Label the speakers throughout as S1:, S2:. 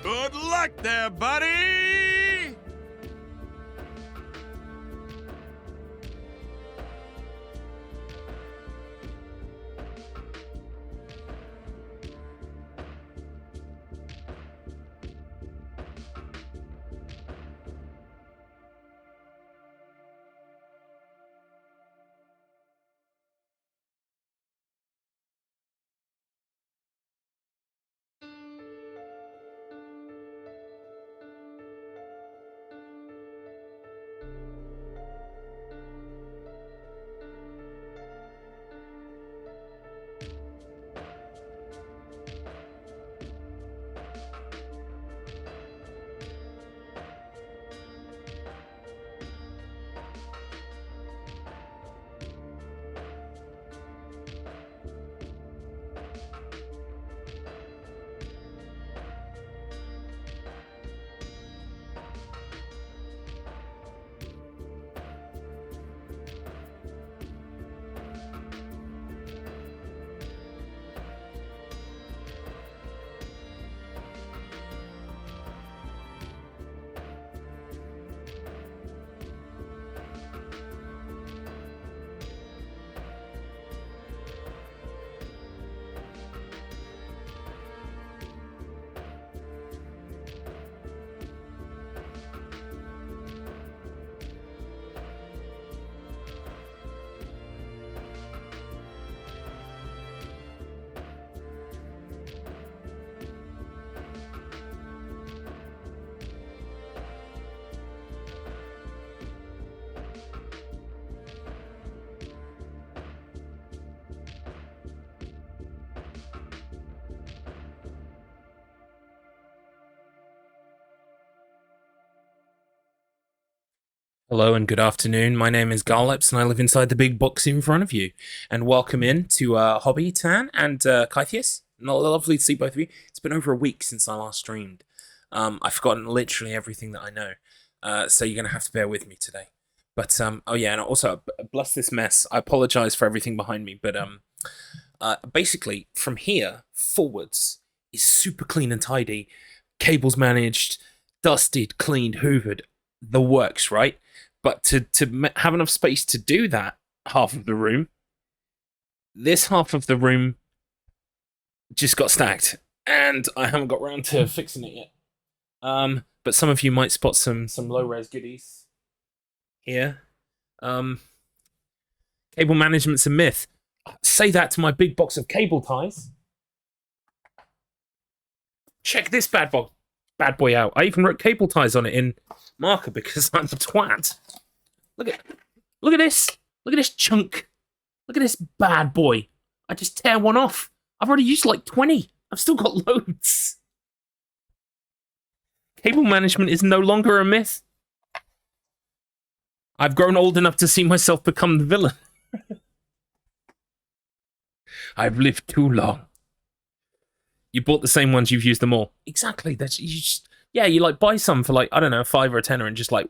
S1: Good luck there, buddy!
S2: Hello and good afternoon. My name is Garlips and I live inside the big box in front of you. And welcome in to Hobby Tan and Kythius. Lovely to see both of you. It's been over a week since I last streamed. I've forgotten literally everything that I know. So you're going to have to bear with me today. But, oh yeah, and also, bless this mess. I apologize for everything behind me. But basically, from here forwards is super clean and tidy. Cables managed, dusted, cleaned, hoovered. The works, right? But to have enough space to do that half of the room, this half of the room just got stacked, and I haven't got around to fixing it yet. But some of you might spot some low res goodies here. Cable management's a myth. Say that to my big box of cable ties. Check this bad boy out. I even wrote cable ties on it in marker because I'm a twat. Look at this. Look at this chunk. Look at this bad boy. I just tear one off. I've already used like 20. I've still got loads. Cable management is no longer a myth. I've grown old enough to see myself become the villain. I've lived too long. You bought the same ones, you've used them all. Exactly. You like buy some for like, I don't know, $5 or $10 and just like,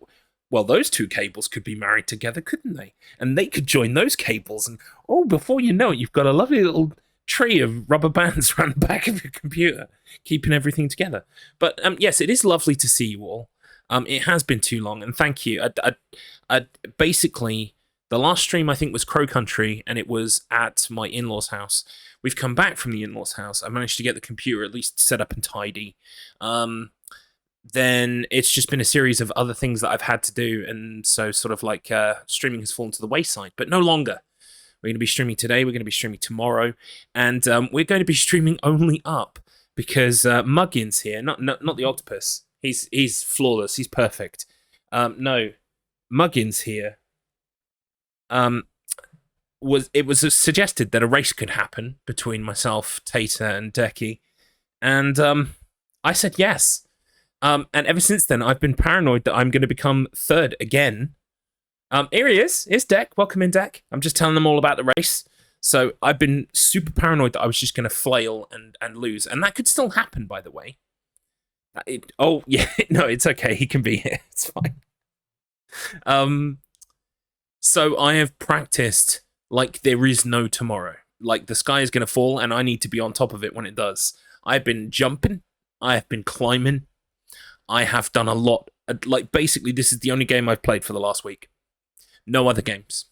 S2: well, those two cables could be married together, couldn't they? And they could join those cables. And oh, before you know it, you've got a lovely little tree of rubber bands around the back of your computer, keeping everything together. But yes, it is lovely to see you all. It has been too long, and thank you. Basically, the last stream I think was Crow Country, and it was at my in-laws' house. We've come back from the in-laws' house. I managed to get the computer at least set up and tidy. Then it's just been a series of other things that I've had to do, and so sort of like streaming has fallen to the wayside, but no longer. We're going to be streaming today, we're going to be streaming tomorrow, and we're going to be streaming only up, because Muggin's here, not the octopus. He's flawless, he's perfect. No, Muggin's here. It was suggested that a race could happen between myself, Tater, and Decky, and I said yes. And ever since then, I've been paranoid that I'm going to become third again. Here he is. Here's Deck. Welcome in, Deck. I'm just telling them all about the race. So I've been super paranoid that I was just going to flail and lose. And that could still happen, by the way. Oh, yeah. No, it's okay. He can be here. It's fine. So I have practiced like there is no tomorrow. Like the sky is going to fall and I need to be on top of it when it does. I've been jumping. I have been climbing. I have done a lot. Like, basically, this is the only game I've played for the last week. No other games.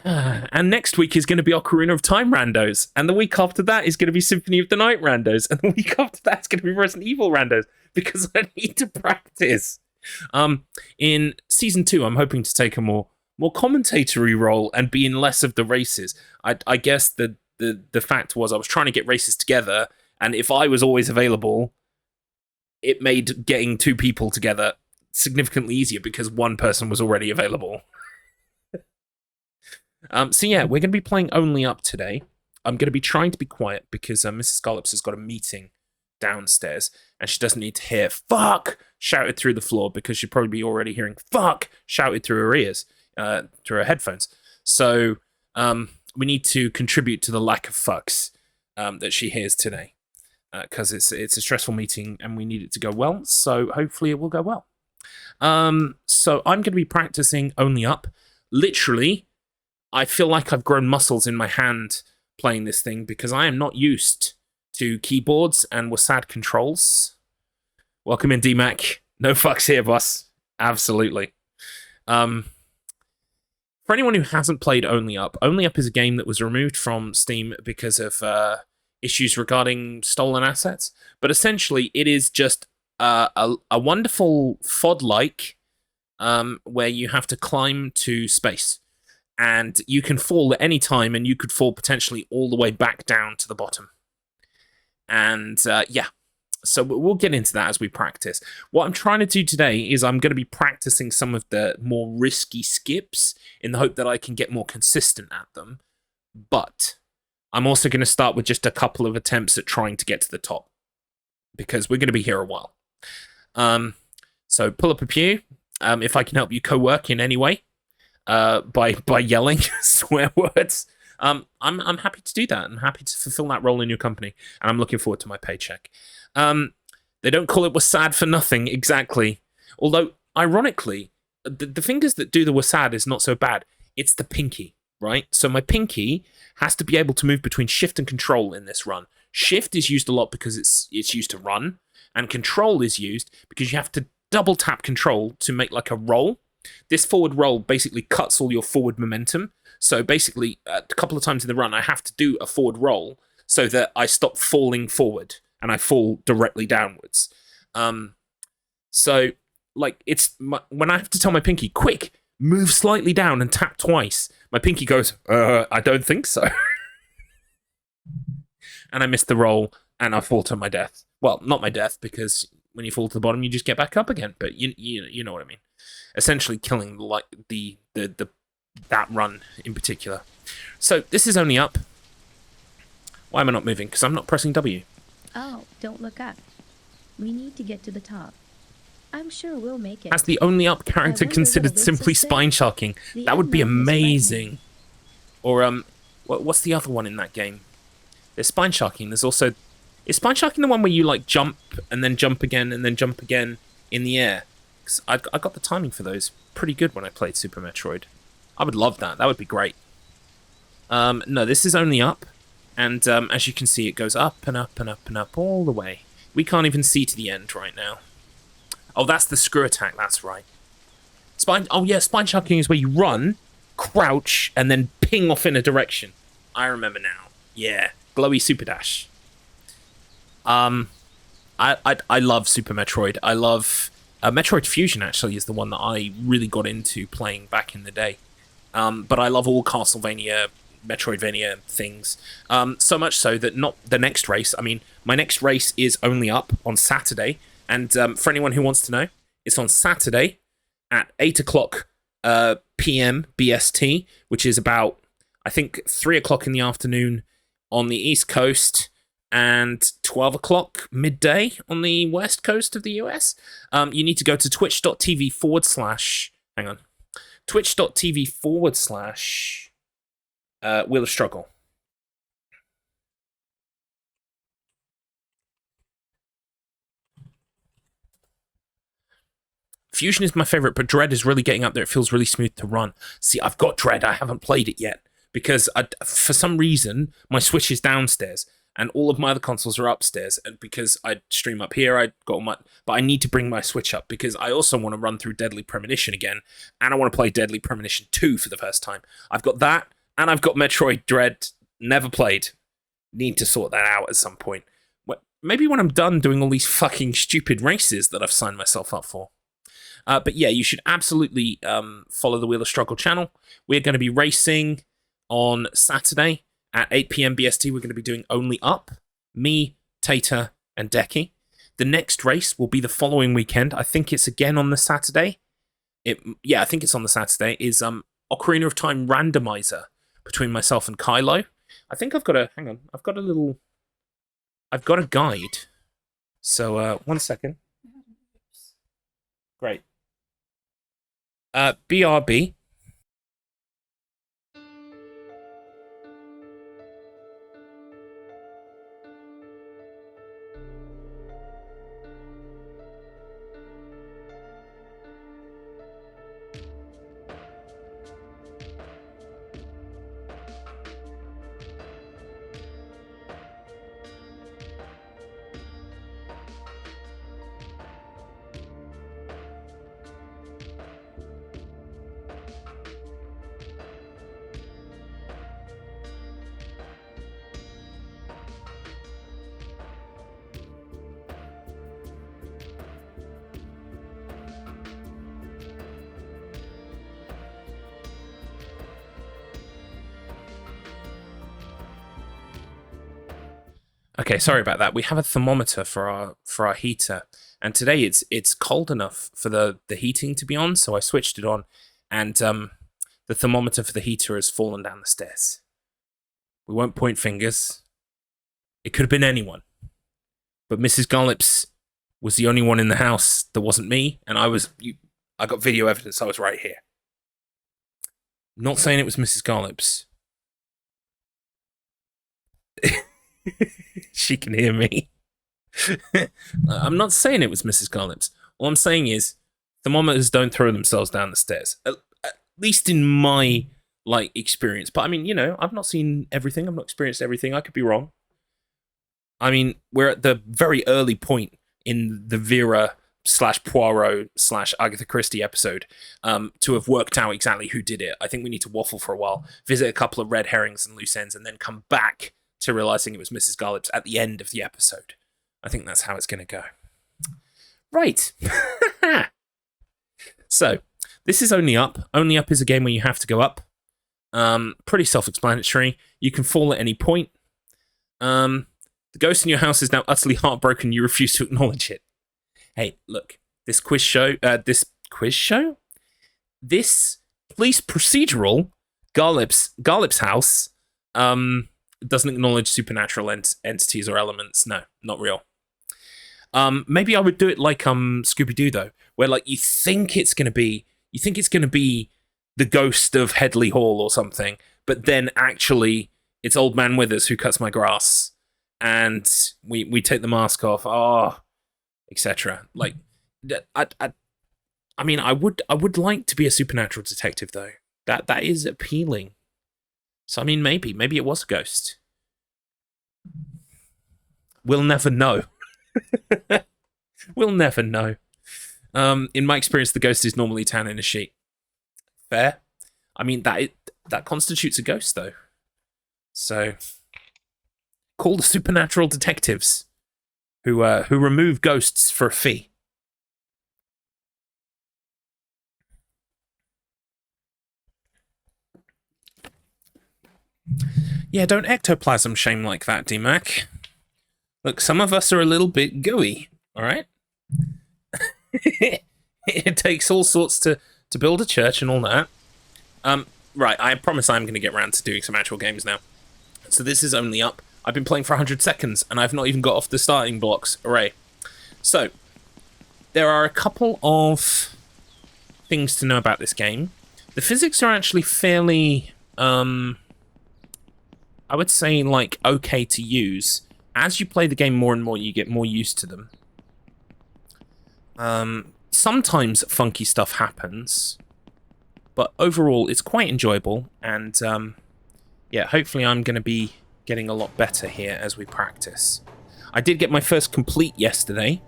S2: And next week is going to be Ocarina of Time randos. And the week after that is going to be Symphony of the Night randos. And the week after that is going to be Resident Evil randos. Because I need to practice. In Season 2, I'm hoping to take a more commentatory role and be in less of the races. I guess the fact was I was trying to get races together. And if I was always available, it made getting two people together significantly easier because one person was already available. So yeah, we're going to be playing Only Up today. I'm going to be trying to be quiet because Mrs. Garlips has got a meeting downstairs and she doesn't need to hear "fuck" shouted through the floor because she'd probably be already hearing "fuck" shouted through her ears, through her headphones. So we need to contribute to the lack of fucks that she hears today. Because it's a stressful meeting and we need it to go well, so hopefully it will go well. So I'm going to be practicing Only Up. Literally, I feel like I've grown muscles in my hand playing this thing because I am not used to keyboards and WASD controls. Welcome in, DMAC. No fucks here, boss. Absolutely. For anyone who hasn't played Only Up is a game that was removed from Steam because of issues regarding stolen assets, but essentially it is just a wonderful FOD-like where you have to climb to space, and you can fall at any time, and you could fall potentially all the way back down to the bottom. And yeah, so we'll get into that as we practice. What I'm trying to do today is I'm going to be practicing some of the more risky skips in the hope that I can get more consistent at them, but I'm also going to start with just a couple of attempts at trying to get to the top, because we're going to be here a while. So pull up a pew. If I can help you co-work in any way, by yelling swear words, I'm happy to do that. I'm happy to fulfill that role in your company, and I'm looking forward to my paycheck. They don't call it WASD for nothing, exactly. Although, ironically, the fingers that do the WASD is not so bad. It's the pinky. Right? So my pinky has to be able to move between shift and control in this run. Shift is used a lot because it's used to run, and control is used because you have to double tap control to make like a roll. This forward roll basically cuts all your forward momentum. So basically, a couple of times in the run, I have to do a forward roll so that I stop falling forward and I fall directly downwards. So like when I have to tell my pinky, quick, move slightly down and tap twice, my pinky goes, I don't think so. And I miss the roll, and I fall to my death. Well, not my death, because when you fall to the bottom, you just get back up again. But you know what I mean. Essentially killing that run in particular. So this is Only Up. Why am I not moving? Because I'm not pressing W.
S3: Oh, don't look up. We need to get to the top. I'm sure we'll make it.
S2: As the Only Up character considered simply spine sharking. That would be amazing. Or, what's the other one in that game? There's spine sharking. There's also... Is spine sharking the one where you, like, jump, and then jump again, and then jump again in the air? Because I got the timing for those pretty good when I played Super Metroid. I would love that. That would be great. No, this is Only Up. And, as you can see, it goes up and up and up and up all the way. We can't even see to the end right now. Oh, that's the screw attack, that's right. Spine sharking is where you run, crouch, and then ping off in a direction. I remember now. Yeah, glowy super dash. I love Super Metroid. I love... Metroid Fusion, actually, is the one that I really got into playing back in the day. But I love all Castlevania, Metroidvania things. So much so that not the next race. I mean, my next race is Only Up on Saturday. And for anyone who wants to know, it's on Saturday at 8 o'clock p.m. BST, which is about, I think, 3 o'clock in the afternoon on the East Coast and 12 o'clock midday on the West Coast of the US. You need to go to twitch.tv/ hang on, twitch.tv/ Wheel of Struggle. Fusion is my favorite, but Dread is really getting up there. It feels really smooth to run. See, I've got Dread. I haven't played it yet because for some reason my Switch is downstairs. and all of my other consoles are upstairs. And because I stream up here, but I need to bring my Switch up because I also want to run through Deadly Premonition again, and I want to play Deadly Premonition 2 for the first time. I've got that, and I've got Metroid Dread, never played. Need to sort that out at some point. Maybe when I'm done doing all these fucking stupid races that I've signed myself up for. But yeah, you should absolutely follow the Wheel of Struggle channel. We're going to be racing on Saturday at 8 p.m. BST. We're going to be doing Only Up, me, Tater, and Decky. The next race will be the following weekend. I think it's again on the Saturday. I think it's on the Saturday. Is Ocarina of Time randomizer between myself and Kylo. I think I've got a guide. So, 1 second. Great. BRB. Okay, sorry about that. We have a thermometer for our heater, and today it's cold enough for the heating to be on, so I switched it on, and the thermometer for the heater has fallen down the stairs. We won't point fingers. It could have been anyone, but Mrs. Garlips was the only one in the house that wasn't me, and I got video evidence. I was right here. Not saying it was Mrs. Garlips. She can hear me. I'm not saying it was Mrs. Garlips. All I'm saying is thermometers don't throw themselves down the stairs. At least in my experience. But I mean, I've not seen everything. I've not experienced everything. I could be wrong. I mean, we're at the very early point in the Vera / Poirot / Agatha Christie episode to have worked out exactly who did it. I think we need to waffle for a while, visit a couple of red herrings and loose ends, and then come back to realizing it was Mrs. Garlips at the end of the episode. I think that's how it's going to go. Right. So, this is Only Up. Only Up is a game where you have to go up. Pretty self-explanatory. You can fall at any point. The ghost in your house is now utterly heartbroken. You refuse to acknowledge it. Hey, look. This police procedural, Garlips House, doesn't acknowledge supernatural entities or elements. No, not real. Maybe I would do it like Scooby-Doo though, where you think it's gonna be the ghost of Headley Hall or something, but then actually it's Old Man Withers who cuts my grass, and we take the mask off, etc. I mean, I would like to be a supernatural detective though. That is appealing. So, I mean, maybe it was a ghost. We'll never know. We'll never know. In my experience, the ghost is normally tan in a sheet. Fair. I mean, that constitutes a ghost, though. So, call the supernatural detectives who remove ghosts for a fee. Yeah, don't ectoplasm shame like that, D-Mac. Look, some of us are a little bit gooey, alright? It takes all sorts to build a church and all that. Right, I promise I'm going to get around to doing some actual games now. So this is Only Up. I've been playing for 100 seconds, and I've not even got off the starting blocks. Hooray. So, there are a couple of things to know about this game. The physics are actually fairly... I would say, okay to use. As you play the game more and more, you get more used to them. Sometimes funky stuff happens, but overall, it's quite enjoyable, and, yeah, hopefully I'm going to be getting a lot better here as we practice. I did get my first complete yesterday,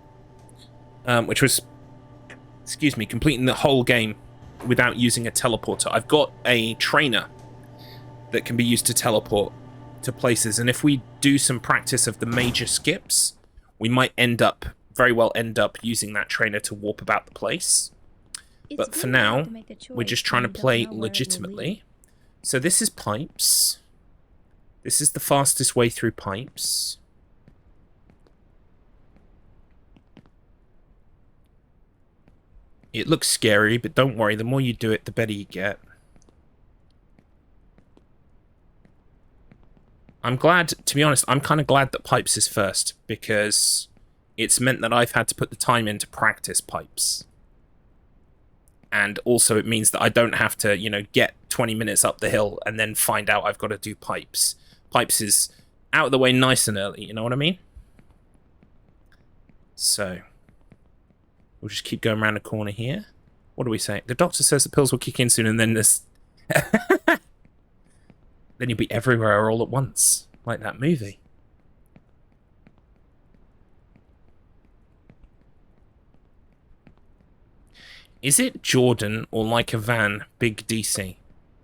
S2: which was, excuse me, completing the whole game without using a teleporter. I've got a trainer that can be used to teleport to places, and if we do some practice of the major skips, we might very well end up using that trainer to warp about the place. But for now, we're just trying to play legitimately. So this is pipes. This is the fastest way through pipes. It looks scary, but don't worry, the more you do it, the better you get. I'm glad, to be honest, I'm kind of glad that pipes is first, because it's meant that I've had to put the time in to practice pipes. And also it means that I don't have to, you know, get 20 minutes up the hill and then find out I've got to do pipes. Pipes is out of the way nice and early, you know what I mean? So, we'll just keep going around the corner here. What do we say? The doctor says the pills will kick in soon, and then this... then you'll be everywhere all at once, like that movie. Is it Jordan or like a van, Big DC?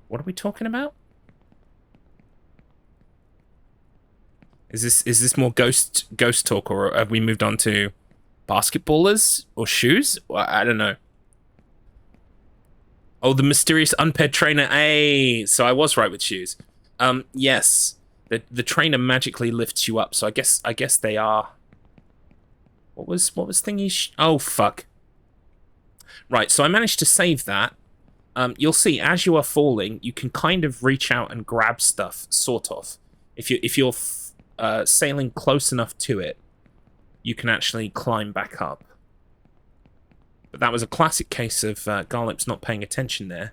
S2: What are we talking about? Is this more ghost talk, or have we moved on to basketballers or shoes? Well, I don't know. Oh, the mysterious unpaired trainer. Hey, so I was right with shoes. Yes, the trainer magically lifts you up. So I guess they are. What was thingy? Oh fuck. Right, so I managed to save that. You'll see as you are falling, you can kind of reach out and grab stuff, sort of. If you're sailing close enough to it, you can actually climb back up. But that was a classic case of Garlips not paying attention there,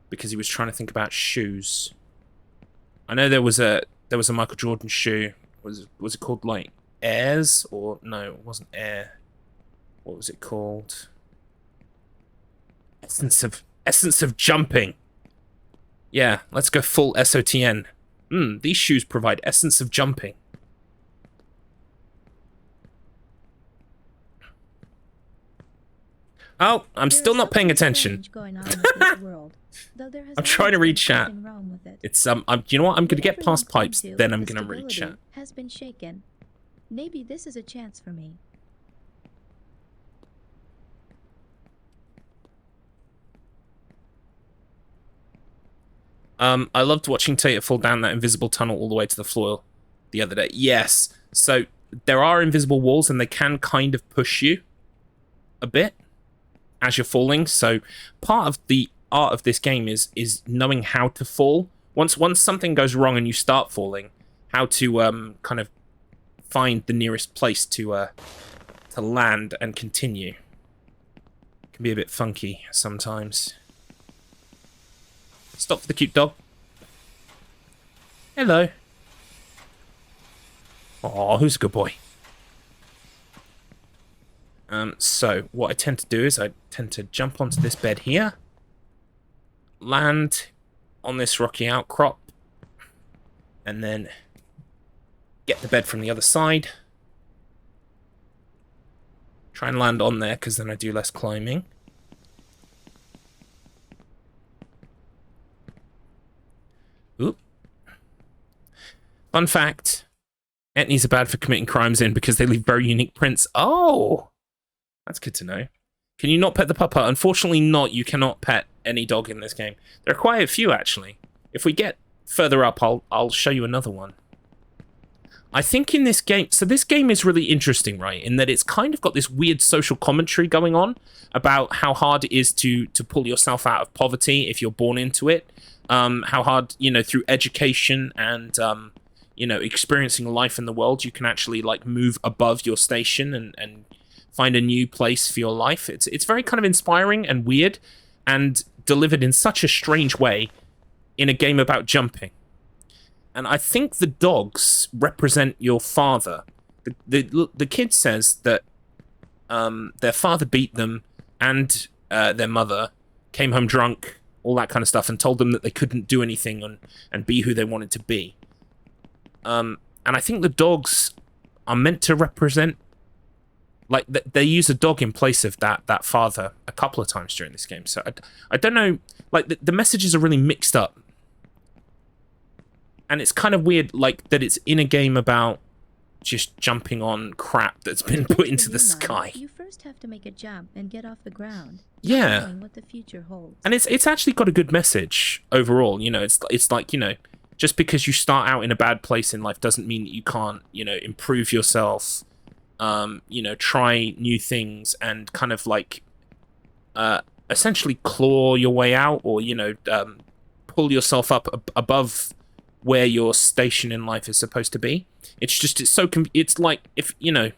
S2: because he was trying to think about shoes. I know there was a Michael Jordan shoe. Was it called like Airs, or no, it wasn't Air. What was it called? Essence of jumping. Yeah, let's go full SOTN. These shoes provide essence of jumping. Oh, I'm still not paying attention. I'm trying to read chat. It's you know what? I'm gonna get past pipes, then I'm gonna read chat.
S3: Has been shaken. Maybe this is a chance for me.
S2: I loved watching Tater fall down that invisible tunnel all the way to the floor the other day. Yes, so there are invisible walls, and they can kind of push you a bit as you're falling. So part of the art of this game is knowing how to fall. Once something goes wrong and you start falling, how to kind of find the nearest place to land and continue. It can be a bit funky sometimes. Stop for the cute dog. Hello. Oh, who's a good boy? So what I tend to do is I tend to jump onto this bed here, land on this rocky outcrop, and then get the bed from the other side. Try and land on there, because then I do less climbing. Oop. Fun fact, Etnies are bad for committing crimes in because they leave very unique prints. Oh! That's good to know. Can you not pet the pupper? Unfortunately not. You cannot pet any dog in this game. There are quite a few, actually. If we get further up, I'll show you another one. I think in this game... So this game is really interesting, right? In that it's kind of got this weird social commentary going on about how hard it is to pull yourself out of poverty if you're born into it. How hard, you know, through education and, you know, experiencing life in the world, you can actually, like, move above your station and find a new place for your life. It's very kind of inspiring and weird, and delivered in such a strange way in a game about jumping. And I think the dogs represent your father. The kid says that their father beat them, and their mother came home drunk, all that kind of stuff, and told them that they couldn't do anything and be who they wanted to be. And I think the dogs are meant to represent, like, they use a dog in place of that father a couple of times during this game. So I don't know, like, the messages are really mixed up. And it's kind of weird, like, that it's in a game about just jumping on crap that's been put into the sky.
S3: You first have to make a jump and get off the ground.
S2: Yeah.
S3: Knowing what the future holds.
S2: And it's actually got a good message overall. You know, it's like, you know, just because you start out in a bad place in life doesn't mean that you can't, you know, improve yourself, you know, try new things and kind of like essentially claw your way out, or, you know, pull yourself up above where your station in life is supposed to be. It's just, it's like, if, you know,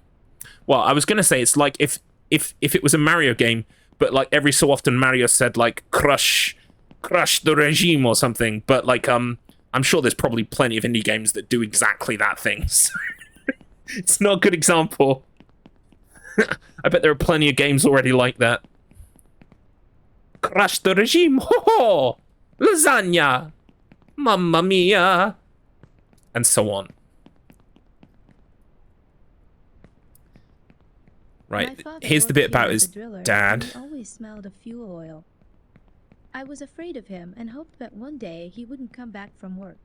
S2: well, I was going to say it's like if it was a Mario game, but like every so often Mario said like crush the regime or something, but like I'm sure there's probably plenty of indie games that do exactly that thing. So it's not a good example. I bet there are plenty of games already like that. Crush the regime, ho ho! Lasagna! Mamma mia! And so on. Right, here's the bit about his dad.
S3: He always smelled of fuel oil. I was afraid of him and hoped that one day he wouldn't come back from work.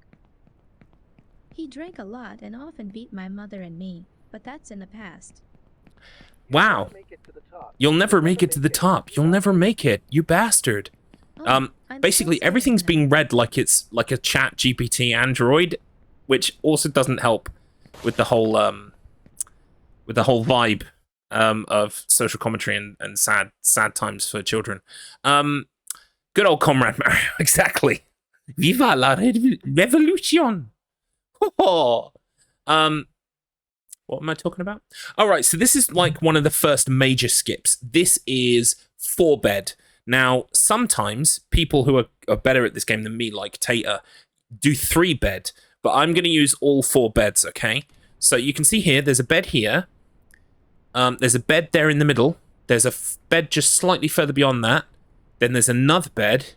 S3: He drank a lot and often beat my mother and me, but that's in the past.
S2: Wow. You'll never make it to the top. You'll never make it, you bastard. Basically, everything's being read like it's like a chat GPT android, which also doesn't help with the whole vibe of social commentary and sad times for children. Good old Comrade Mario, exactly. Viva la revolution! What am I talking about? All right, so this is like one of the first major skips. This is 4-bed. Now, sometimes people who are better at this game than me, like Tater, do 3-bed, but I'm going to use all 4 beds, okay? So you can see here, there's a bed here. There's a bed there in the middle. There's a bed just slightly further beyond that. Then there's another bed.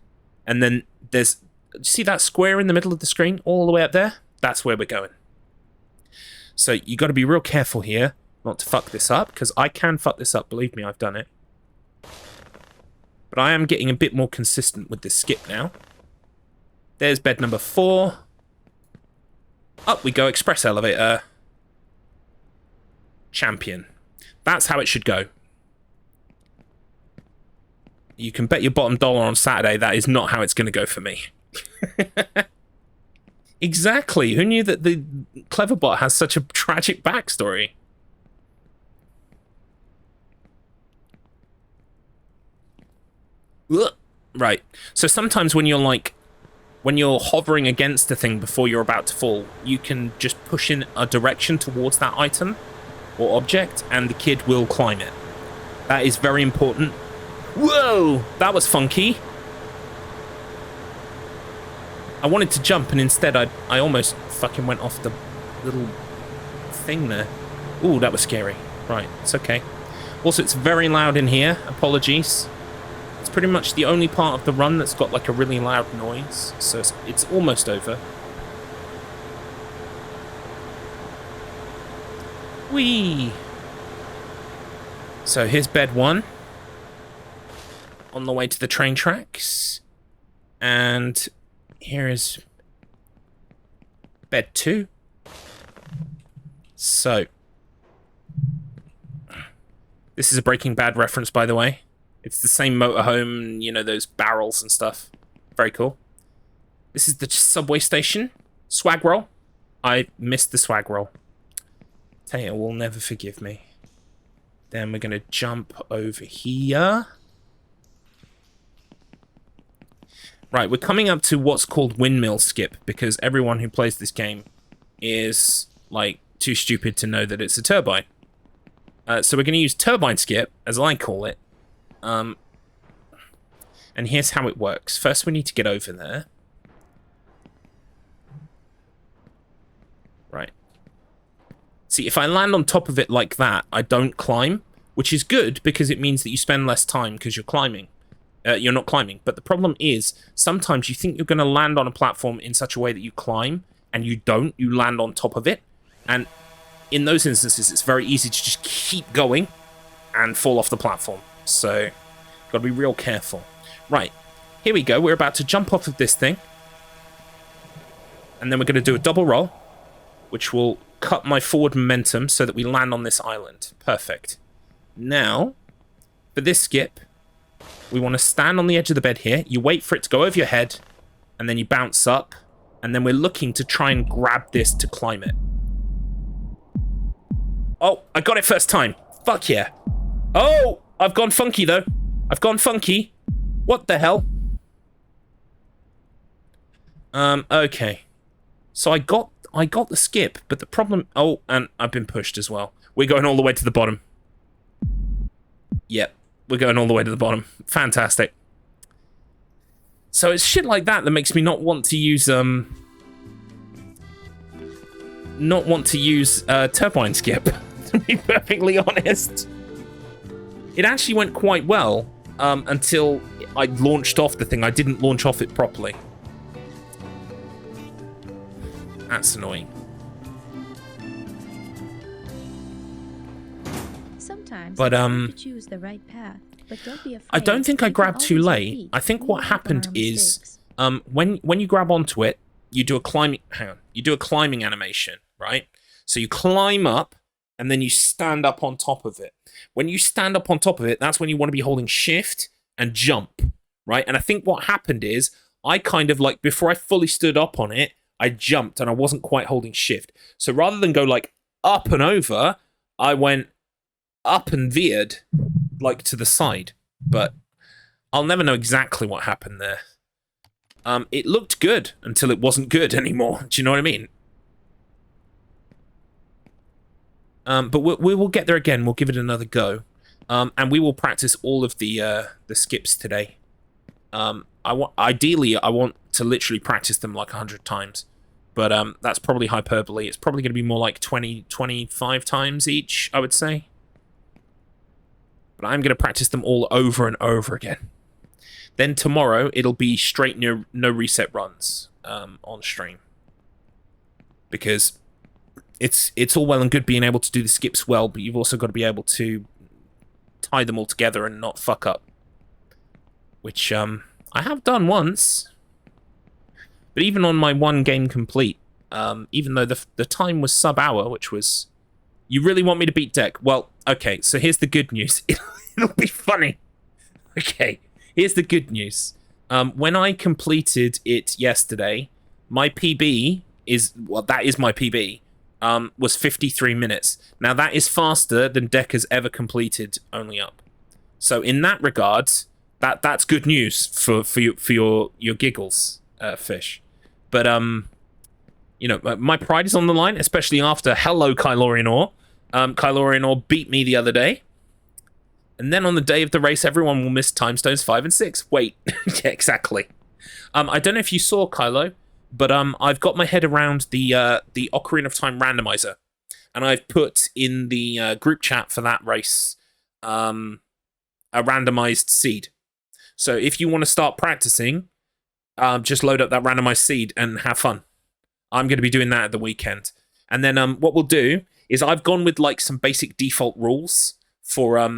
S2: And then there's... See that square in the middle of the screen? All the way up there? That's where we're going. So you got to be real careful here not to fuck this up, because I can fuck this up. Believe me, I've done it. But I am getting a bit more consistent with this skip now. There's bed number 4. Up we go, express elevator. Champion. That's how it should go. You can bet your bottom dollar on Saturday that is not how it's going to go for me. Exactly. Who knew that the Cleverbot has such a tragic backstory? Ugh. Right. So sometimes when you're hovering against a thing before you're about to fall, you can just push in a direction towards that item or object, and the kid will climb it. That is very important. Whoa! That was funky. I wanted to jump, and instead I almost fucking went off the little thing there. Ooh, that was scary. Right, it's okay. Also, it's very loud in here. Apologies. It's pretty much the only part of the run that's got like a really loud noise, so it's almost over. Whee! So here's bed 1. On the way to the train tracks. And here is bed 2. So this is a Breaking Bad reference, by the way. It's the same motorhome, you know, those barrels and stuff. Very cool. This is the subway station. Swag roll. I missed the swag roll. Tater will never forgive me. Then we're going to jump over here. Right, we're coming up to what's called windmill skip, because everyone who plays this game is, like, too stupid to know that it's a turbine. So we're going to use turbine skip, as I call it. And here's how it works. First, we need to get over there. Right. See, if I land on top of it like that, I don't climb, which is good because it means that you spend less time because you're climbing. You're not climbing. But the problem is, sometimes you think you're going to land on a platform in such a way that you climb, and you don't, you land on top of it. And in those instances, it's very easy to just keep going and fall off the platform. So, got to be real careful. Right, here we go. We're about to jump off of this thing. And then we're going to do a double roll, which will cut my forward momentum so that we land on this island. Perfect. Now, for this skip, we want to stand on the edge of the bed here. You wait for it to go over your head, and then you bounce up. And then we're looking to try and grab this to climb it. Oh, I got it first time. Fuck yeah. Oh, I've gone funky, though. I've gone funky. What the hell? Okay. So I got the skip, but the problem... Oh, and I've been pushed as well. We're going all the way to the bottom. Yep, we're going all the way to the bottom. Fantastic. So it's shit like that that makes me not want to use turbine skip, to be perfectly honest. It actually went quite well until I launched off the thing. I didn't launch off it properly. That's annoying.
S3: Sometimes
S2: but
S3: it's hard to choose the right path, but don't be afraid.
S2: I don't think I
S3: You can
S2: grabbed too
S3: always
S2: late.
S3: repeat.
S2: I think
S3: We
S2: what
S3: learn from
S2: happened
S3: our
S2: is
S3: mistakes.
S2: when you grab onto it, you do a climbing. Hang on, you do a climbing animation, right? So you climb up, and then you stand up on top of it. When you stand up on top of it, that's when you want to be holding shift and jump, right? And I think what happened is I kind of like before I fully stood up on it, I jumped and I wasn't quite holding shift. So rather than go like up and over, I went up and veered like to the side. But I'll never know exactly what happened there. It looked good until it wasn't good anymore. Do you know what I mean? But we will get there again. We'll give it another go. And we will practice all of the skips today. Ideally, I want to literally practice them like 100 times. But that's probably hyperbole. It's probably going to be more like 20, 25 times each, I would say. But I'm going to practice them all over and over again. Then tomorrow, it'll be straight no reset runs on stream. Because it's all well and good being able to do the skips well, but you've also got to be able to tie them all together and not fuck up. Which I have done once. But even on my one game complete, even though the time was sub-hour, which was... You really want me to beat Deck? Well, okay, so here's the good news. It'll be funny. Okay, here's the good news. When I completed it yesterday, my PB is... Well, that is my PB. Was 53 minutes. Now, that is faster than Deck has ever completed Only Up. So, in that regard, that's good news for your giggles, Fish. But, you know, my pride is on the line, especially after hello, Kylorian Ore. Kylorian Ore beat me the other day. And then on the day of the race, everyone will miss Time Stones 5 and 6. Wait, yeah, exactly. I don't know if you saw, Kylo, but I've got my head around the Ocarina of Time randomizer. And I've put in the group chat for that race a randomized seed. So if you want to start practicing, just load up that randomized seed and have fun. I'm going to be doing that at the weekend. And then what we'll do is I've gone with like some basic default rules for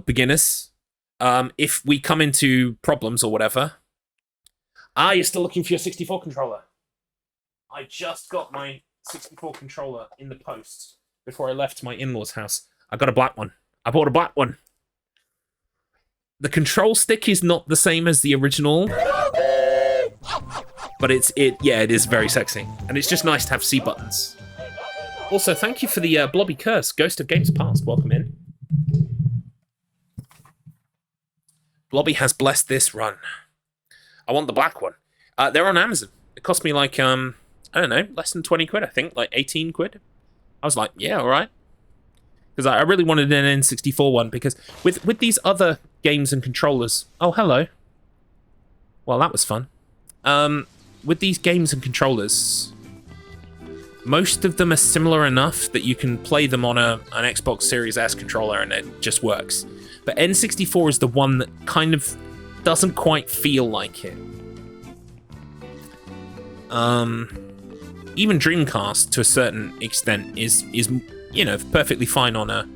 S2: beginners. If we come into problems or whatever. You're still looking for your 64 controller. I just got my 64 controller in the post before I left my in-laws' house. I got a black one. I bought a black one. The control stick is not the same as the original, but it is very sexy, and it's just nice to have C buttons. Also, thank you for the Blobby Curse, Ghost of Games Past. Welcome in. Blobby has blessed this run. I want the black one. They're on Amazon. It cost me like I don't know, less than 20 quid. I think like 18 quid. I was like, yeah, all right. Because I really wanted an N64 one, because with these other games and controllers... Oh, hello. Well, that was fun. With these games and controllers, most of them are similar enough that you can play them on an Xbox Series S controller and it just works. But N64 is the one that kind of doesn't quite feel like it. Even Dreamcast, to a certain extent, is perfectly fine on a...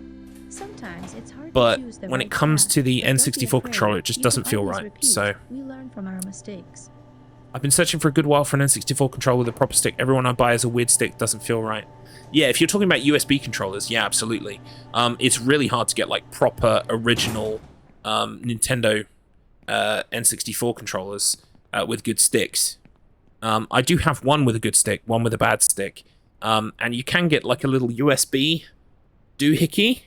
S3: Sometimes it's hard
S2: But
S3: to choose the
S2: when
S3: right
S2: it comes
S3: path,
S2: to the
S3: but don't be
S2: N64
S3: afraid.
S2: controller, it just
S3: You
S2: doesn't
S3: can
S2: feel
S3: always
S2: right.
S3: repeat.
S2: So
S3: We learn from our mistakes.
S2: I've been searching for a good while for an N64 controller with a proper stick. Everyone I buy has a weird stick, doesn't feel right. Yeah, if you're talking about USB controllers, yeah, absolutely. It's really hard to get like proper original Nintendo N64 controllers with good sticks. I do have one with a good stick, one with a bad stick, and you can get like a little USB doohickey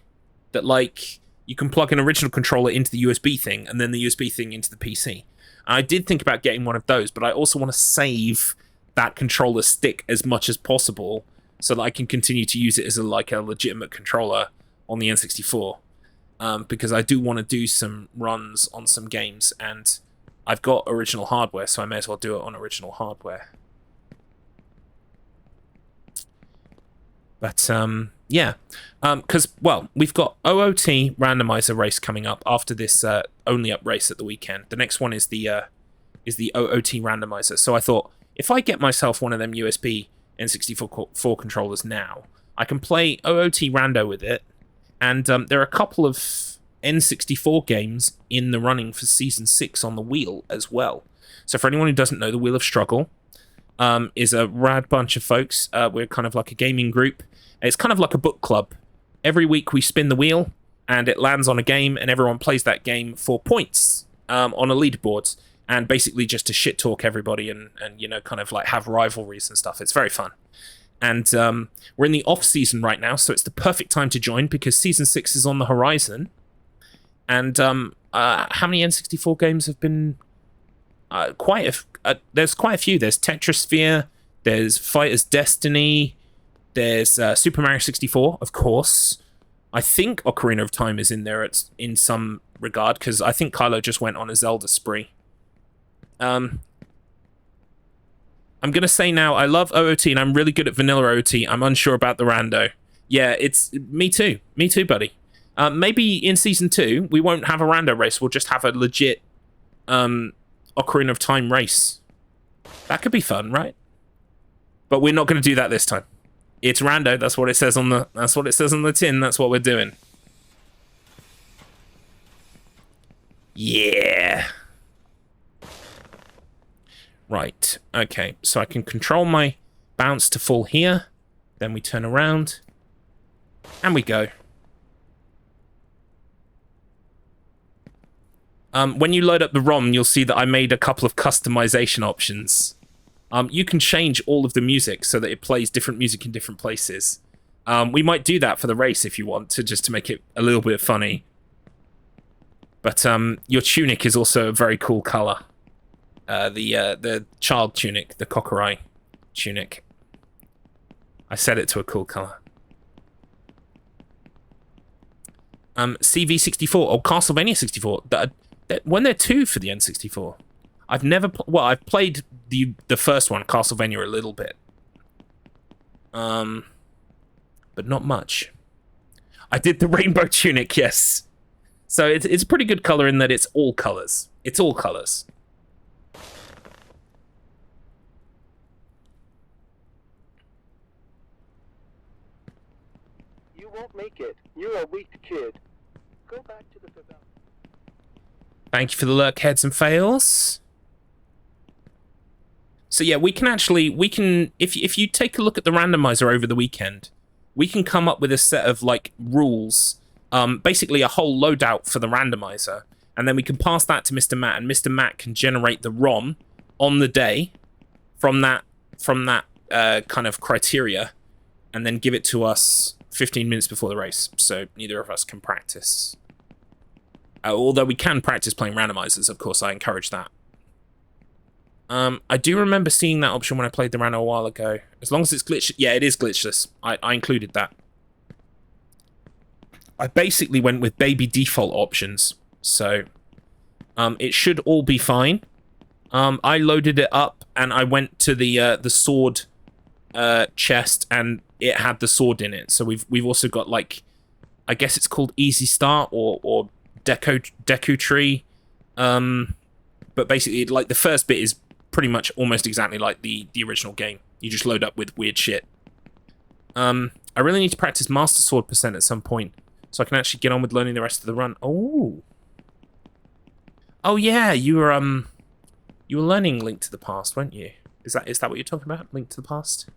S2: that like you can plug an original controller into the USB thing and then the USB thing into the PC. I did think about getting one of those, but I also want to save that controller stick as much as possible so that I can continue to use it as a legitimate controller on the N64. Because I do want to do some runs on some games, and I've got original hardware, so I may as well do it on original hardware. But, yeah. Because, well, we've got OOT randomizer race coming up after this only up race at the weekend. The next one is the OOT randomizer. So I thought, if I get myself one of them USB N64 controllers now, I can play OOT Rando with it, and there are a couple of N64 games in the running for Season 6 on the wheel as well. So for anyone who doesn't know, the Wheel of Struggle is a rad bunch of folks. We're kind of like a gaming group. It's kind of like a book club. Every week we spin the wheel, and it lands on a game, and everyone plays that game for points on a leaderboard, and basically just to shit talk everybody and kind of like have rivalries and stuff. It's very fun. And we're in the off season right now, so it's the perfect time to join because Season 6 is on the horizon. And how many N64 games have been... there's quite a few. There's Tetrasphere, there's Fighter's Destiny, there's Super Mario 64, of course. I think Ocarina of Time is in there in some regard, because I think Kylo just went on a Zelda spree. I'm going to say now, I love OOT, and I'm really good at vanilla OOT. I'm unsure about the rando. Yeah, it's... Me too. Me too, buddy. Maybe in Season 2, we won't have a rando race. We'll just have a legit Ocarina of Time race. That could be fun, right? But we're not going to do that this time. It's rando. That's what it says on the... That's what it says on the tin. That's what we're doing. Yeah. Right. Okay. So I can control my bounce to fall here. Then we turn around. And we go. When you load up the ROM, you'll see that I made a couple of customization options. You can change all of the music so that it plays different music in different places. We might do that for the race if you want to, just to make it a little bit funny. But your tunic is also a very cool color. The child tunic, the Kokurai tunic. I set it to a cool color. CV64 or Castlevania 64. When they're two for the N64. I've never... I've played the first one, Castlevania, a little bit. But not much. I did the rainbow tunic, yes. So it's a pretty good color in that it's all colors. It's all colors.
S4: You won't make it. You're a weak kid. Go back to the pavilion.
S2: Thank you for the lurk, heads and fails. So yeah, we can if you take a look at the randomizer over the weekend, we can come up with a set of like rules, basically a whole loadout for the randomizer, and then we can pass that to Mr. Matt, and Mr. Matt can generate the ROM on the day from that kind of criteria, and then give it to us 15 minutes before the race, so neither of us can practice. Although we can practice playing randomizers, of course, I encourage that. I do remember seeing that option when I played the rando a while ago. As long as it's glitchless. Yeah, it is glitchless. I included that. I basically went with baby default options, so it should all be fine. I loaded it up, and I went to the sword chest, and it had the sword in it. So we've also got, like, I guess it's called Easy Start or Deku Tree. But basically, like, the first bit is pretty much almost exactly like the original game. You just load up with weird shit. I really need to practice Master Sword percent at some point, so I can actually get on with learning the rest of the run. Oh. Oh yeah, you were learning Link to the Past, weren't you? Is that what you're talking about? Link to the Past?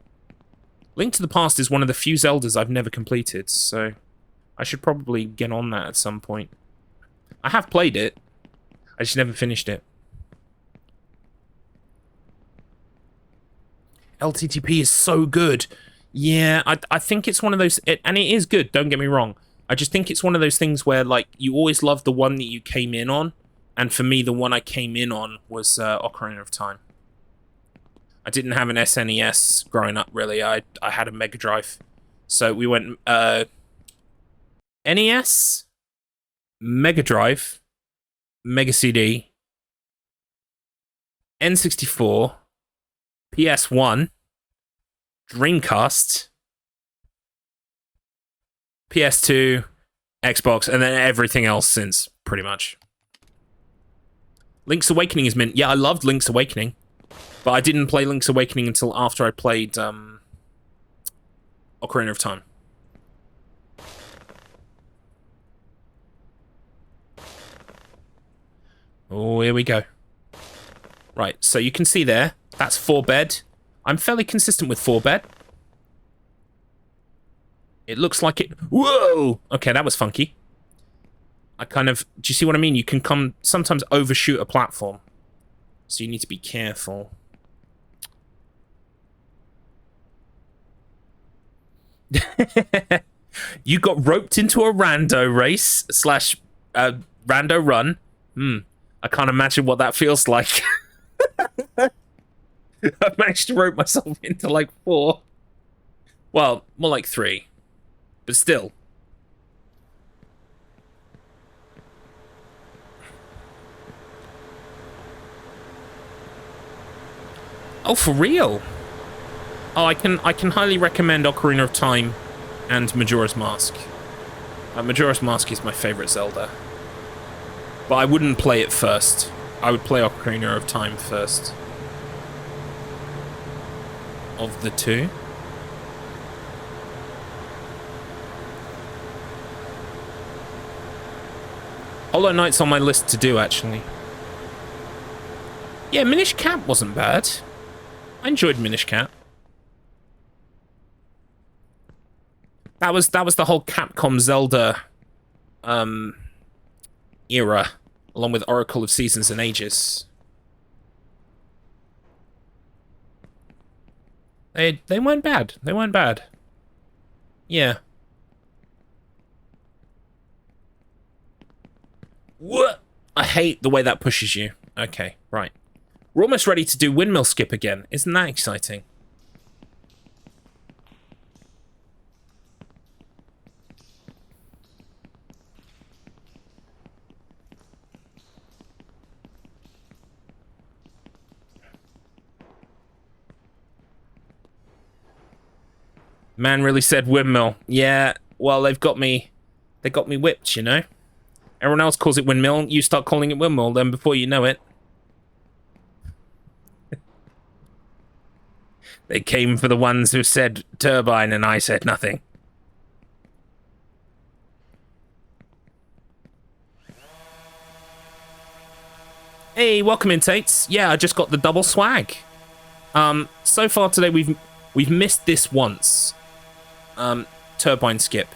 S2: Link to the Past is one of the few Zeldas I've never completed, so I should probably get on that at some point. I have played it. I just never finished it. LTTP is so good. Yeah, I think it's one of those... and it is good, don't get me wrong. I just think it's one of those things where, like, you always love the one that you came in on. And for me, the one I came in on was Ocarina of Time. I didn't have an SNES growing up, really. I had a Mega Drive. So we went NES, Mega Drive, Mega CD, N64, PS1, Dreamcast, PS2, Xbox, and then everything else since, pretty much. Link's Awakening is mint. Yeah, I loved Link's Awakening. But I didn't play Link's Awakening until after I played Ocarina of Time. Oh, here we go. Right, so you can see there, that's 4-bed. I'm fairly consistent with 4-bed. It looks like it... Whoa! Okay, that was funky. I kind of... Do you see what I mean? You can sometimes overshoot a platform. So you need to be careful. You got roped into a rando race / rando run. I can't imagine what that feels like. I've managed to rope myself into like 4. Well, more like 3. But still. Oh, for real? Oh, I can highly recommend Ocarina of Time and Majora's Mask. Majora's Mask is my favorite Zelda. But I wouldn't play it first. I would play Ocarina of Time first. Of the two. Hollow Knight's on my list to do, actually. Yeah, Minish Cap wasn't bad. I enjoyed Minish Cap. That was the whole Capcom Zelda era, along with Oracle of Seasons and Ages. They weren't bad. They weren't bad. Yeah. What? I hate the way that pushes you. Okay, right. We're almost ready to do windmill skip again. Isn't that exciting? Man really said windmill. Yeah, well, they got me whipped, you know? Everyone else calls it windmill, you start calling it windmill, then before you know it... They came for the ones who said turbine and I said nothing. Hey, welcome in, Tates. Yeah, I just got the double swag. So far today we've missed this once. Turbine skip.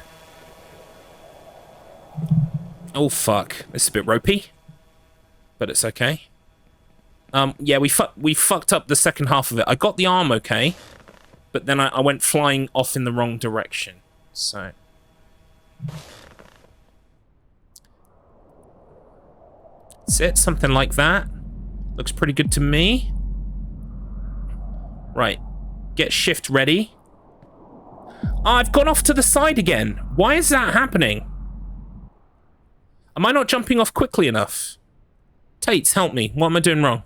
S2: Oh fuck, this is a bit ropey, but it's okay. Yeah, we fucked up the second half of it. I got the arm okay, but then I went flying off in the wrong direction. So that's it, something like that. Looks pretty good to me. Right, get shift ready. Oh, I've gone off to the side again. Why is that happening? Am I not jumping off quickly enough? Tates, help me. What am I doing wrong?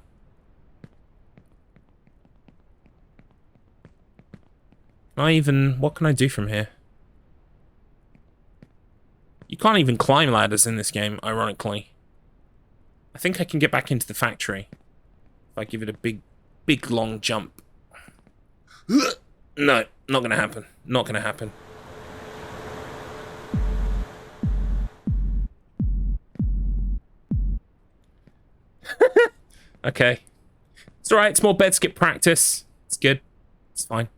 S2: What can I do from here? You can't even climb ladders in this game, ironically. I think I can get back into the factory. If I give it a big big long jump. No, not gonna happen. Not gonna happen. Okay. It's alright, it's more bed skip practice. It's good. It's fine.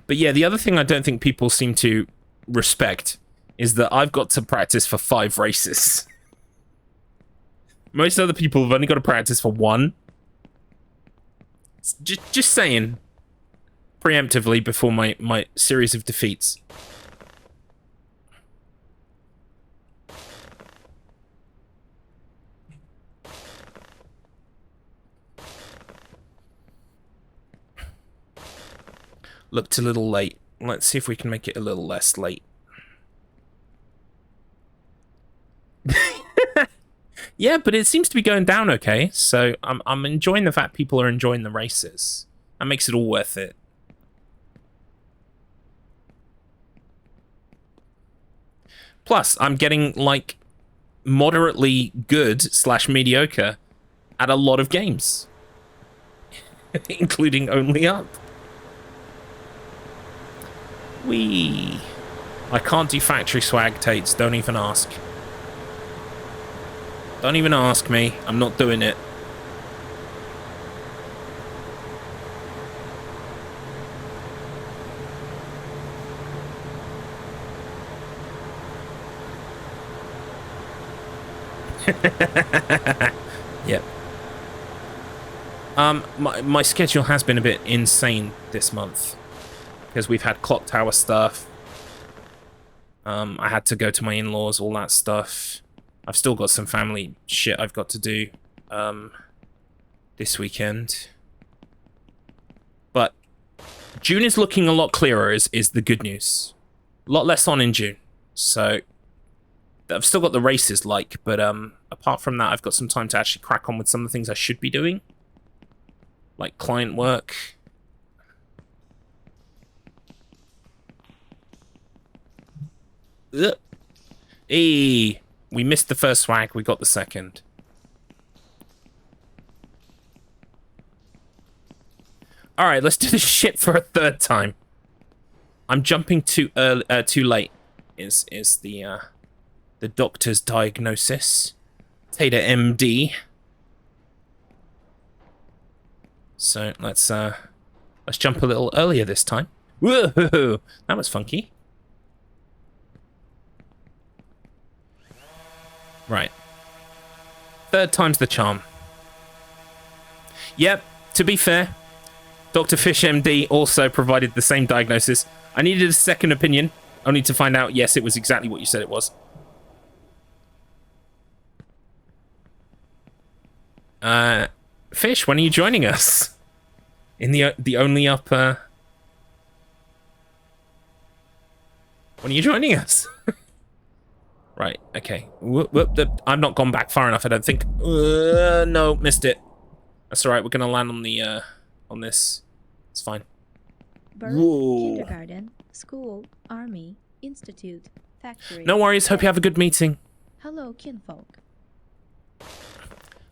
S2: But yeah, the other thing I don't think people seem to respect is that I've got to practice for 5 races. Most other people have only got to practice for 1. Just saying. Preemptively before my series of defeats. Looked a little late. Let's see if we can make it a little less late. Yeah, but it seems to be going down okay, so I'm enjoying the fact people are enjoying the races. That makes it all worth it. Plus, I'm getting, like, moderately good / mediocre at a lot of games. Including Only Up. Whee! I can't do factory swag, Tates. Don't even ask. Don't even ask me. I'm not doing it. Yep. My schedule has been a bit insane this month because we've had clock tower stuff. I had to go to my in-laws, all that stuff. I've still got some family shit I've got to do this weekend. But June is looking a lot clearer is the good news. A lot less on in June. So I've still got the races but apart from that, I've got some time to actually crack on with some of the things I should be doing. Like client work. Ugh. Hey, we missed the first swag, we got the second. Alright, let's do this shit for a 3rd time. I'm jumping too early, too late is the doctor's diagnosis. Tater MD. So let's jump a little earlier this time. Whoa, that was funky. Right. 3rd time's the charm. Yep, to be fair, Dr. Fish MD also provided the same diagnosis. I needed a second opinion, only to find out, yes, it was exactly what you said it was. Fish, when are you joining us? In the Only Up, when are you joining us? Right, okay. I've not gone back far enough, I don't think. No, missed it. That's alright, we're gonna land on the, on this. It's fine.
S3: Birth,
S2: Whoa.
S3: kindergarten, school, army, institute, factory.
S2: No worries, hope you have a good meeting.
S3: Hello, kinfolk.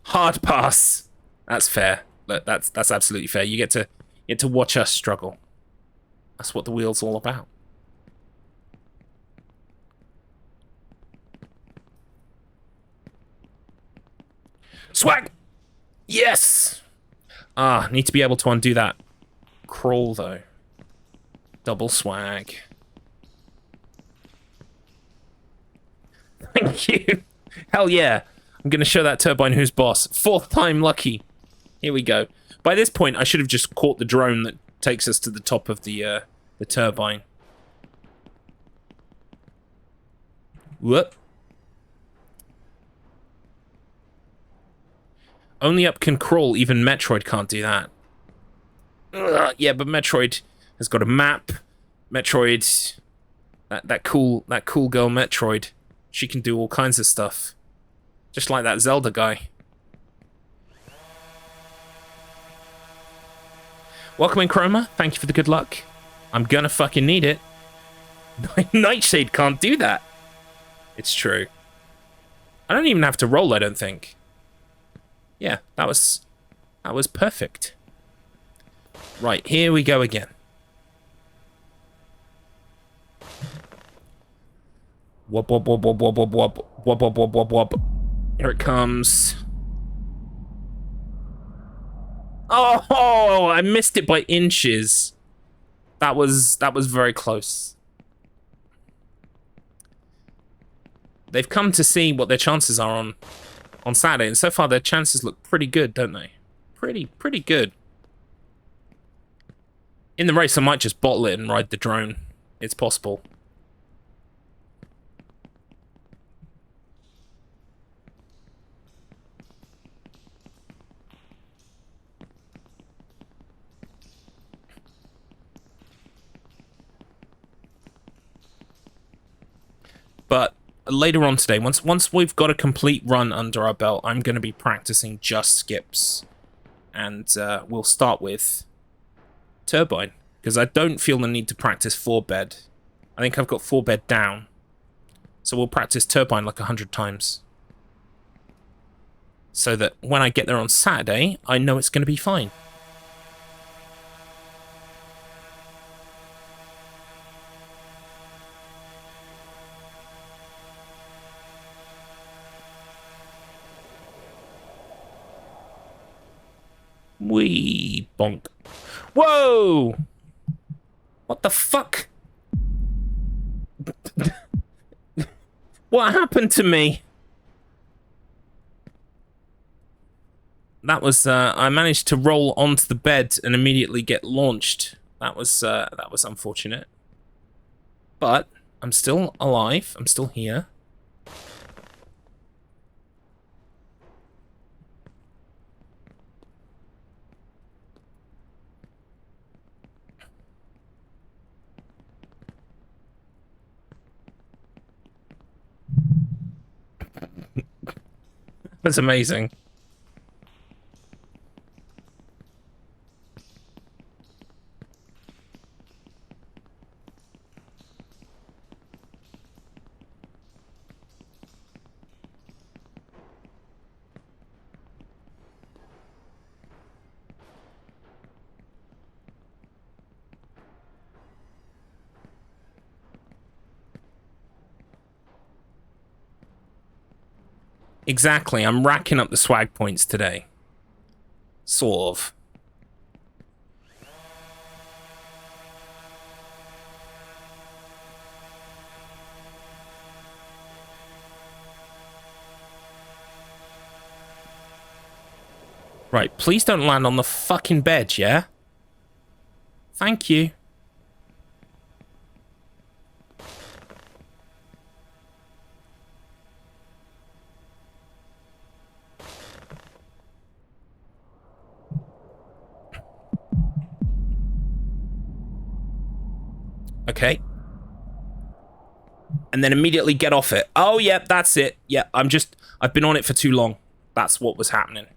S2: Hard pass. That's fair. Look, that's absolutely fair. You get to watch us struggle. That's what the wheel's all about. Swag! Yes! Ah, need to be able to undo that crawl, though. Double swag. Thank you. Hell yeah. I'm going to show that turbine who's boss. 4th time lucky. Here we go. By this point, I should have just caught the drone that takes us to the top of the turbine. Whoop. Only Up can crawl, even Metroid can't do that. Ugh, yeah, but Metroid has got a map. Metroid, that cool girl Metroid, she can do all kinds of stuff. Just like that Zelda guy. Welcome in, Chroma. Thank you for the good luck. I'm gonna fucking need it. Nightshade can't do that. It's true. I don't even have to roll, I don't think. Yeah, that was perfect. Right, here we go again. Wop wop wop wop wop wop wop wop wop wop wop wop. Here it comes. Oh, I missed it by inches. That was very close. They've come to see what their chances are on Saturday, and so far their chances look pretty good, don't they? Pretty good. In the race, I might just bottle it and ride the drone. It's possible. But later on today, once we've got a complete run under our belt, I'm going to be practicing just skips. And we'll start with turbine, because I don't feel the need to practice 4-bed. I think I've got 4-bed down. So we'll practice turbine like 100 times. So that when I get there on Saturday, I know it's going to be fine. Wee bonk. Whoa! What the fuck? What happened to me? That was I managed to roll onto the bed and immediately get launched. That was unfortunate. But I'm still alive. I'm still here. That's amazing. Exactly, I'm racking up the swag points today. Sort of. Right, please don't land on the fucking bed, yeah? Thank you. Okay. And then immediately get off it. Oh, yeah, that's it. Yeah, I've been on it for too long. That's what was happening.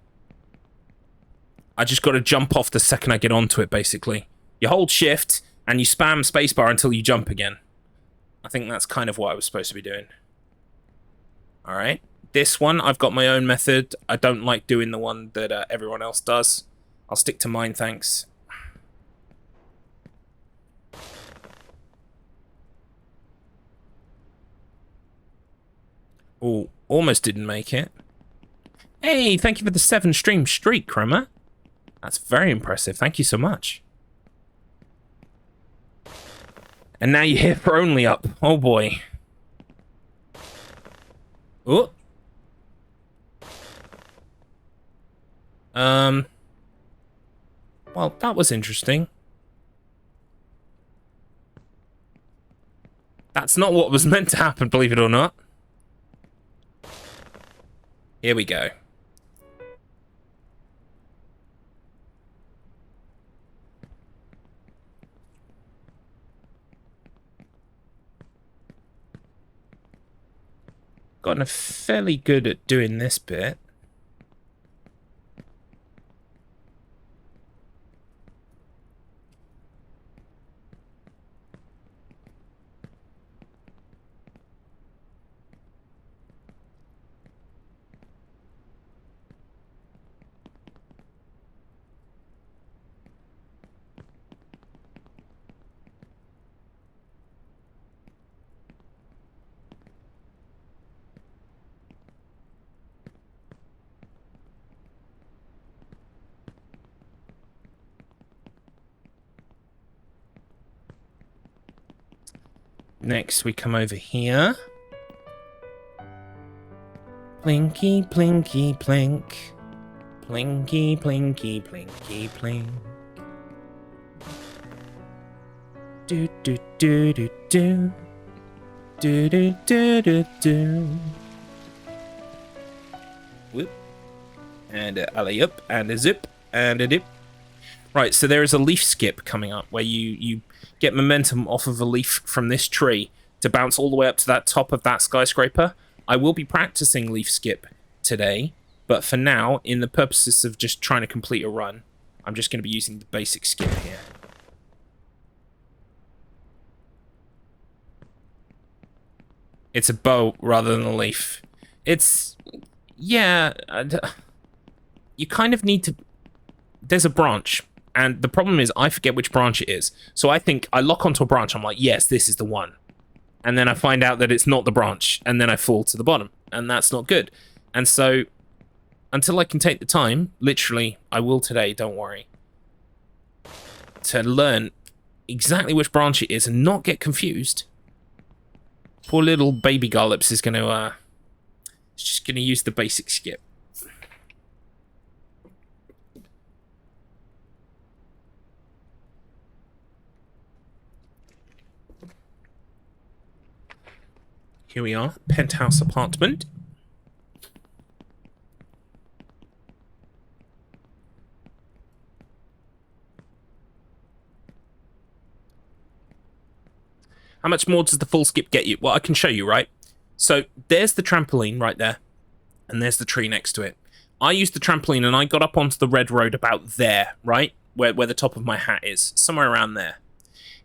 S2: I just got to jump off the second I get onto it, basically. You hold shift, and you spam spacebar until you jump again. I think that's kind of what I was supposed to be doing. Alright. This one, I've got my own method. I don't like doing the one that everyone else does. I'll stick to mine, thanks. Oh, almost didn't make it. Hey, thank you for the 7-stream streak, Chroma. That's very impressive. Thank you so much. And now you hear for only up. Oh boy. Oh. Well, that was interesting. That's not what was meant to happen, believe it or not. Here we go. Gotten fairly good at doing this bit. Next, we come over here. Plinky, plinky, plink. Plinky, plinky, plinky, plink. Do, do, do, do, do. Do, do, do, do, do. Whoop. And a alley-up, and a zip, and a dip. Right, so there is a leaf skip coming up where you get momentum off of a leaf from this tree to bounce all the way up to that top of that skyscraper. I will be practicing leaf skip today, but for now, in the purposes of just trying to complete a run, I'm just going to be using the basic skip here. It's a bow rather than a leaf. It's... yeah... you kind of need to... there's a branch, and the problem is I forget which branch it is. So I think I lock onto a branch, I'm like, yes, this is the one. And then I find out that it's not the branch, and then I fall to the bottom, and that's not good. And so, until I can take the time, literally, I will today, don't worry, to learn exactly which branch it is and not get confused. Poor little baby Garlips is going to, it's just going to use the basic skip. Here we are, penthouse apartment. How much more does the full skip get you? Well, I can show you, right? So there's the trampoline right there, and there's the tree next to it. I used the trampoline and I got up onto the red road about there, right? Where the top of my hat is, somewhere around there.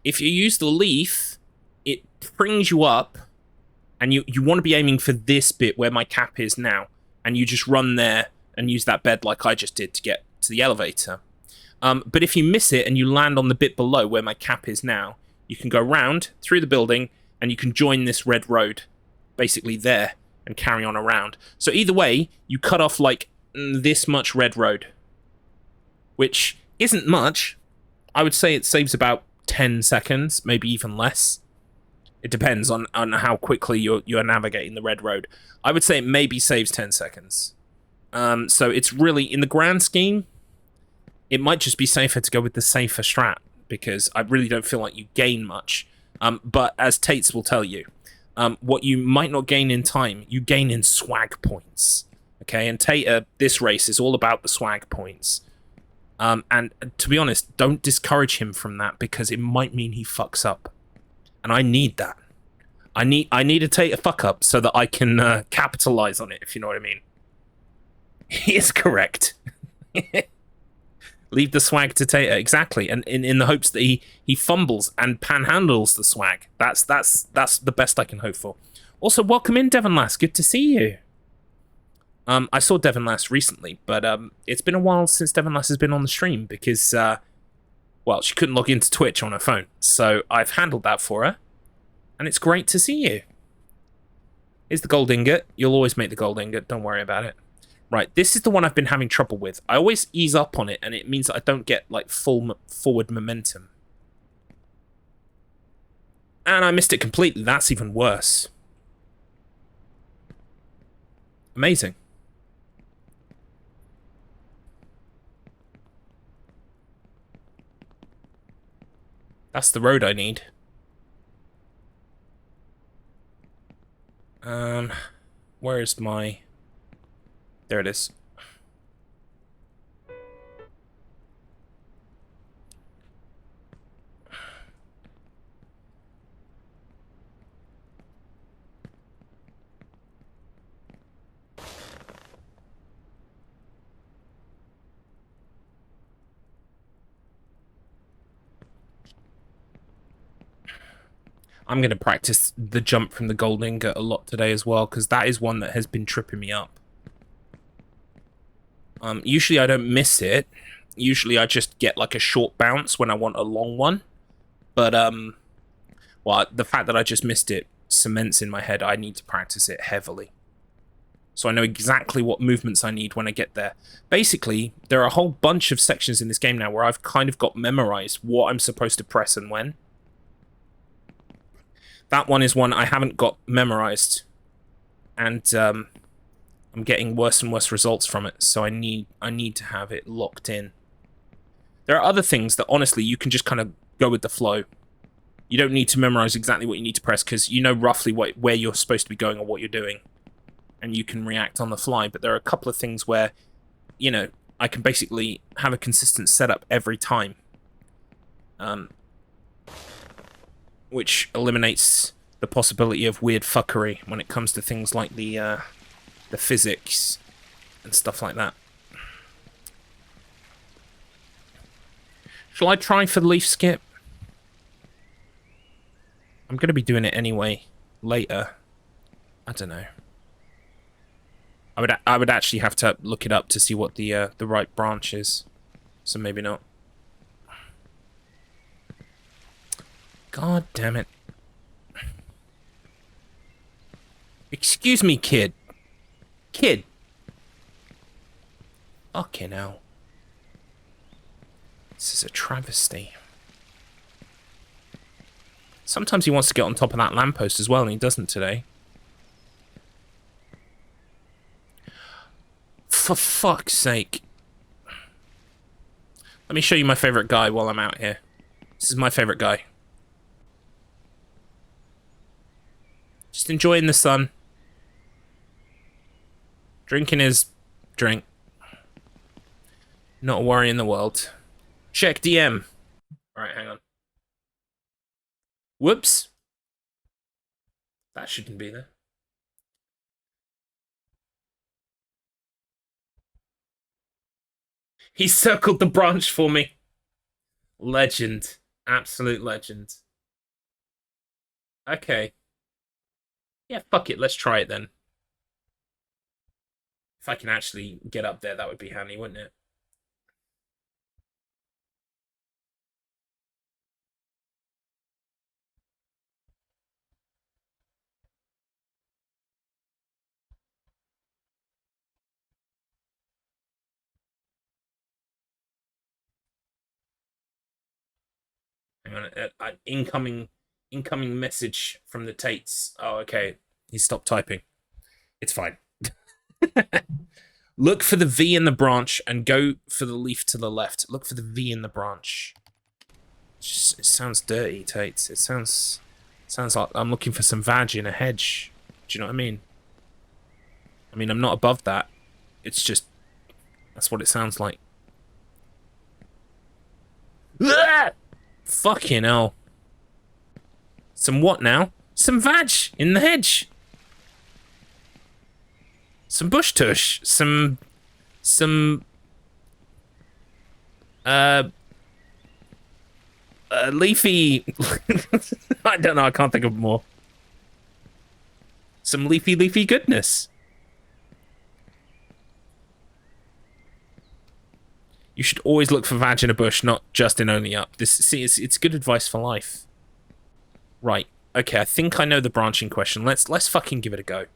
S2: If you use the leaf, it brings you up, and you want to be aiming for this bit where my cap is now, and you just run there and use that bed like I just did to get to the elevator. But if you miss it and you land on the bit below where my cap is now, you can go round through the building and you can join this red road basically there and carry on around. So either way, you cut off like this much red road, which isn't much. I would say it saves about 10 seconds, maybe even less. It depends on how quickly you're navigating the red road. I would say it maybe saves 10 seconds. So it's really, in the grand scheme, it might just be safer to go with the safer strat, because I really don't feel like you gain much. But as Tates will tell you, what you might not gain in time, you gain in swag points. Okay, and Tate, this race is all about the swag points. And to be honest, don't discourage him from that, because it might mean he fucks up. And I need that. I need to take a fuck up so that I can capitalize on it, if you know what I mean. He is correct. Leave the swag to Tater, exactly, and in the hopes that he fumbles and panhandles the swag. That's the best I can hope for. Also, welcome in, Devon Lass. Good to see you. I saw Devon Lass recently, but it's been a while since Devon Lass has been on the stream because, well, she couldn't log into Twitch on her phone, so I've handled that for her, and it's great to see you. Here's the gold ingot. You'll always make the gold ingot. Don't worry about it. Right, this is the one I've been having trouble with. I always ease up on it, and it means that I don't get, like, full forward momentum. And I missed it completely. That's even worse. Amazing. That's the road I need. Where is my... There it is. I'm going to practice the jump from the gold ingot a lot today as well, because that is one that has been tripping me up. Usually I don't miss it. Usually I just get like a short bounce when I want a long one. But, well, the fact that I just missed it cements in my head I need to practice it heavily. So I know exactly what movements I need when I get there. Basically, there are a whole bunch of sections in this game now where I've kind of got memorized what I'm supposed to press and when. That one is one I haven't got memorized. And I'm getting worse and worse results from it, so I need to have it locked in. There are other things that, honestly, you can just kind of go with the flow. You don't need to memorize exactly what you need to press, because you know roughly where you're supposed to be going or what you're doing. And you can react on the fly, but there are a couple of things where, you know, I can basically have a consistent setup every time. Which eliminates the possibility of weird fuckery when it comes to things like the physics and stuff like that. Shall I try for the leaf skip? I'm going to be doing it anyway later. I don't know. I would actually have to look it up to see what the right branch is. So maybe not. God damn it. Excuse me, kid. Kid. Fucking hell. This is a travesty. Sometimes he wants to get on top of that lamppost as well, and he doesn't today. For fuck's sake. Let me show you my favorite guy while I'm out here. This is my favorite guy. Just enjoying the sun. Drinking his drink. Not a worry in the world. Check DM. Alright, hang on. Whoops. That shouldn't be there. He circled the branch for me. Legend. Absolute legend. Okay. Yeah, fuck it. Let's try it then. If I can actually get up there, that would be handy, wouldn't it? Hang on, an incoming message from the Tates. Oh, okay. He stopped typing. It's fine. Look for the V in the branch and go for the leaf to the left. Look for the V in the branch. It sounds dirty, Tates. It sounds like I'm looking for some vag in a hedge. Do you know what I mean? I mean, I'm not above that. It's just... that's what it sounds like. Ah! Fucking hell. Some what now? Some vag in the hedge. Some bush tush. Some leafy... I don't know, I can't think of more. Some leafy goodness. You should always look for vag in a bush, not just in only up. See, it's good advice for life. Right. Okay, I think I know the branching question. Let's fucking give it a go.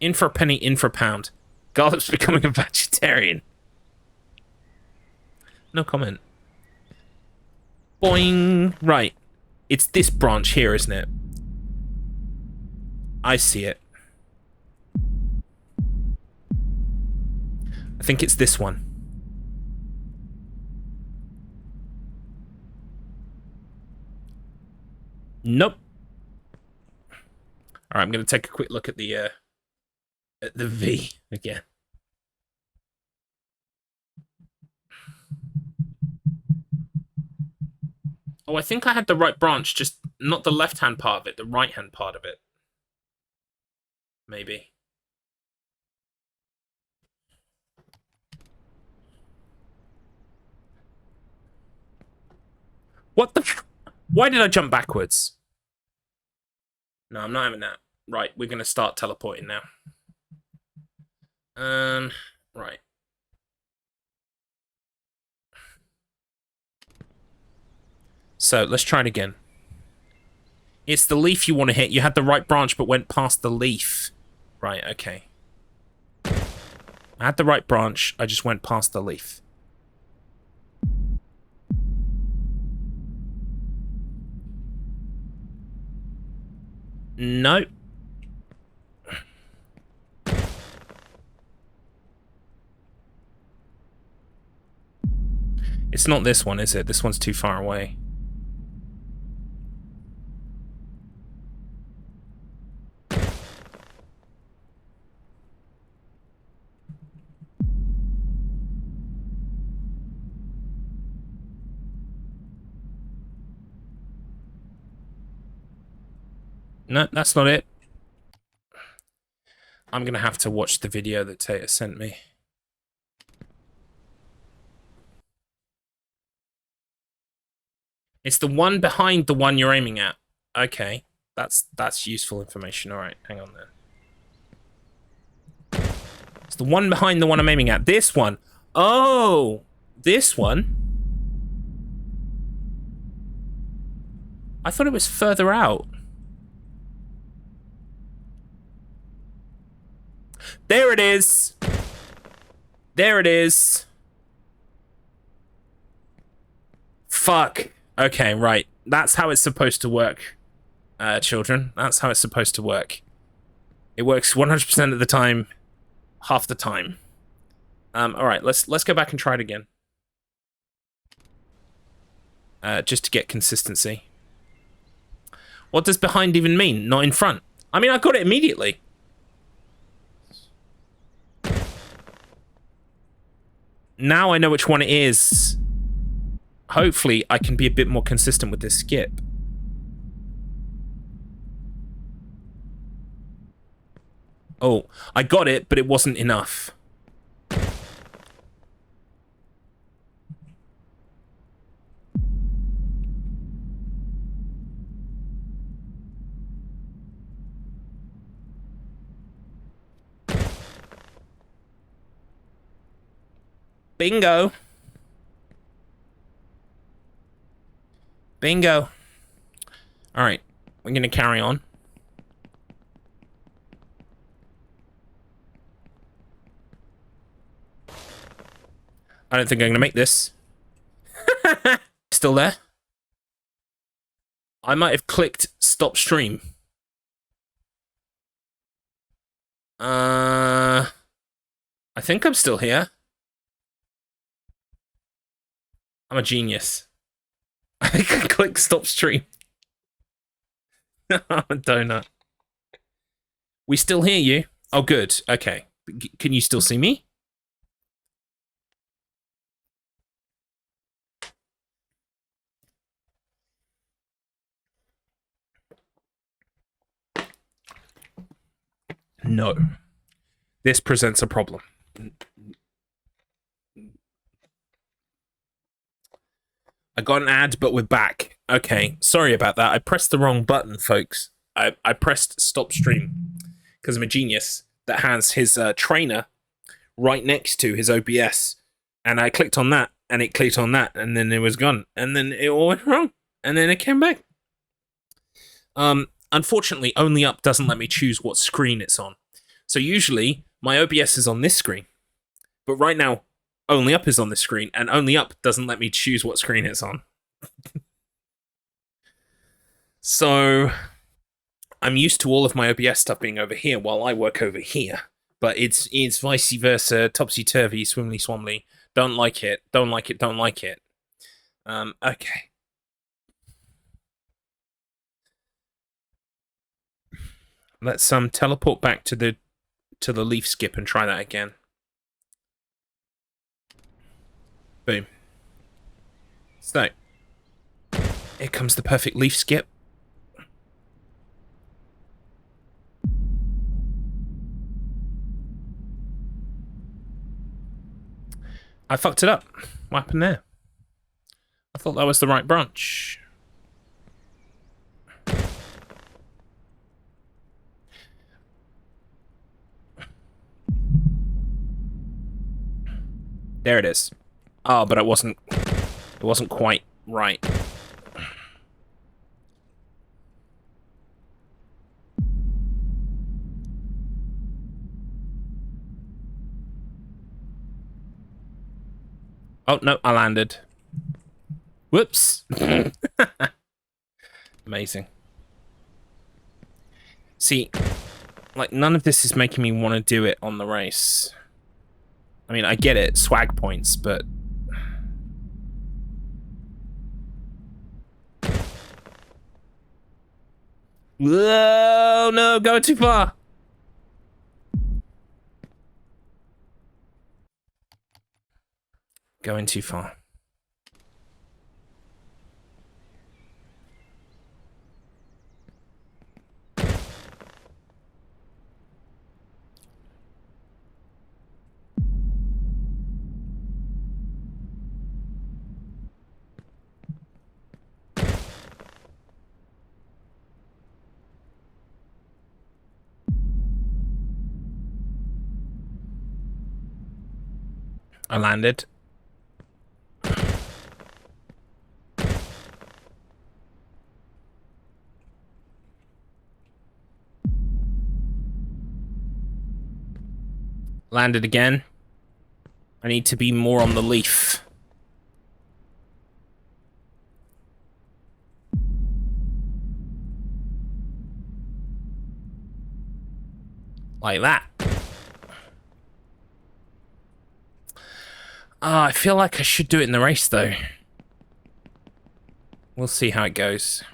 S2: In for a penny, in for a pound. Garlips becoming a vegetarian. No comment. Boing. Right. It's this branch here, isn't it? I see it. I think it's this one. Nope. All right, I'm going to take a quick look at the V again. Oh, I think I had the right branch, just not the left-hand part of it, the right-hand part of it. Maybe. What the... Why did I jump backwards? No, I'm not having that. Right, we're going to start teleporting now. Right. So, let's try it again. It's the leaf you want to hit. You had the right branch, but went past the leaf. Right, okay. I had the right branch, I just went past the leaf. Nope. It's not this one, is it? This one's too far away. No, that's not it. I'm gonna have to watch the video that Tata sent me. It's the one behind the one you're aiming at. Okay, that's useful information. All right, hang on then. It's the one behind the one I'm aiming at. This one. Oh, this one. I thought it was further out. There it is. There it is. Fuck. Okay, right. That's how it's supposed to work, children. That's how it's supposed to work. It works 100% of the time, half the time. All right, let's go back and try it again. Just to get consistency. What does behind even mean? Not in front. I mean, I got it immediately. Now I know which one it is. Hopefully, I can be a bit more consistent with this skip. Oh, I got it, but it wasn't enough. Bingo. Bingo. All right, we're gonna carry on. I don't think I'm gonna make this. Still there? I might have clicked stop stream. I think I'm still here. I'm a genius. I can click stop stream. Donut. We still hear you. Oh, good. Okay. Can you still see me? No. This presents a problem. I got an ad, but we're back. Okay, sorry about that. I pressed the wrong button, folks. I pressed stop stream because I'm a genius that has his trainer right next to his OBS. And I clicked on that, and it clicked on that, and then it was gone. And then it all went wrong. And then it came back. Unfortunately, Only Up doesn't let me choose what screen it's on. So usually, my OBS is on this screen. But right now, Only Up is on this screen, and Only Up doesn't let me choose what screen it's on. So, I'm used to all of my OBS stuff being over here while I work over here. But it's vice versa, topsy-turvy, swimly-swomly. Don't like it, don't like it, don't like it. Okay. Let's teleport back to the leaf skip and try that again. Boom. So, here comes the perfect leaf skip. I fucked it up. What happened there? I thought that was the right branch. There it is. Oh, but it wasn't quite right. Oh, no, I landed. Whoops. Amazing. See, like, none of this is making me want to do it on the race. I mean, I get it, swag points, but... Whoa, no, going too far. Going too far. I landed. Landed again. I need to be more on the leaf. Like that. I feel like I should do it in the race, though. We'll see how it goes.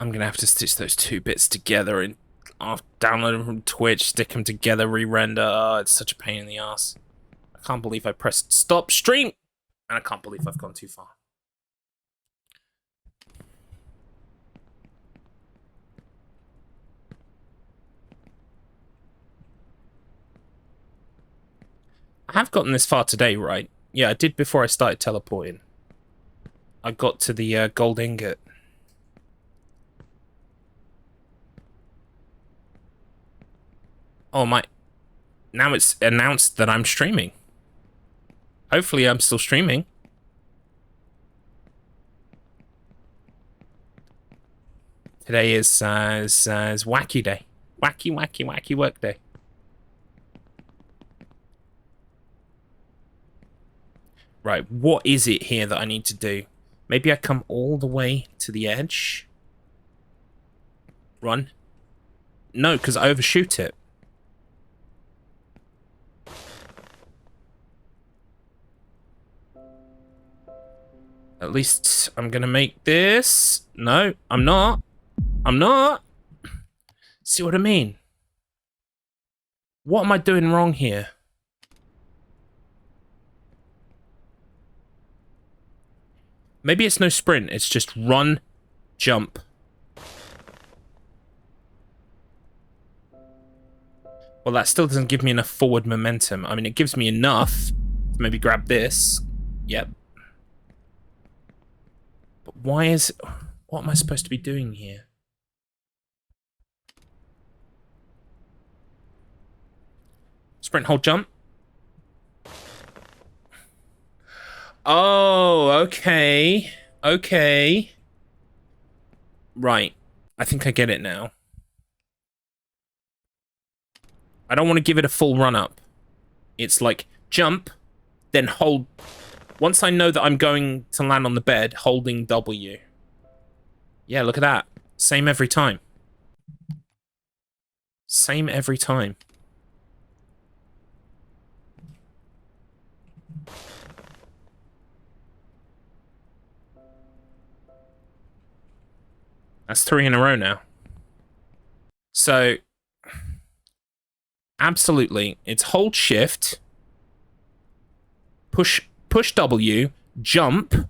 S2: I'm gonna have to stitch those two bits together and I'll download them from Twitch, stick them together, re-render. Oh, it's such a pain in the ass. I can't believe I pressed stop stream, and I can't believe I've gone too far. I have gotten this far today, right? Yeah, I did before I started teleporting. I got to the gold ingot. Oh my... Now it's announced that I'm streaming. Hopefully I'm still streaming. Today is wacky day. Wacky work day. Right, what is it here that I need to do? Maybe I come all the way to the edge. Run. No, because I overshoot it. At least I'm gonna make this. No, I'm not. I'm not. See what I mean? What am I doing wrong here? Maybe it's no sprint, it's just run, jump. Well, that still doesn't give me enough forward momentum. I mean, it gives me enough to maybe grab this. Yep. But why is... What am I supposed to be doing here? Sprint, hold, jump. Oh, okay. Okay. Right. I think I get it now. I don't want to give it a full run-up. It's like, jump, then hold... Once I know that I'm going to land on the bed, holding W. Yeah, look at that. Same every time. Same every time. That's 3 in a row now. So, absolutely, it's hold shift, push W, jump.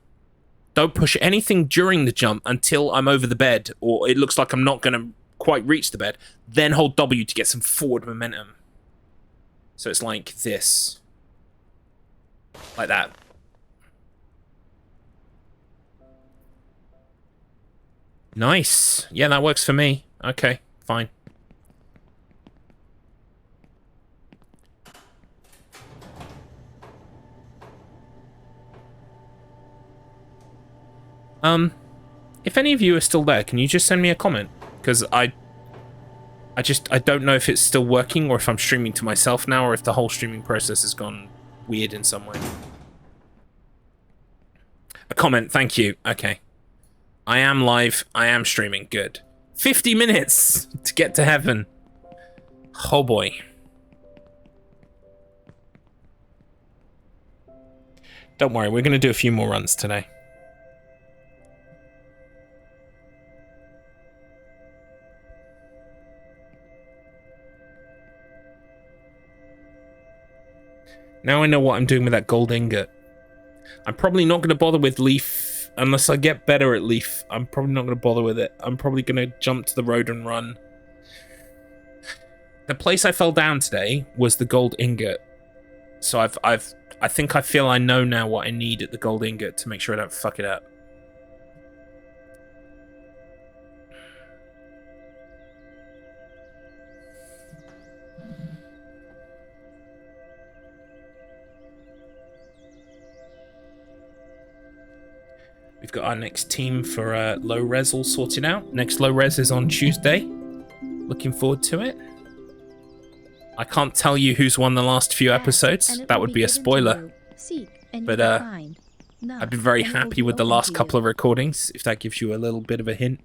S2: Don't push anything during the jump until I'm over the bed, or it looks like I'm not going to quite reach the bed. Then hold W to get some forward momentum. So it's like this. Like that. Nice. Yeah, that works for me. Okay, fine. If any of you are still there, can you just send me a comment? Because I don't know if it's still working or if I'm streaming to myself now or if the whole streaming process has gone weird in some way. A comment, thank you. Okay. I am live. I am streaming. Good. 50 minutes to get to heaven. Oh boy. Don't worry, we're going to do a few more runs today. Now I know what I'm doing with that gold ingot. I'm probably not going to bother with Leaf unless I get better at Leaf. I'm probably not going to bother with it. I'm probably going to jump to the road and run. The place I fell down today was the gold ingot. So I think I feel I know now what I need at the gold ingot to make sure I don't fuck it up. We've got our next team for low res all sorted out. Next low res is on Tuesday. Looking forward to it. I can't tell you who's won the last few episodes. That would be a spoiler. But I've been very happy with the last couple of recordings, if that gives you a little bit of a hint.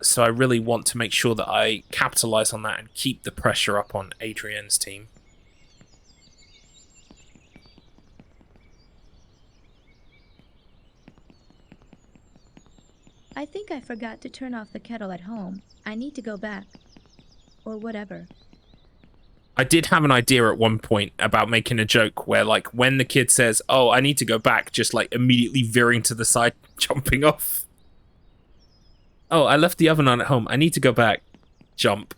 S2: So I really want to make sure that I capitalize on that and keep the pressure up on Adrienne's team.
S3: I think I forgot to turn off the kettle at home. I need to go back. Or whatever.
S2: I did have an idea at one point about making a joke where, like, when the kid says, oh, I need to go back, just, like, immediately veering to the side, jumping off. Oh, I left the oven on at home. I need to go back. Jump.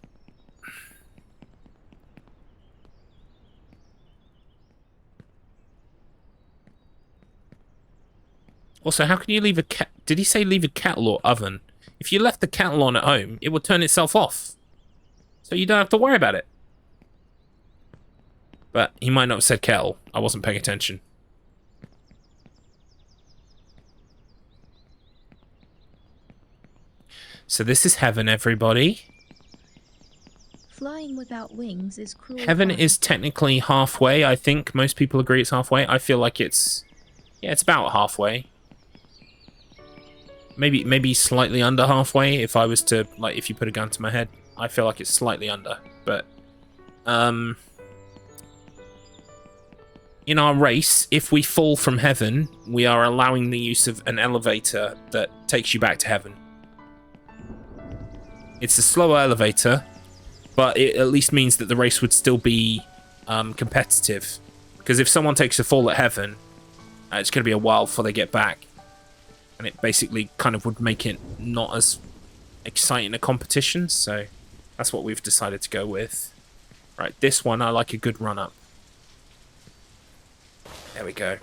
S2: Also, how can you leave a did he say leave a kettle or oven? If you left the kettle on at home, it would turn itself off. So you don't have to worry about it. But he might not have said kettle. I wasn't paying attention. So this is heaven, everybody.
S3: Flying without wings is cruel.
S2: Heaven
S3: fun.
S2: is technically halfway, I think. Most people agree it's halfway. I feel like it's... yeah, it's about halfway. Maybe slightly under halfway if I was to, like, if you put a gun to my head. I feel like it's slightly under, but in our race, if we fall from heaven, we are allowing the use of an elevator that takes you back to heaven. It's a slower elevator, but it at least means that the race would still be competitive. Because if someone takes a fall at heaven, it's going to be a while before they get back. And it basically kind of would make it not as exciting a competition, so that's what we've decided to go with. Right, this one, I like a good run-up. There we go.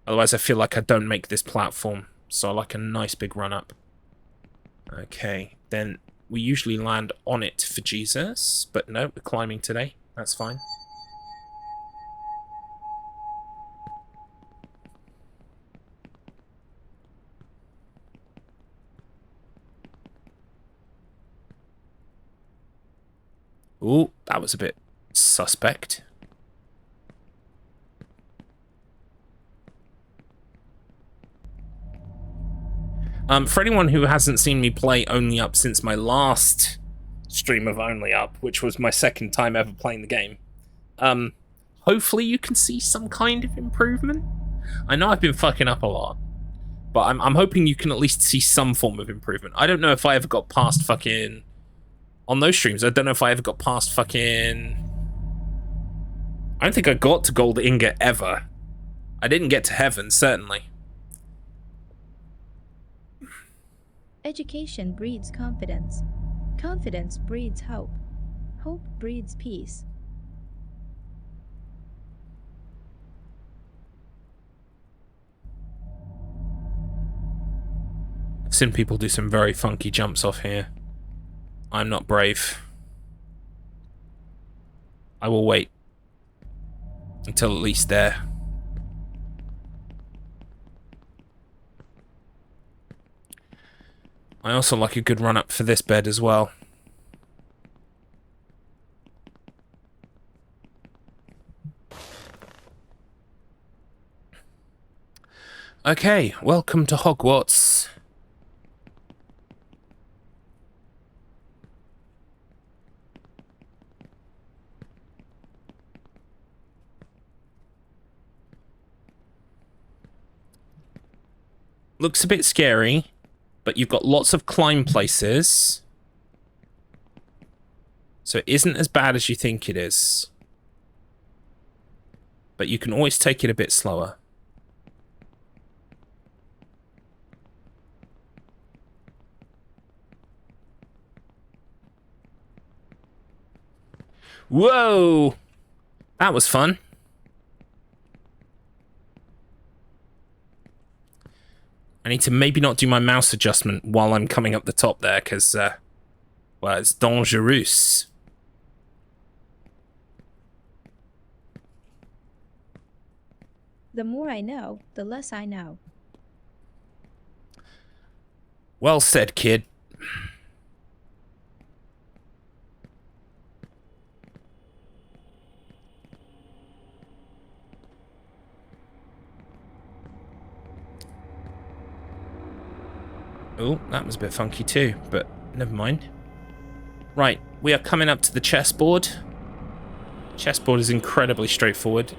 S2: Otherwise, I feel like I don't make this platform, so I like a nice big run-up. Okay, then we usually land on it for Jesus, but no, we're climbing today. That's fine. Ooh, that was a bit suspect. For anyone who hasn't seen me play Only Up since my last stream of Only Up, which was my second time ever playing the game, hopefully you can see some kind of improvement. I know I've been fucking up a lot, but I'm hoping you can at least see some form of improvement. I don't know if I ever got past fucking... on those streams, I don't know if I ever got past fucking... I don't think I got to Gold Ingot ever. I didn't get to heaven, certainly.
S3: Education breeds confidence. Confidence breeds hope. Hope breeds peace.
S2: I've seen people do some very funky jumps off here. I'm not brave. I will wait until at least there. I also like a good run-up for this bed as well. Okay, welcome to Hogwarts. Looks a bit scary, but you've got lots of climb places. So it isn't as bad as you think it is. But you can always take it a bit slower. Whoa! That was fun. I need to maybe not do my mouse adjustment while I'm coming up the top there, because, well, it's dangerous.
S3: The more I know, the less I know.
S2: Well said, kid. Oh, that was a bit funky too, but never mind. Right, we are coming up to the chessboard. Chessboard is incredibly straightforward.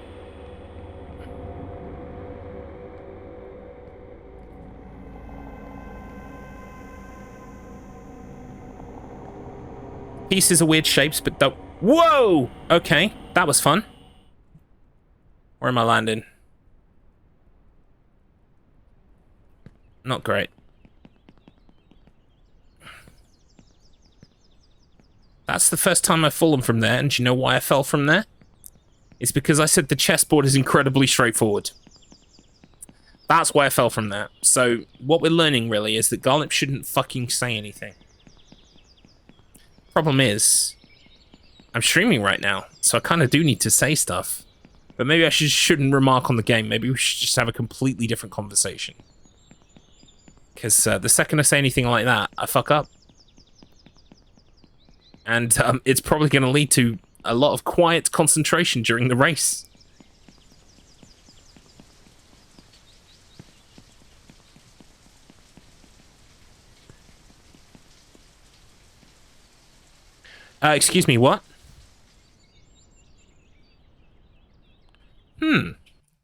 S2: Pieces are weird shapes, but don't... Whoa! Okay, that was fun. Where am I landing? Not great. That's the first time I've fallen from there, and do you know why I fell from there? It's because I said the chessboard is incredibly straightforward. That's why I fell from there. So, what we're learning, really, is that Garlips shouldn't fucking say anything. Problem is, I'm streaming right now, so I kind of do need to say stuff. But maybe I shouldn't remark on the game. Maybe we should just have a completely different conversation. Because the second I say anything like that, I fuck up. And it's probably going to lead to a lot of quiet concentration during the race. Excuse me, what?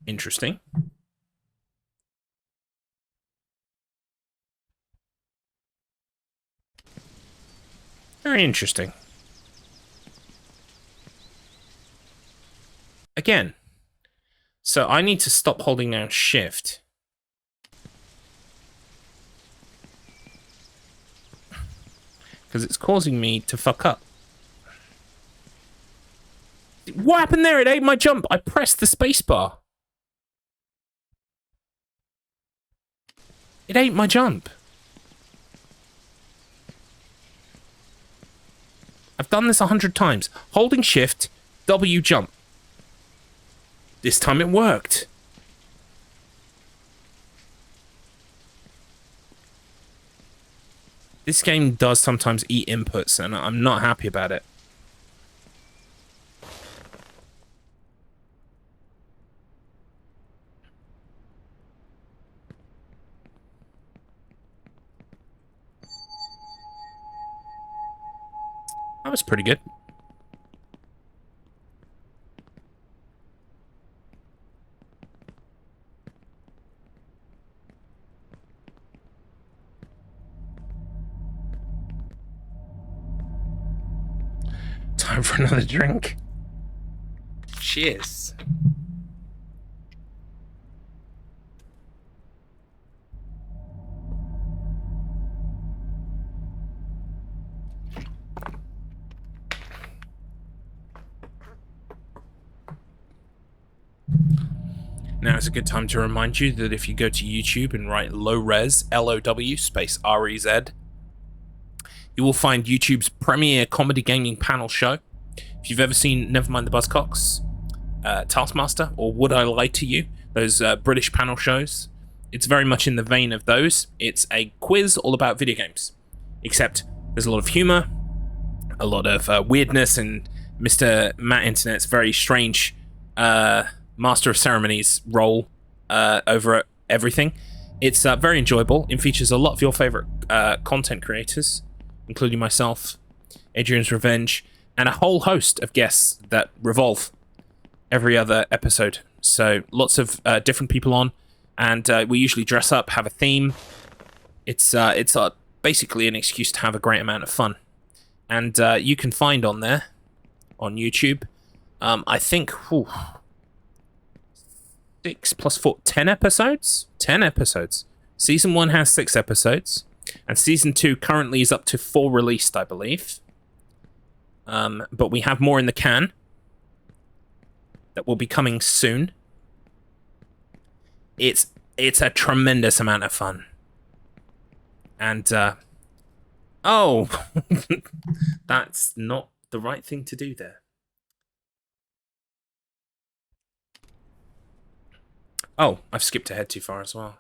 S2: Interesting. Very interesting. Again. So I need to stop holding down shift. Because it's causing me to fuck up. What happened there? It ate my jump. I pressed the spacebar. It ate my jump. I've done this 100 times. Holding shift, W jump. This time it worked. This game does sometimes eat inputs, and I'm not happy about it. That was pretty good. Time for another drink. Cheers. Now is a good time to remind you that if you go to YouTube and write low-res, L-O-W, space R-E-Z, you will find YouTube's premier comedy gaming panel show. If you've ever seen Nevermind the Buzzcocks, Taskmaster, or Would I Lie to You, those British panel shows, It's very much in the vein of those. It's a quiz all about video games, except there's a lot of humor, a lot of weirdness, and Mr. Matt Internet's very strange master of ceremonies role over everything. It's very enjoyable. It features a lot of your favorite content creators, including myself, Adrian's Revenge, and a whole host of guests that revolve every other episode. So lots of different people on, and we usually dress up, have a theme. It's basically an excuse to have a great amount of fun. And you can find on there, on YouTube, I think, 6 + 4, 10 episodes? 10 episodes. Season 1 has 6 episodes, and Season 2 currently is up to 4 released, I believe. But we have more in the can that will be coming soon. It's a tremendous amount of fun. And, oh, that's not the right thing to do there. Oh, I've skipped ahead too far as well.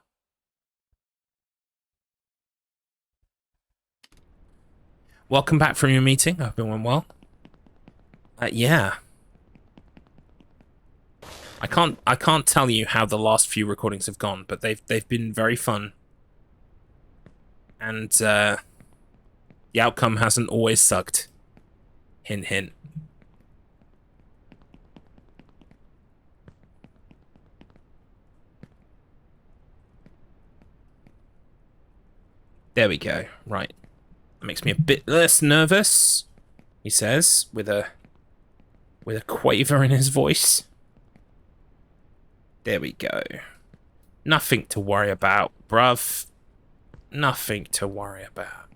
S2: Welcome back from your meeting. I hope it went well. Yeah. I can't tell you how the last few recordings have gone, but they've been very fun. And the outcome hasn't always sucked. Hint, hint. There we go. Right. That makes me a bit less nervous, he says, with a quaver in his voice. There we go. Nothing to worry about, bruv. Nothing to worry about.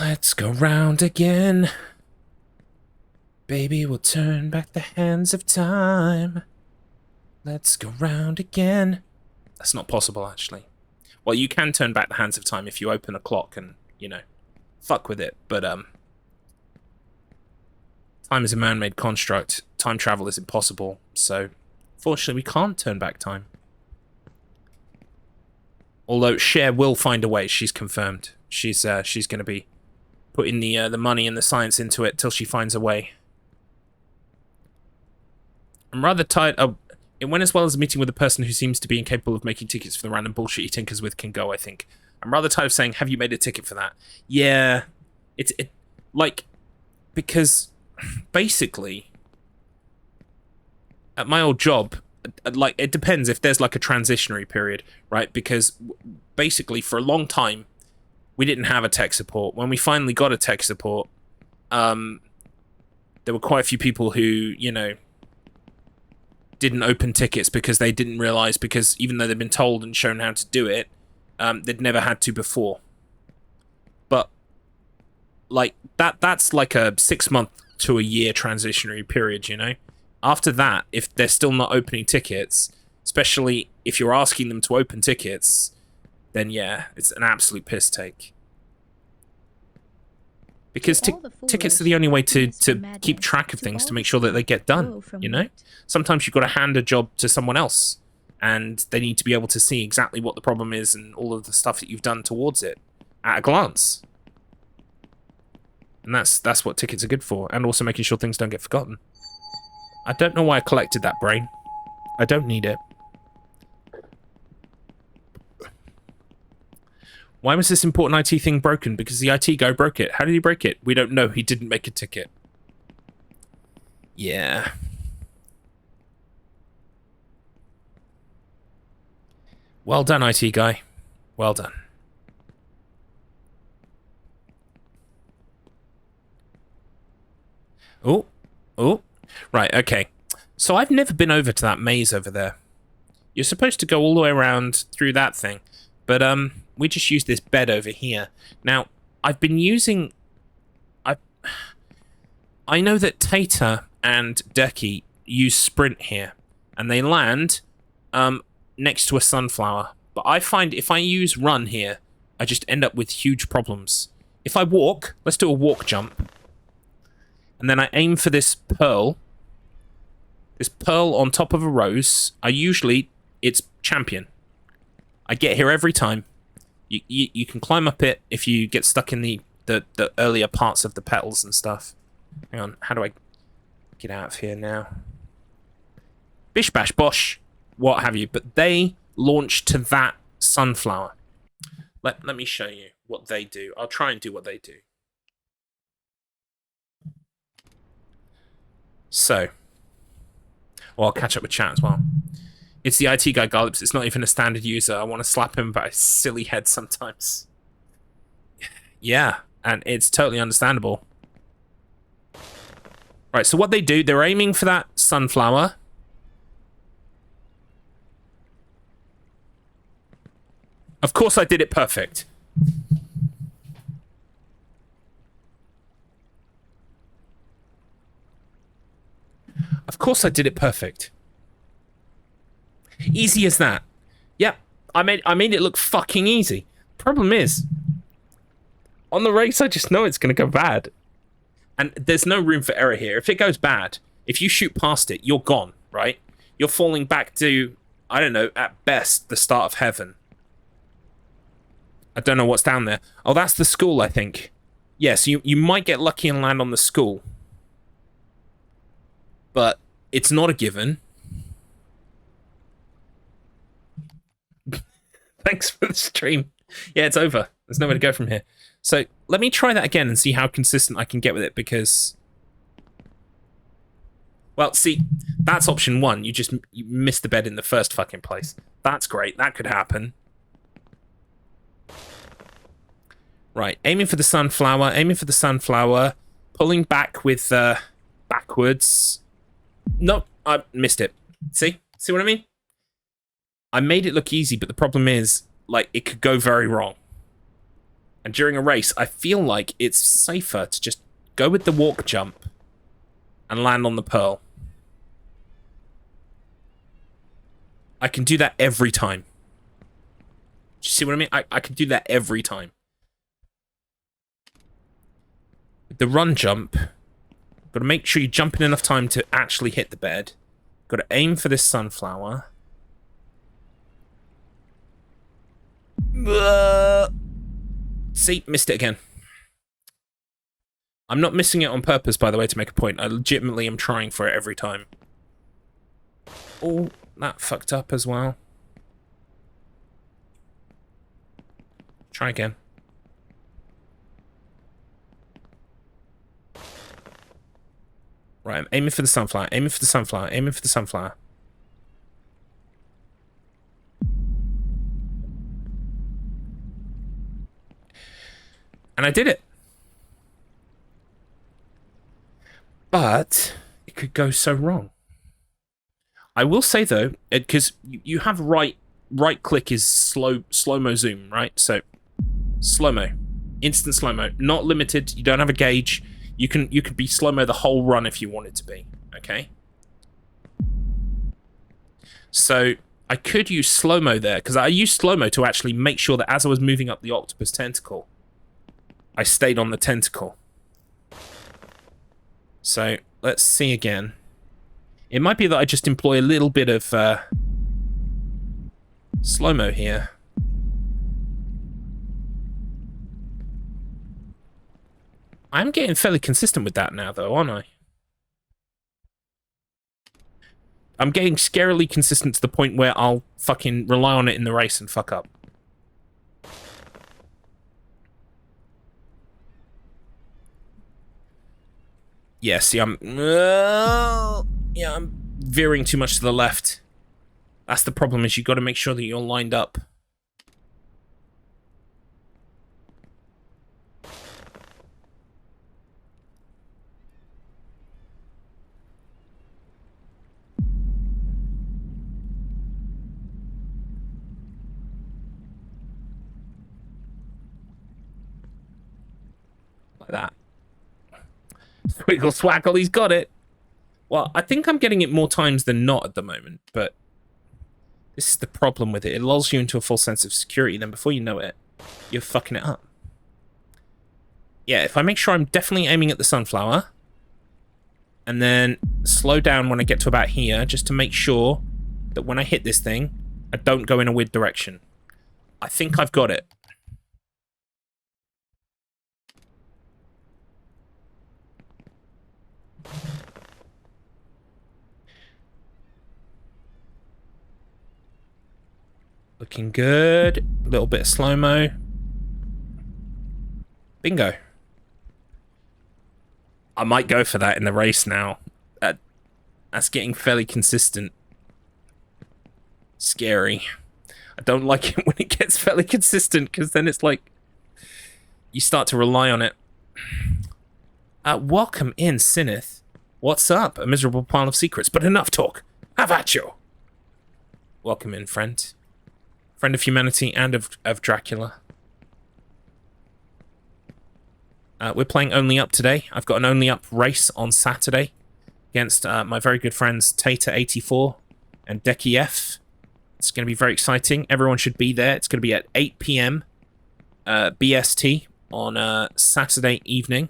S2: Let's go round again. Baby, we'll turn back the hands of time. Let's go round again. That's not possible, actually. Well, you can turn back the hands of time if you open a clock and, you know, fuck with it, but, time is a man-made construct. Time travel is impossible, so fortunately we can't turn back time. Although Cher will find a way. She's confirmed. She's going to be putting the money and the science into it till she finds a way. I'm rather tired. It went as well as a meeting with a person who seems to be incapable of making tickets for the random bullshit he tinkers with can go, I think. I'm rather tired of saying, have you made a ticket for that? Yeah. Because basically, at my old job, like, it depends if there's like a transitionary period, right? Because basically for a long time, we didn't have a tech support. When we finally got a tech support, there were quite a few people who, you know, didn't open tickets because they didn't realize, because even though they'd been told and shown how to do it, they'd never had to before. But like that's like a 6-month to a year transitionary period, you know? After that, if they're still not opening tickets, especially if you're asking them to open tickets, then yeah, it's an absolute piss take. Because tickets are the only way to keep track of things, to make sure that they get done, you know? Sometimes you've got to hand a job to someone else, and they need to be able to see exactly what the problem is and all of the stuff that you've done towards it at a glance. And that's what tickets are good for, and also making sure things don't get forgotten. I don't know why I collected that brain. I don't need it. Why was this important IT thing broken? Because the IT guy broke it. How did he break it? We don't know. He didn't make a ticket. Yeah. Well done, IT guy. Well done. Oh. Oh. Right, okay. So I've never been over to that maze over there. You're supposed to go all the way around through that thing. But, we just use this bed over here. Now, I've been using... I know that Tater and Ducky use sprint here. And they land next to a sunflower. But I find if I use run here, I just end up with huge problems. If I walk, let's do a walk jump. And then I aim for this pearl. This pearl on top of a rose, it's champion. I get here every time. You can climb up it if you get stuck in the earlier parts of the petals and stuff. Hang on, how do I get out of here now? Bish bash bosh, what have you. But they launch to that sunflower. Let me show you what they do. I'll try and do what they do. So, well, I'll catch up with chat as well. It's the IT guy, Garlips. It's not even a standard user. I want to slap him by his silly head sometimes. Yeah, and it's totally understandable. Right, so what they do, they're aiming for that sunflower. Of course I did it perfect. Of course I did it perfect. Easy as that. Yep, I made it look fucking easy. Problem is, on the race, I just know it's going to go bad. And there's no room for error here. If it goes bad, if you shoot past it, you're gone, right? You're falling back to, I don't know, at best, the start of heaven. I don't know what's down there. Oh, that's the school, I think. Yes, you might get lucky and land on the school. But it's not a given. Thanks for the stream. Yeah, it's over. There's nowhere to go from here. So let me try that again and see how consistent I can get with it, because... Well, see, that's option one. You missed the bed in the first fucking place. That's great. That could happen. Right, aiming for the sunflower, pulling back with, backwards. No, I missed it. See what I mean? I made it look easy, but the problem is, like, it could go very wrong. And during a race, I feel like it's safer to just go with the walk jump and land on the pearl. I can do that every time. Do you see what I mean? I can do that every time. The run jump, got to make sure you jump in enough time to actually hit the bed. Got to aim for this sunflower. See, missed it again. I'm not missing it on purpose, by the way, to make a point. I legitimately am trying for it every time. Oh, that fucked up as well. Try again. Right, I'm aiming for the sunflower, aiming for the sunflower, aiming for the sunflower. And I did it. But it could go so wrong. I will say though, because you have right click is slow-mo zoom, right? So slow-mo, instant slow-mo, not limited. You don't have a gauge. You could be slow-mo the whole run if you wanted to be, okay? So I could use slow-mo there, because I used slow-mo to actually make sure that as I was moving up the octopus tentacle, I stayed on the tentacle. So let's see again. It might be that I just employ a little bit of slow-mo here. I'm getting fairly consistent with that now, though, aren't I? I'm getting scarily consistent to the point where I'll fucking rely on it in the race and fuck up. Yeah, see, I'm veering too much to the left. That's the problem, is you got to make sure that you're lined up. Like that. Swiggle swaggle, he's got it. Well, I think I'm getting it more times than not at the moment, but this is the problem with it. It lulls you into a false sense of security, then before you know it, you're fucking it up. Yeah, if I make sure I'm definitely aiming at the sunflower, and then slow down when I get to about here, just to make sure that when I hit this thing, I don't go in a weird direction. I think I've got it. Looking good. A little bit of slow-mo. Bingo. I might go for that in the race now. That's getting fairly consistent. Scary. I don't like it when it gets fairly consistent, because then it's like you start to rely on it. Welcome in, Sinith. What's up? A miserable pile of secrets, but enough talk. Have at you. Welcome in, friend. Friend of humanity and of Dracula. We're playing Only Up today. I've got an Only Up race on Saturday against my very good friends Tater84 and Decky F. It's going to be very exciting. Everyone should be there. It's going to be at 8 p.m. BST on Saturday evening.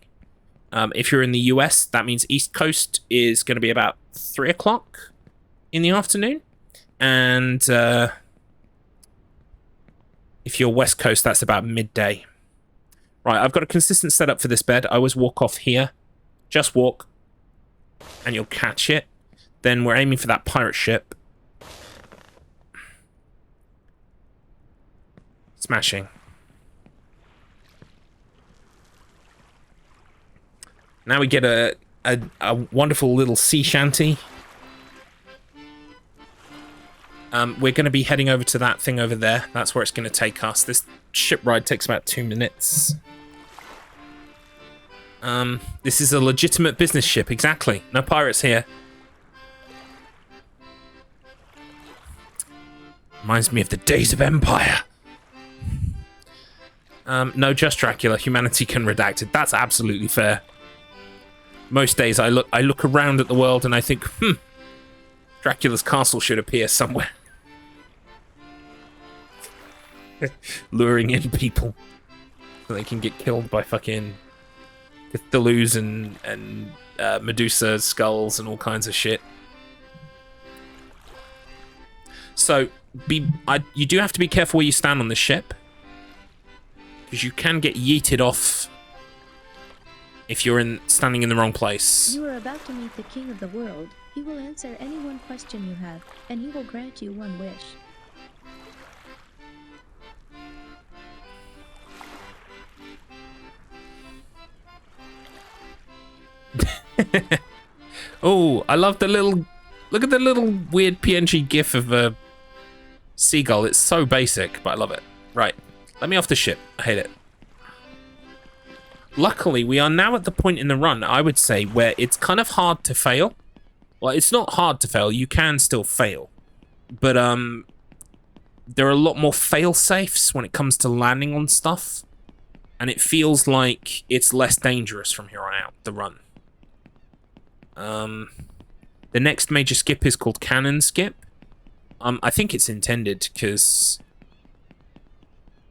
S2: If you're in the US, that means East Coast is going to be about 3 o'clock in the afternoon. And if you're West Coast, that's about midday. Right, I've got a consistent setup for this bed. I always walk off here. Just walk. And you'll catch it. Then we're aiming for that pirate ship. Smashing. Now we get a wonderful little sea shanty. We're going to be heading over to that thing over there. That's where it's going to take us. This ship ride takes about 2 minutes. This is a legitimate business ship, exactly. No pirates here. Reminds me of the days of Empire. No, just Dracula. Humanity can redact it. That's absolutely fair. Most days I look around at the world and I think, Dracula's castle should appear somewhere. Luring in people so they can get killed by fucking Cthulhu's and Medusa skulls and all kinds of shit. So you do have to be careful where you stand on the ship, because you can get yeeted off if you're standing in the wrong place.
S3: You are about to meet the king of the world. He will answer any one question you have, and he will grant you one wish.
S2: Oh, I love the little... Look at the little weird PNG gif of a seagull. It's so basic, but I love it. Right, let me off the ship. I hate it. Luckily, we are now at the point in the run, I would say, where it's kind of hard to fail. Well, it's not hard to fail. You can still fail. But, there are a lot more fail-safes when it comes to landing on stuff. And it feels like it's less dangerous from here on out, the run. The next major skip is called Cannon Skip. I think it's intended because,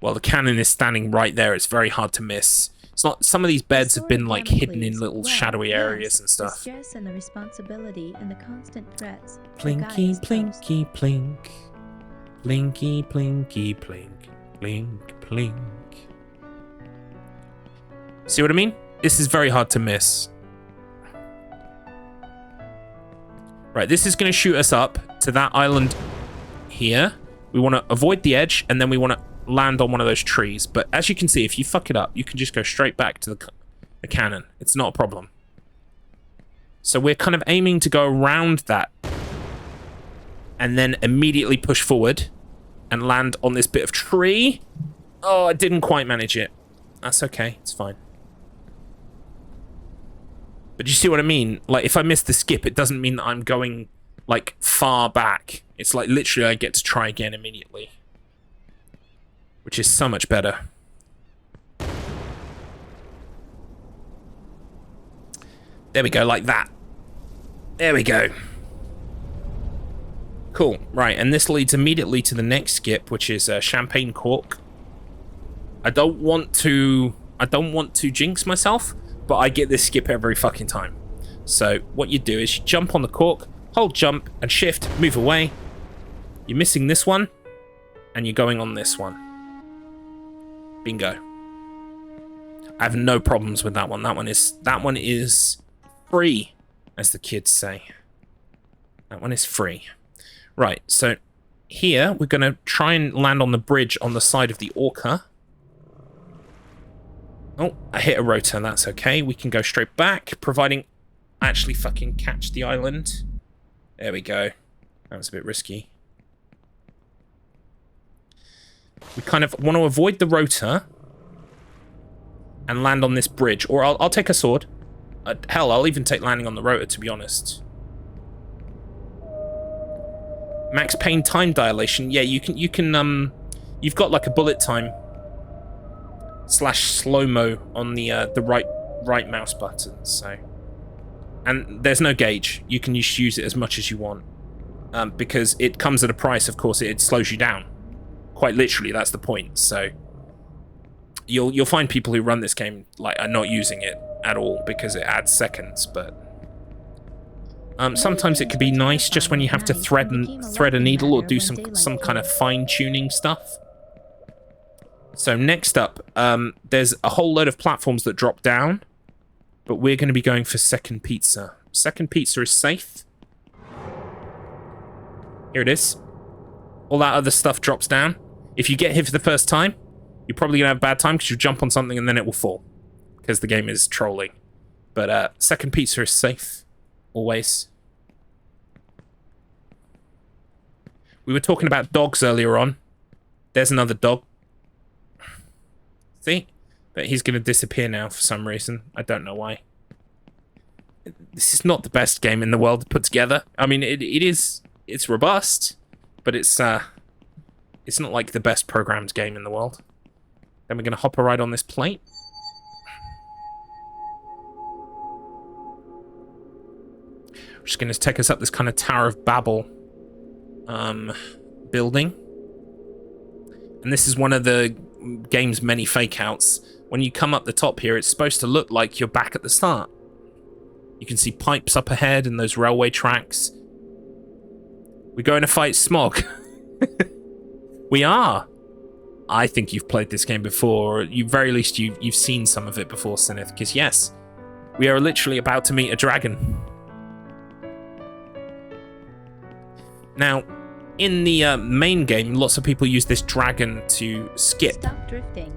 S2: well, the cannon is standing right there. It's very hard to miss. It's not. Some of these beds have been like hidden in little shadowy areas and stuff.
S3: The stress and the responsibility and the constant threats.
S2: Plinky, plinky, plink. Plinky, plinky, plink. Plink, plink. See what I mean? This is very hard to miss. Right, this is going to shoot us up to that island here. We want to avoid the edge, and then we want to land on one of those trees. But as you can see, if you fuck it up, you can just go straight back to the cannon. It's not a problem. So we're kind of aiming to go around that and then immediately push forward and land on this bit of tree. Oh, I didn't quite manage it. That's okay. It's fine. But you see what I mean? Like, if I miss the skip, it doesn't mean that I'm going, like, far back. It's like, literally, I get to try again immediately. Which is so much better. There we go, like that. There we go. Cool. Right, and this leads immediately to the next skip, which is Champagne Cork. I don't want to jinx myself, but I get this skip every fucking time. So what you do is you jump on the cork, hold jump and shift, move away. You're missing this one, and you're going on this one. Bingo. I have no problems with that one. That one is free, as the kids say. That one is free. Right, so here we're going to try and land on the bridge on the side of the Orca. Oh, I hit a rotor. That's okay. We can go straight back, providing I actually fucking catch the island. There we go. That was a bit risky. We kind of want to avoid the rotor and land on this bridge. Or I'll take a sword. Hell, I'll even take landing on the rotor, to be honest. Max Payne time dilation. Yeah, you can you've got like a bullet time / slow-mo on the right mouse button, so. And there's no gauge. You can just use it as much as you want. Because it comes at a price, of course, it slows you down. Quite literally, that's the point. So you'll find people who run this game like are not using it at all because it adds seconds, but sometimes it could be nice just when you have to thread a needle or do some kind of fine-tuning stuff. So next up, there's a whole load of platforms that drop down, but we're going to be going for second pizza. Second pizza is safe. Here it is. All that other stuff drops down. If you get hit for the first time, you're probably going to have a bad time because you jump on something and then it will fall. Because the game is trolling. But second pizza is safe. Always. We were talking about dogs earlier on. There's another dog. See? But he's going to disappear now for some reason. I don't know why. This is not the best game in the world to put together. I mean, it is... It's robust, but it's not like the best programmed game in the world. Then we're going to hop a ride on this plate. Which is going to take us up this kind of Tower of Babel building. And this is one of the game's many fake outs. When you come up the top here, it's supposed to look like you're back at the start. You can see pipes up ahead and those railway tracks. We're going to fight Smog. We are. I think you've played this game before, or you very least you've seen some of it before, Syneth, because yes, we are literally about to meet a dragon. Now, in the main game, lots of people use this dragon to skip.
S3: Stop drifting.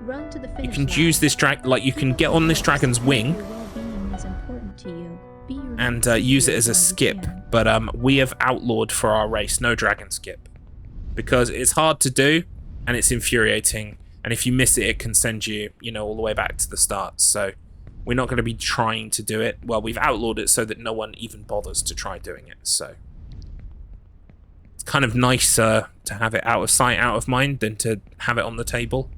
S3: Run to the finish
S2: You can
S3: line.
S2: use this like you can get on this dragon's wing
S3: Your well-being is important to you. Be your
S2: and
S3: best
S2: use it
S3: you
S2: as a
S3: while you
S2: skip.
S3: can.
S2: But we have outlawed for our race no dragon skip because it's hard to do and it's infuriating. And if you miss it, it can send you, all the way back to the start. So we're not going to be trying to do it. Well, we've outlawed it so that no one even bothers to try doing it. So it's kind of nice to have it out of sight, out of mind, than to have it on the table.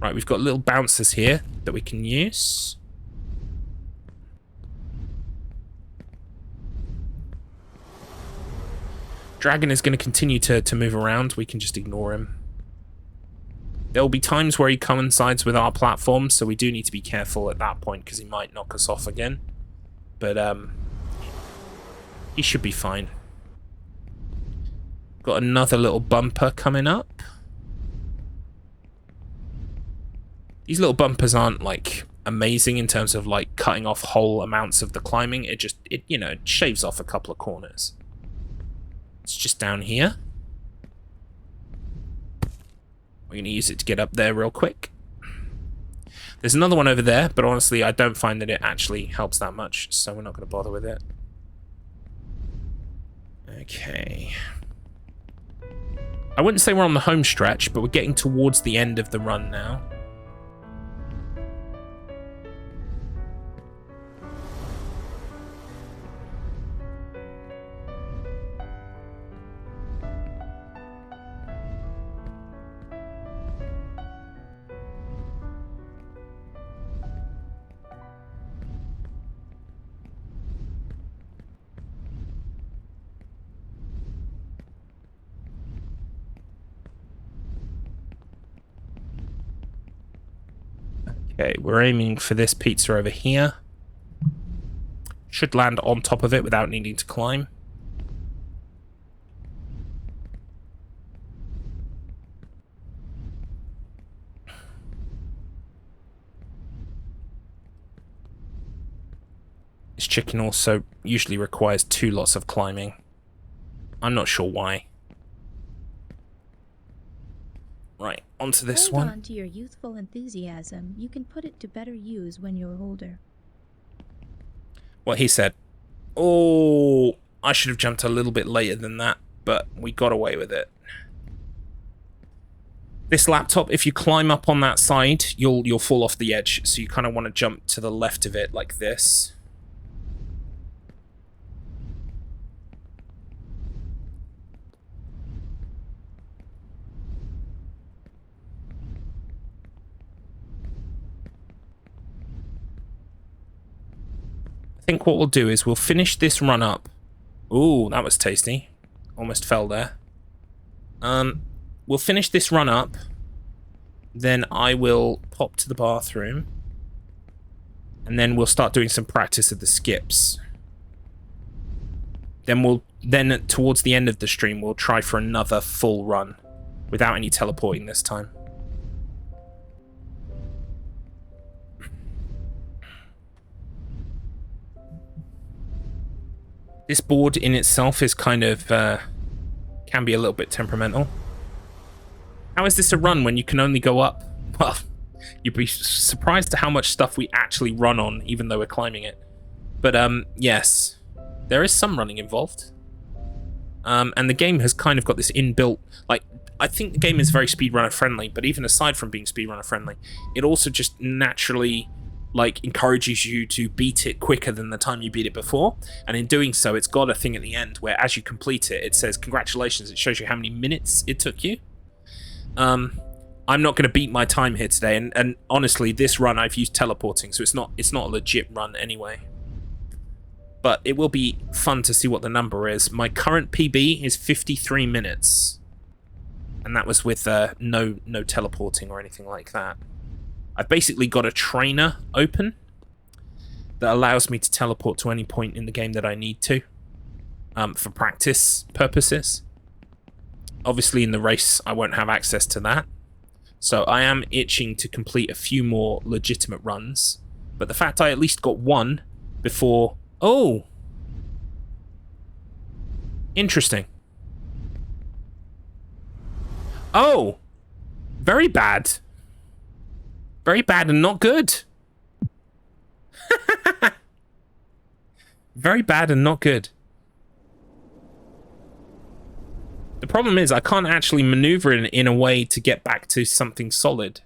S2: Right, we've got little bouncers here that we can use. Dragon is going to continue to move around. We can just ignore him. There will be times where he coincides with our platform, so we do need to be careful at that point because he might knock us off again. But he should be fine. Got another little bumper coming up. These little bumpers aren't like amazing in terms of like cutting off whole amounts of the climbing. It shaves off a couple of corners. It's just down here. We're going to use it to get up there real quick. There's another one over there, but honestly, I don't find that it actually helps that much, so we're not going to bother with it. Okay. I wouldn't say we're on the home stretch, but we're getting towards the end of the run now. Okay, we're aiming for this pizza over here. Should land on top of it without needing to climb. This chicken also usually requires 2 lots of climbing. I'm not sure why. Right, onto this one.
S3: Hold on to your youthful enthusiasm. You can put it to better use when you're older.
S2: What he said. Oh, I should have jumped a little bit later than that, but we got away with it. This laptop, if you climb up on that side, you'll fall off the edge, so you kind of want to jump to the left of it like this. I think what we'll do is we'll finish this run up. Ooh, that was tasty. Almost fell there. We'll finish this run up. Then I will pop to the bathroom. And then we'll start doing some practice of the skips. Then towards the end of the stream, we'll try for another full run. Without any teleporting this time. This board in itself is kind of, can be a little bit temperamental. How is this a run when you can only go up? Well, you'd be surprised at how much stuff we actually run on, even though we're climbing it. But, yes, there is some running involved. And the game has kind of got this inbuilt, like, I think the game is very speedrunner friendly, but even aside from being speedrunner friendly, it also just naturally like encourages you to beat it quicker than the time you beat it before, and in doing so it's got a thing at the end where as you complete it, it says congratulations. It shows you how many minutes it took you. I'm not going to beat my time here today, and honestly this run I've used teleporting, so it's not a legit run anyway, but it will be fun to see what the number is. My current PB is 53 minutes, and that was with no teleporting or anything like that. I've basically got a trainer open that allows me to teleport to any point in the game that I need to, for practice purposes. Obviously in the race I won't have access to that, so I am itching to complete a few more legitimate runs, but the fact I at least got one before... Oh! Interesting. Oh! Very bad. Very bad and not good. Very bad and not good. The problem is I can't actually maneuver in a way to get back to something solid.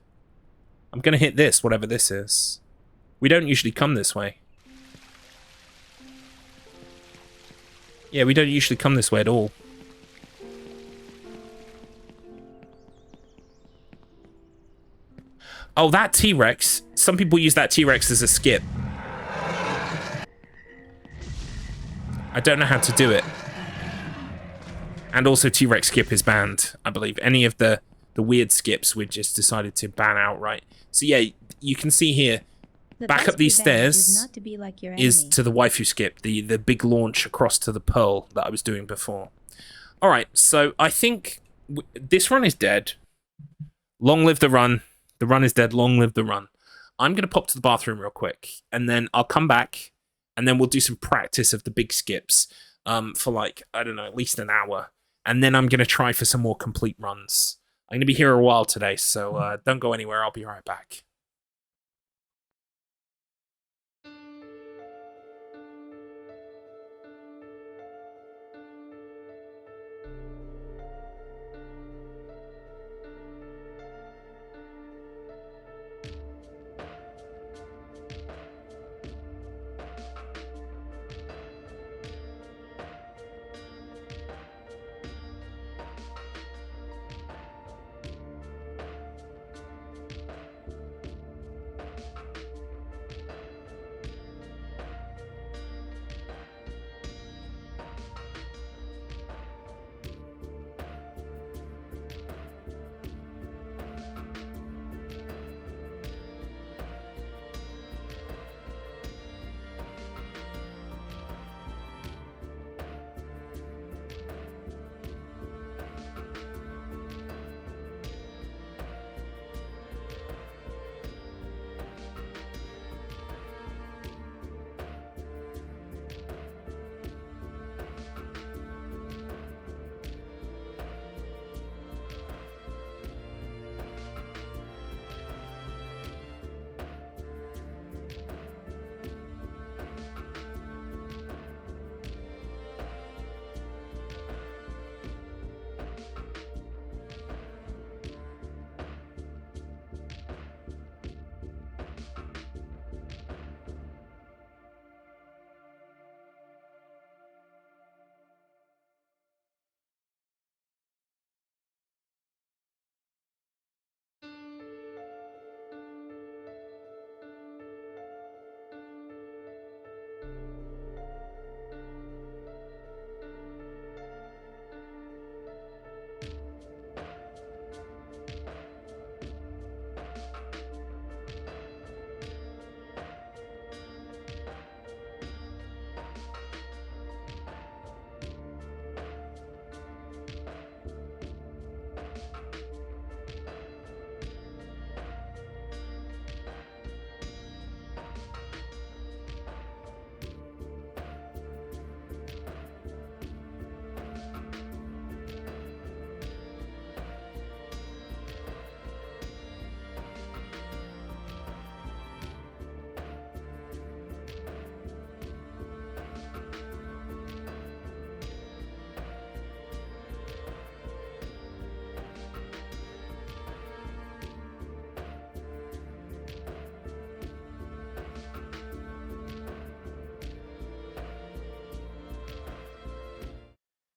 S2: I'm going to hit this, whatever this is. We don't usually come this way. Yeah, we don't usually come this way at all. Oh, that T-Rex. Some people use that T-Rex as a skip. I don't know how to do it. And also T-Rex skip is banned, I believe. Any of the weird skips we've just decided to ban outright. So yeah, you can see here, back up these stairs is to the waifu skip, the big launch across to the pearl that I was doing before. Alright, so I think this run is dead. Long live the run. The run is dead. Long live the run. I'm going to pop to the bathroom real quick, and then I'll come back, and then we'll do some practice of the big skips for like, I don't know, at least an hour. And then I'm going to try for some more complete runs. I'm going to be here a while today, so don't go anywhere. I'll be right back.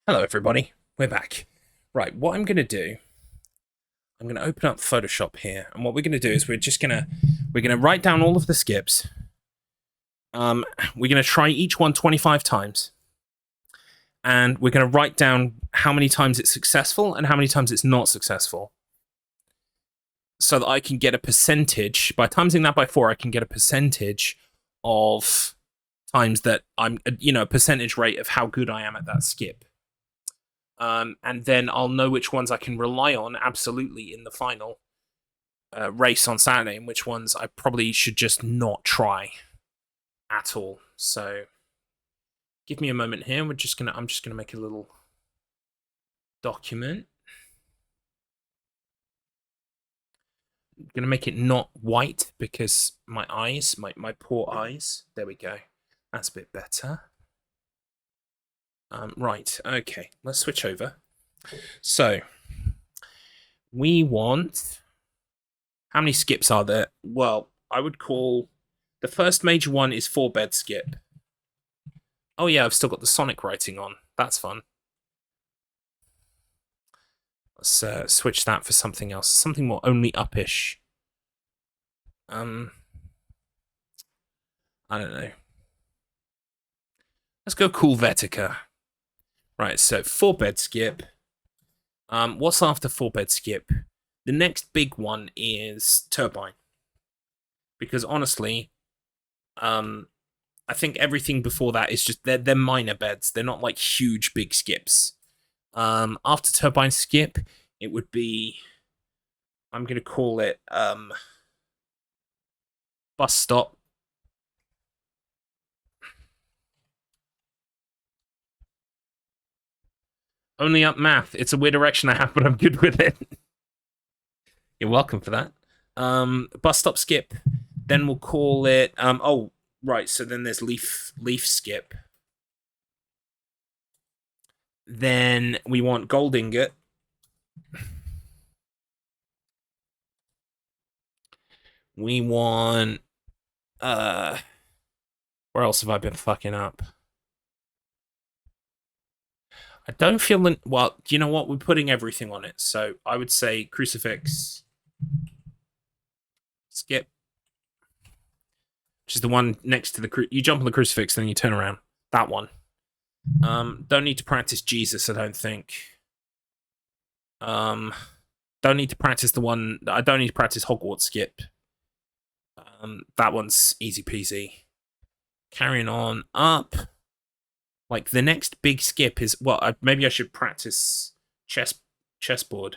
S2: Hello, everybody. We're back. Right, what I'm going to do, I'm going to open up Photoshop here, and what we're going to do is we're going to write down all of the skips. We're going to try each one 25 times, and we're going to write down how many times it's successful and how many times it's not successful, so that I can get a percentage. By timesing that by 4, I can get a percentage of times that I'm, a percentage rate of how good I am at that skip. And then I'll know which ones I can rely on absolutely in the final race on Saturday, and which ones I probably should just not try at all. So give me a moment here. I'm just gonna make a little document. I'm gonna make it not white because my eyes, my poor eyes. There we go. That's a bit better. Right, okay, let's switch over. So, we want... How many skips are there? Well, I would call... The first major one is 4-bed skip. Oh yeah, I've still got the Sonic writing on. That's fun. Let's switch that for something else. Something more only uppish. I don't know. Let's go Cool Vetica. Right, so 4-bed skip. What's after 4-bed skip? The next big one is Turbine. Because honestly, I think everything before that is just, they're minor beds. They're not like huge, big skips. After Turbine skip, it would be, I'm going to call it Bus Stop. Only up math. It's a weird direction I have, but I'm good with it. You're welcome for that. Bus Stop skip. Then we'll call it... oh, right. So then there's Leaf skip. Then we want Gold Ingot. We want... where else have I been fucking up? I don't feel... Well, you know what? We're putting everything on it. So I would say Crucifix... Skip. Which is the one next to the... You jump on the Crucifix, then you turn around. That one. Don't need to practice Jesus, I don't think. Don't need to practice the one... I don't need to practice Hogwarts skip. That one's easy peasy. Carrying on up. Like, the next big skip is... Well, maybe I should practice chessboard.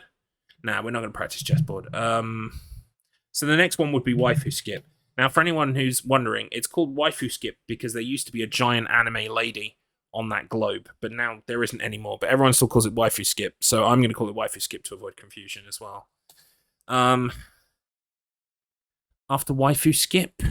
S2: Nah, we're not going to practice chessboard. So the next one would be Waifu skip. Now, for anyone who's wondering, it's called Waifu skip because there used to be a giant anime lady on that globe, but now there isn't anymore. But everyone still calls it Waifu skip, so I'm going to call it Waifu skip to avoid confusion as well. After Waifu skip...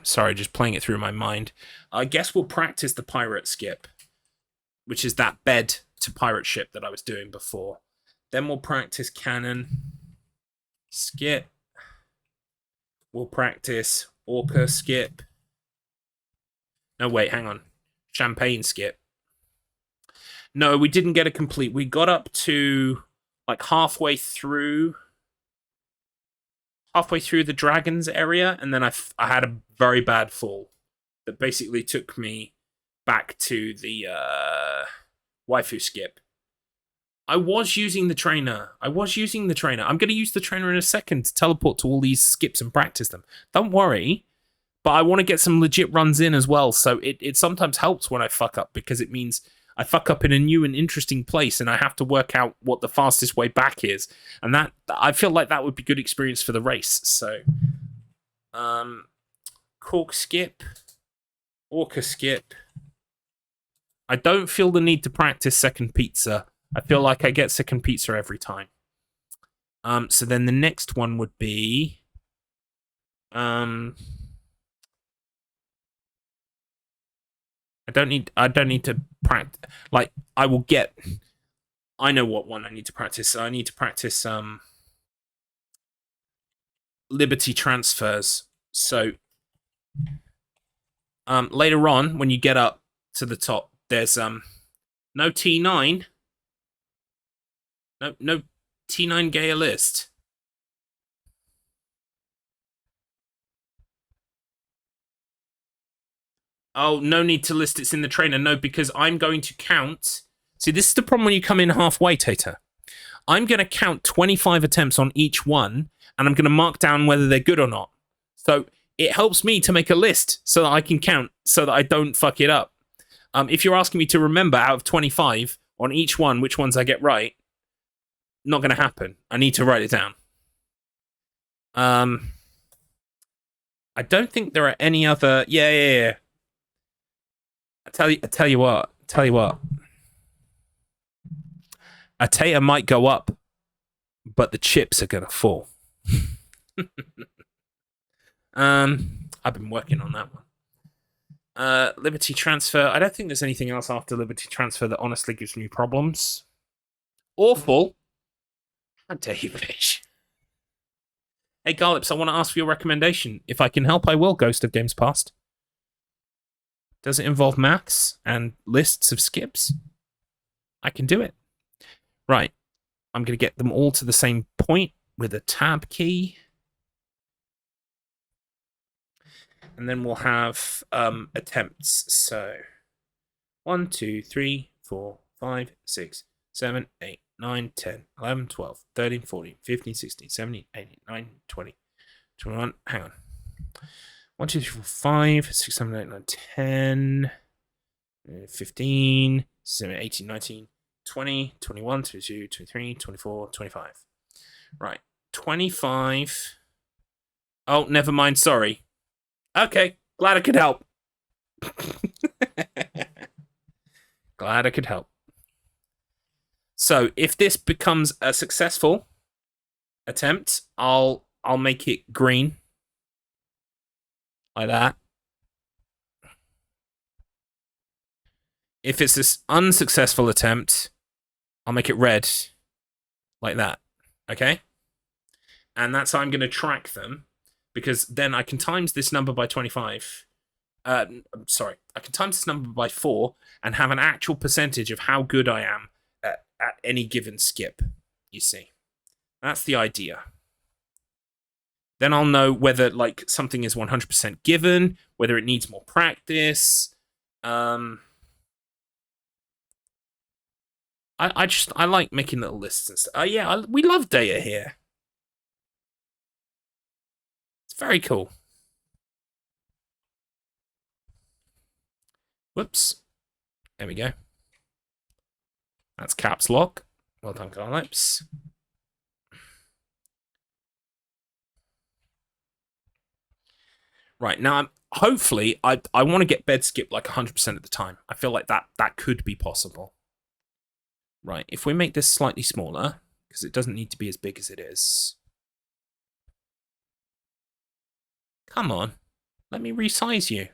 S2: Sorry, just playing it through my mind. I guess we'll practice the pirate skip, which is that bed to pirate ship that I was doing before. Then we'll practice cannon skip. We'll practice orca skip. No, wait, hang on. Champagne skip. No, we didn't get a complete. We got up to like halfway through the dragons area, and then I had a very bad fall that basically took me back to the waifu skip. I was using the trainer. I'm going to use the trainer in a second to teleport to all these skips and practice them. Don't worry. But I want to get some legit runs in as well, so it sometimes helps when I fuck up, because it means I fuck up in a new and interesting place, and I have to work out what the fastest way back is. And that, I feel like that would be good experience for the race. So, cork skip, orca skip. I don't feel the need to practice second pizza. I feel like I get second pizza every time. So then the next one would be... I don't need to practice. Like, I will get... I know what one I need to practice. So I need to practice Liberty transfers. So later on, when you get up to the top, there's no T9. No T9 Gaia list. Oh, no need to list it's in the trainer. No, because I'm going to count. See, this is the problem when you come in halfway, Tater. I'm going to count 25 attempts on each one, and I'm going to mark down whether they're good or not. So it helps me to make a list so that I can count so that I don't fuck it up. If you're asking me to remember out of 25 on each one which ones I get right, not going to happen. I need to write it down. I don't think there are any other... Yeah. I tell you what. A tater might go up, but the chips are gonna fall. I've been working on that one. Liberty transfer. I don't think there's anything else after Liberty transfer that honestly gives me problems. Awful. How dare you, bitch? Hey, Garlips, I want to ask for your recommendation. If I can help, I will, Ghost of Games Past. Does it involve maths and lists of skips? I can do it. Right. I'm going to get them all to the same point with a tab key. And then we'll have attempts. So 1, 2, 3, 4, 5, 6, 7, 8, 9, 10, 11, 12, 13, 14, 15, 16, 17, 18, 19, 20, 21. Hang on. 1, 2, 3, 4, 5, 6, 7, 8, 9, 10, 15, 17, 18, 19, 20, 21, 22, 23, 24, 25. Right. 25. Oh, never mind. Sorry. Okay. Glad I could help. Glad I could help. So, if this becomes a successful attempt, I'll make it green. Like that. If it's this unsuccessful attempt, I'll make it red. Like that. Okay? And that's how I'm going to track them. Because then I can times this number by 25. I'm sorry. I can times this number by 4 and have an actual percentage of how good I am at any given skip. You see? That's the idea. Then I'll know whether like something is 100% given, whether it needs more practice. I like making little lists and stuff. We love data here. It's very cool. Whoops. There we go. That's caps lock. Well done, Garlips. Right, now, hopefully, I want to get bed skip like 100% of the time. I feel like that could be possible. Right, if we make this slightly smaller, because it doesn't need to be as big as it is. Come on, let me resize you.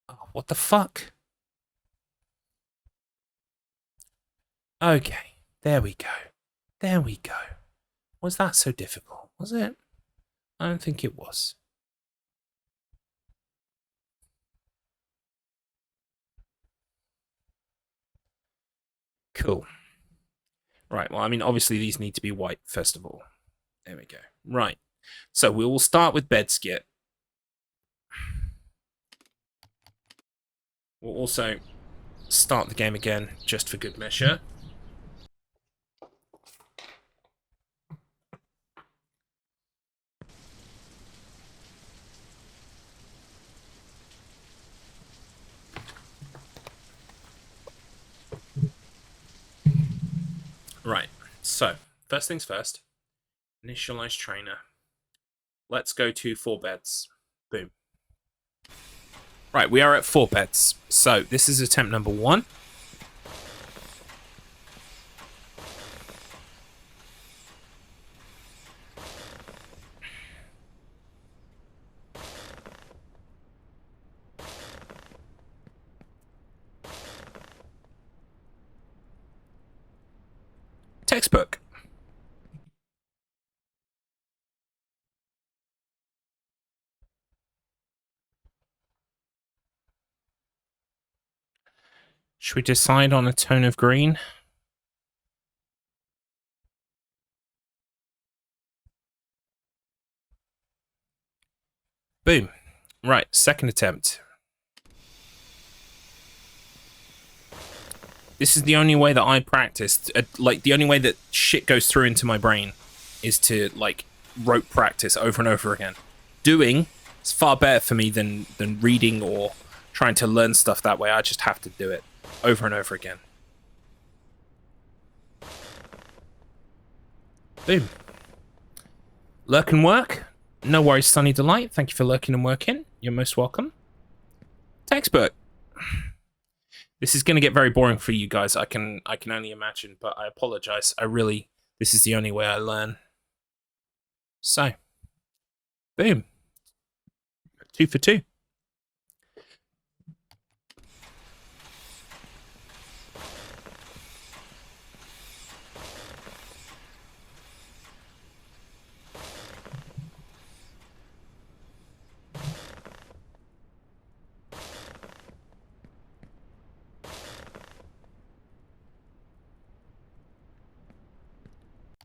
S2: Oh, what the fuck? Okay, there we go. There we go. Was that so difficult? Was it? I don't think it was. Cool. Right, well, I mean, obviously these need to be white, first of all. There we go. Right. So we will start with bed skip. We'll also start the game again, just for good measure. Right, so, first things first. Initialize trainer. Let's go to 4 beds. Boom. Right, we are at 4 beds. So, this is attempt number 1. Textbook. Should we decide on a tone of green? Boom. Right, second attempt. This is the only way that I practiced. Like, the only way that shit goes through into my brain is to, like, rote practice over and over again. Doing is far better for me than reading or trying to learn stuff that way. I just have to do it over and over again. Boom. Lurk and work. No worries, Sunny Delight. Thank you for lurking and working. You're most welcome. Textbook. This is going to get very boring for you guys. I can only imagine, but I apologize. This is the only way I learn. So, boom. 2 for 2.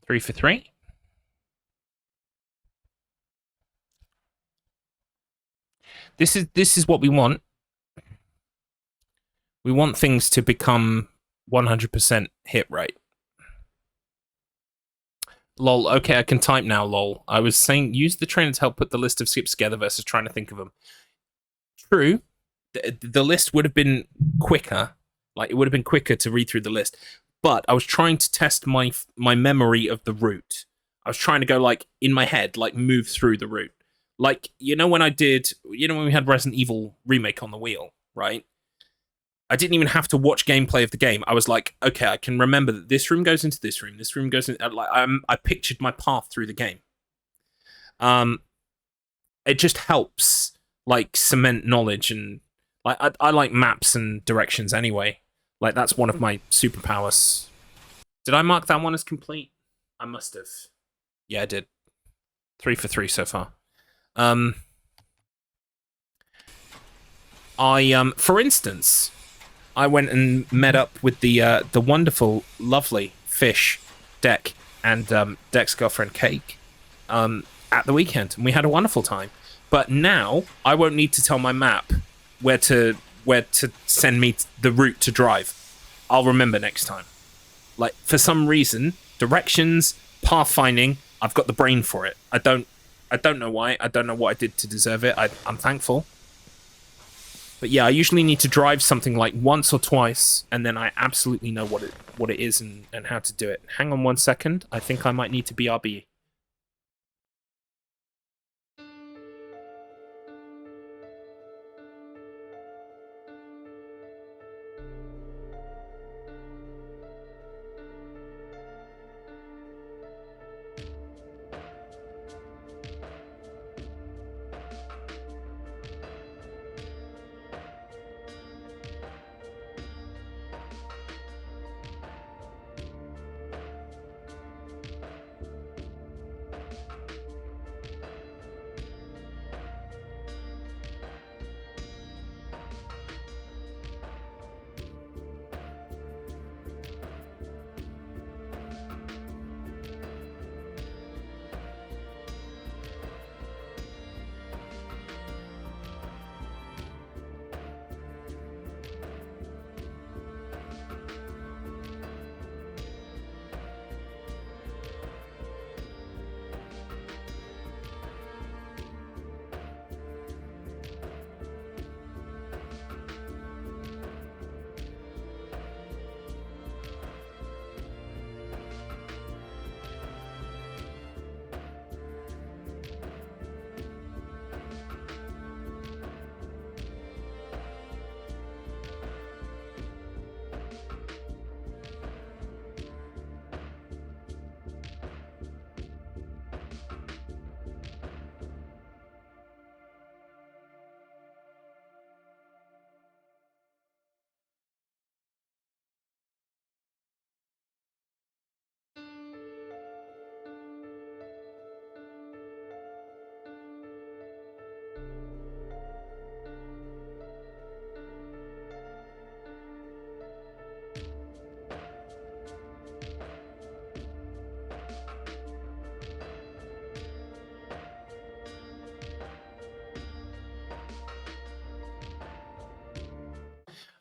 S2: Three for 3. This is what we want. We want things to become 100% hit rate. Lol, okay, I can type now, lol. I was saying use the trainer to help put the list of skips together versus trying to think of them. True. The list would have been quicker. Like, it would have been quicker to read through the list. But I was trying to test my memory of the route. I was trying to go, like, in my head, like, move through the route. Like, when we had Resident Evil Remake on the wheel, right? I didn't even have to watch gameplay of the game. I was like, okay, I can remember that this room goes into this room. This room goes in. Like, I pictured my path through the game. It just helps, like, cement knowledge, and like I like maps and directions anyway. Like, that's one of my superpowers. Did I mark that one as complete? I must have. Yeah, I did. 3 for 3 so far. For instance, I went and met up with the wonderful, lovely Fish, Deck, and Deck's girlfriend Cake at the weekend, and we had a wonderful time. But now I won't need to tell my map where to send me the route to drive. I'll remember next time. Like, for some reason, directions, pathfinding, I've got the brain for it. I don't know why. I don't know what I did to deserve it. I'm thankful. But yeah, I usually need to drive something like once or twice, and then I absolutely know what it is and how to do it. Hang on 1 second. I think I might need to BRB.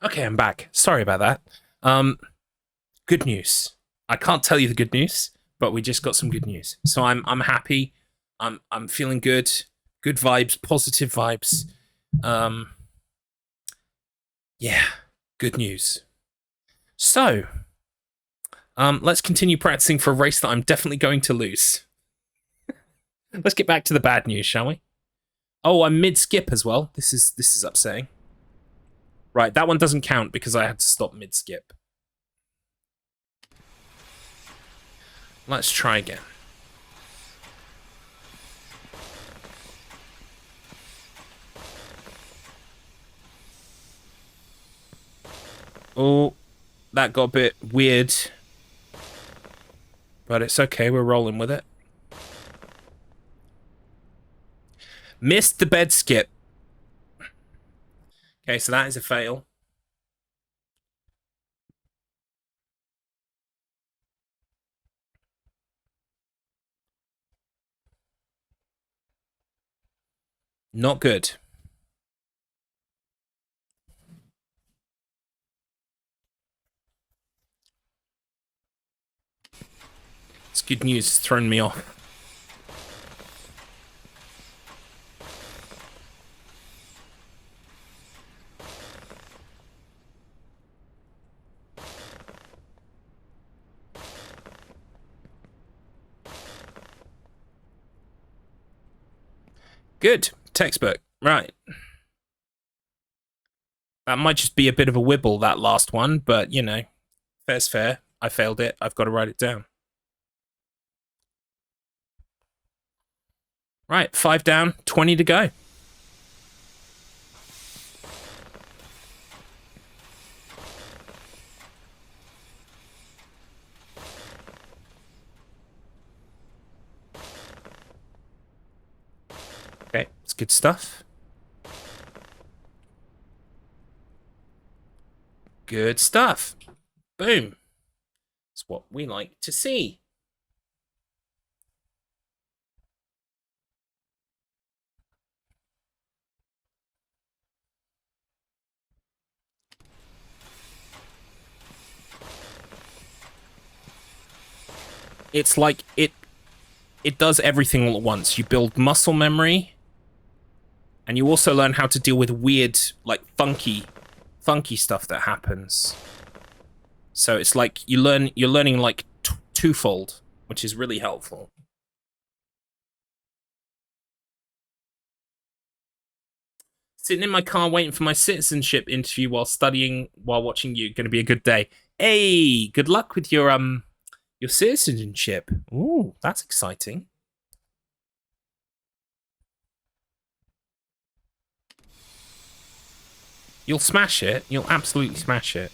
S2: Okay, I'm back. Sorry about that. Good news. I can't tell you the good news, but we just got some good news. So I'm happy. I'm feeling good. Good vibes, positive vibes. Yeah, good news. So, let's continue practicing for a race that I'm definitely going to lose. Let's get back to the bad news, shall we? Oh, I'm mid-skip as well. This is upsetting. Right, that one doesn't count because I had to stop mid-skip. Let's try again. Oh, that got a bit weird. But it's okay, we're rolling with it. Missed the bed skip. Okay, so that is a fail. Not good. It's good news, it's thrown me off. Good. Textbook. Right. That might just be a bit of a wibble, that last one, but, you know, fair's fair. I failed it. I've got to write it down. Right, 5 down, 20 to go. Okay, it's good stuff. Good stuff. Boom. It's what we like to see. It's like it does everything all at once. You build muscle memory, and you also learn how to deal with weird, like funky stuff that happens. So it's like you're learning like twofold, which is really helpful. Sitting in my car waiting for my citizenship interview while studying while watching you. Going to be a good day. Hey, good luck with your citizenship. Ooh, that's exciting. You'll smash it. You'll absolutely smash it.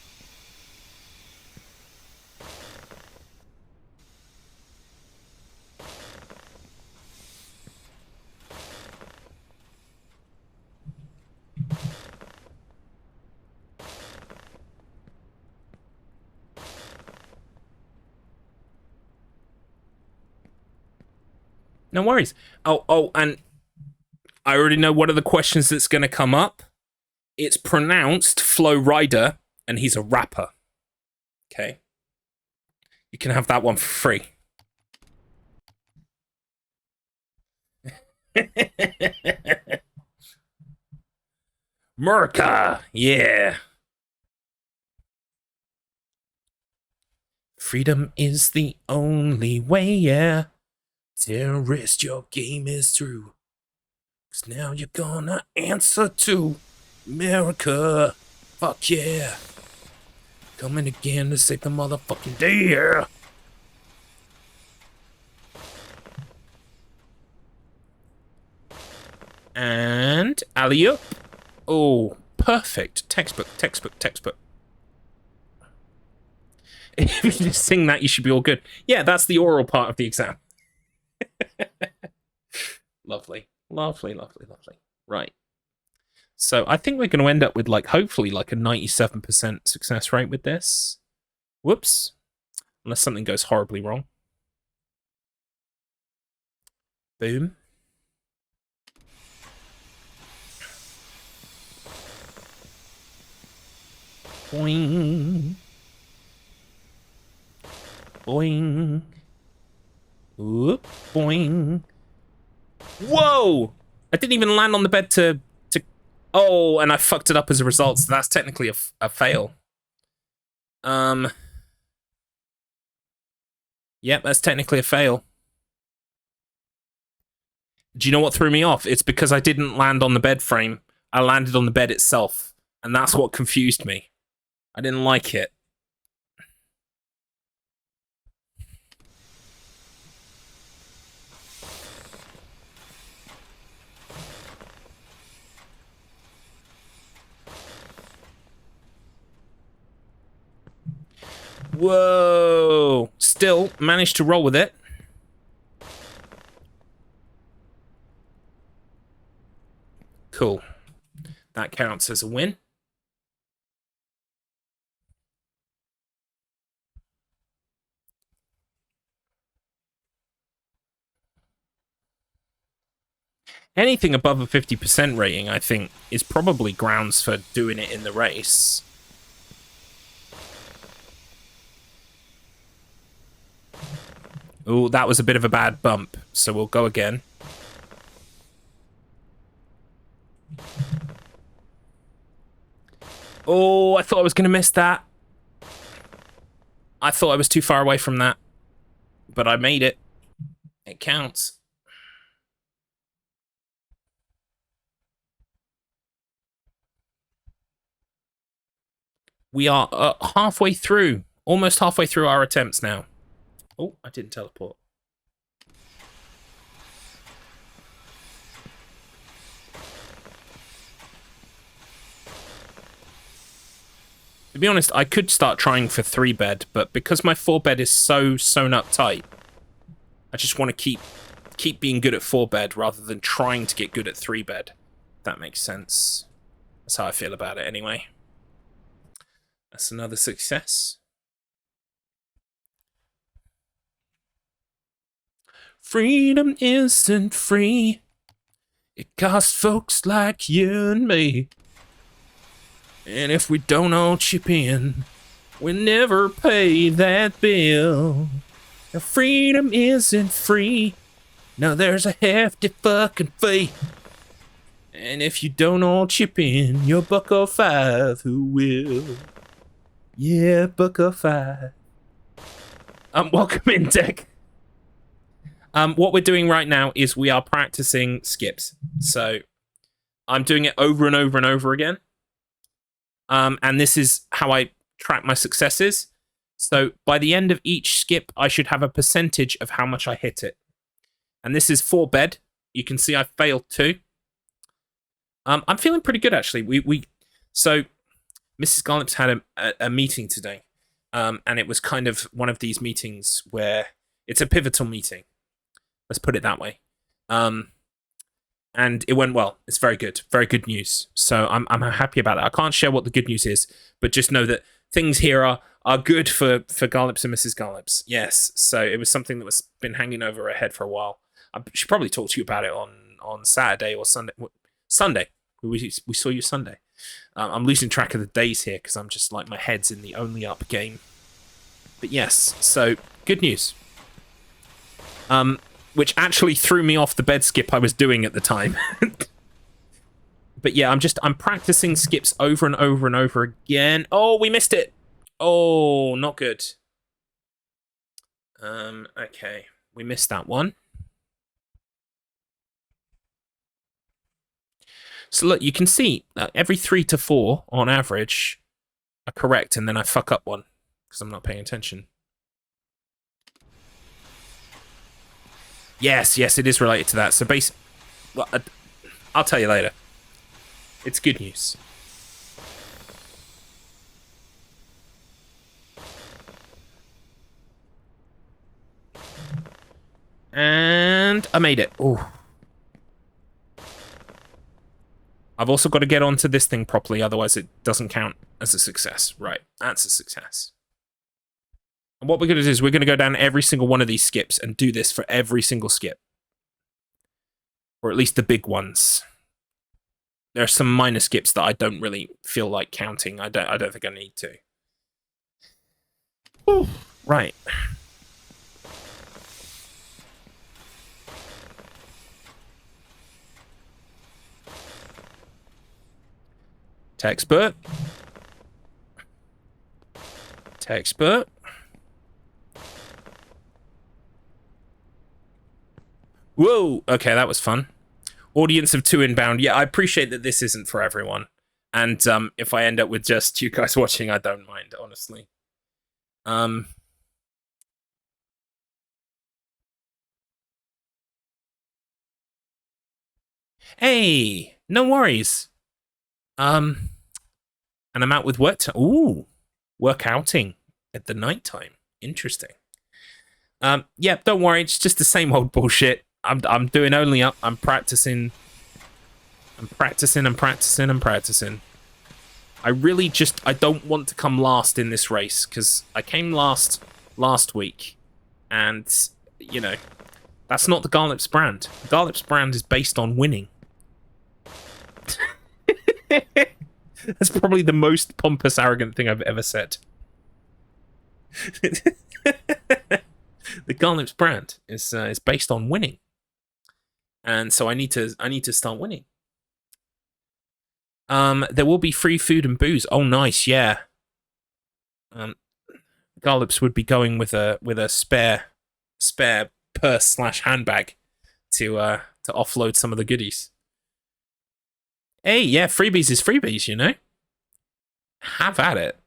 S2: No worries. Oh, and I already know one of the questions that's going to come up. It's pronounced Flo Rida, and he's a rapper. Okay. You can have that one for free. Merca, yeah. Freedom is the only way, yeah. Terrorist, your game is through. 'Cause now you're gonna answer to America. Fuck yeah. Coming again to save the motherfucking day, yeah. And alley-oop. Oh, perfect. Textbook. If you just sing that, you should be all good. Yeah, that's the oral part of the exam. Lovely. Right. So I think we're going to end up with, like, hopefully, like a 97% success rate with this. Whoops. Unless something goes horribly wrong. Boom. Boing. Boing. Whoop. Boing. Whoa! I didn't even land on the bed to... Oh, and I fucked it up as a result, so that's technically a fail. Yep, that's technically a fail. Do you know what threw me off? It's because I didn't land on the bed frame. I landed on the bed itself, and that's what confused me. I didn't like it. Whoa! Still managed to roll with it. Cool. That counts as a win. Anything above a 50% rating, I think, is probably grounds for doing it in the race. Oh, that was a bit of a bad bump, so we'll go again. Oh, I thought I was going to miss that. I thought I was too far away from that, but I made it. It counts. We are halfway through, almost halfway through our attempts now. Oh, I didn't teleport. To be honest, I could start trying for 3-bed, but because my 4-bed is so sewn up tight, I just want to keep being good at 4-bed rather than trying to get good at 3-bed. If that makes sense. That's how I feel about it anyway. That's another success. Freedom isn't free. It costs folks like you and me. And if we don't all chip in, we never pay that bill. Now freedom isn't free. Now there's a hefty fucking fee. And if you don't all chip in, you're $1.05 who will. Yeah, $1.05. Welcome in, Dick. What we're doing right now is we are practicing skips. So I'm doing it over and over and over again. And this is how I track my successes. So by the end of each skip, I should have a percentage of how much I hit it. And this is 4-bed. You can see I failed 2. I'm feeling pretty good, actually. So Mrs. Garlips had a meeting today. And it was kind of one of these meetings where it's a pivotal meeting. Let's put it that way. And it went well. It's very good. Very good news. So I'm happy about that. I can't share what the good news is, but just know that things here are good for Garlips and Mrs. Garlips. Yes. So it was something that was been hanging over her head for a while. I should probably talk to you about it on Saturday or Sunday. Sunday. We saw you Sunday. I'm losing track of the days here because I'm just like my head's in the only up game. But yes. So good news. Which actually threw me off the bed skip I was doing at the time. But yeah, I'm practicing skips over and over and over again. Oh, we missed it. Oh, not good. Okay. We missed that one. So look, you can see every 3 to 4 on average are correct, and then I fuck up one because I'm not paying attention. Yes, it is related to that. So well, I'll tell you later. It's good news. And I made it. Oh. I've also got to get onto this thing properly, otherwise it doesn't count as a success. Right, that's a success. And what we're going to do is we're going to go down every single one of these skips and do this for every single skip. Or at least the big ones. there are some minor skips that I don't really feel like counting. I don't think I need to. Ooh, right. Textbook. Whoa, okay, that was fun. Audience of 2 inbound. Yeah, I appreciate that this isn't for everyone. And if I end up with just you guys watching, I don't mind, honestly. Hey, no worries. And I'm out with work. Ooh, work outing at the nighttime. Interesting. Yeah, don't worry. It's just the same old bullshit. I'm doing only up. I'm practicing. I'm practicing. I really I don't want to come last in this race because I came last week, and you know that's not the Garlips brand. The Garlips brand is based on winning. That's probably the most pompous, arrogant thing I've ever said. The Garlips brand is based on winning, and so I need to start winning. There will be free food and booze. Oh, nice, yeah. Garlips would be going with a spare purse / handbag to offload some of the goodies. Hey, yeah, freebies is freebies, you know? Have at it.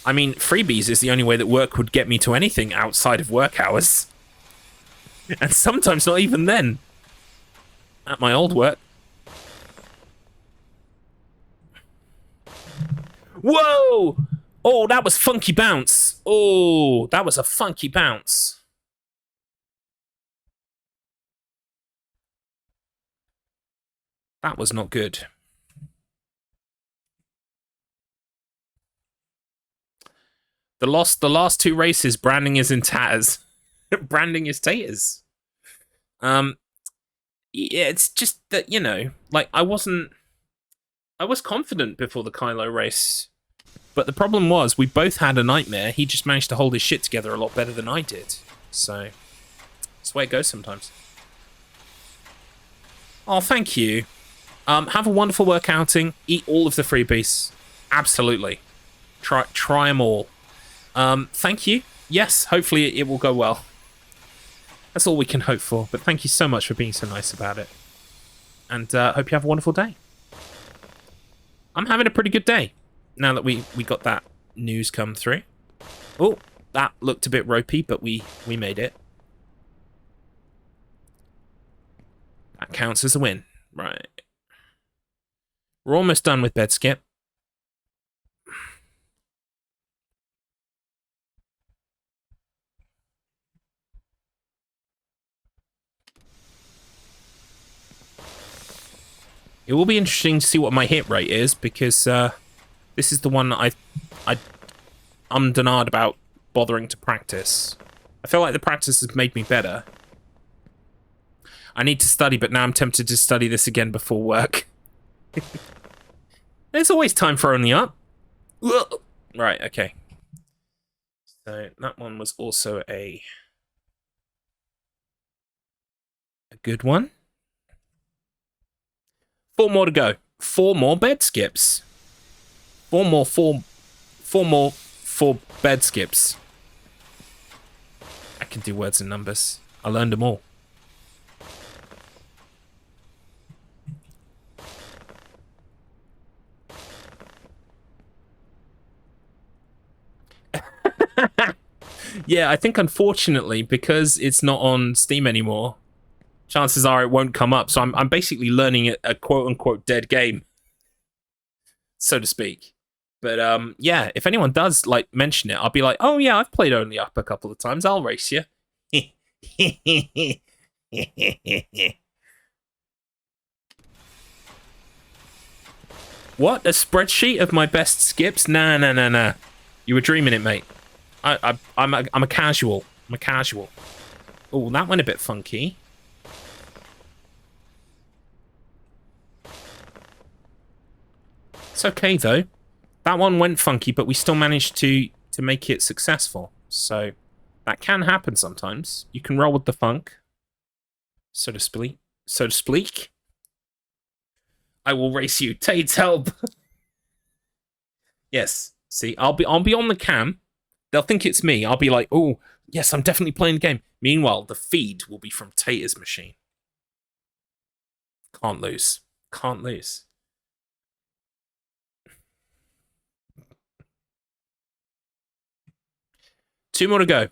S2: I mean, freebies is the only way that work would get me to anything outside of work hours. And sometimes not even then. At my old work. Whoa! Oh, that was funky bounce. Oh, that was a funky bounce. That was not good. The last 2 races, branding is in tatters. Branding is taters. Yeah, it's just that, you know, like I was confident before the Kylo race. But the problem was we both had a nightmare. He just managed to hold his shit together a lot better than I did. So that's the way it goes sometimes. Oh, thank you. Have a wonderful work outing. Eat all of the freebies. Absolutely. Try them all. Thank you. Yes, hopefully it will go well. That's all we can hope for. But thank you so much for being so nice about it. And hope you have a wonderful day. I'm having a pretty good day. Now that we got that news come through. Oh, that looked a bit ropey, but we made it. That counts as a win. Right. We're almost done with bed skip. It will be interesting to see what my hit rate is, because this is the one that I'm denied about bothering to practice. I feel like the practice has made me better. I need to study, but now I'm tempted to study this again before work. There's always time for only up. Right, okay. So that one was also a good one. 4 more to go. 4 more bed skips. 4 more bed skips. I can do words and numbers. I learned them all. Yeah, I think unfortunately, because it's not on Steam anymore, chances are it won't come up. So I'm basically learning a quote-unquote dead game, so to speak. But yeah, if anyone does like mention it, I'll be like, oh yeah, I've played Only Up a couple of times. I'll race you. What? A spreadsheet of my best skips? Nah. You were dreaming it, mate. I'm a casual. I'm a casual. Oh, that went a bit funky. It's okay, though. That one went funky, but we still managed to make it successful. So that can happen sometimes. You can roll with the funk, so to speak. So to speak. I will race you. Tate's help. Yes. See, I'll be on the cam. They'll think it's me. I'll be like, oh, yes, I'm definitely playing the game. Meanwhile, the feed will be from Tater's machine. Can't lose. Can't lose. Two more to go.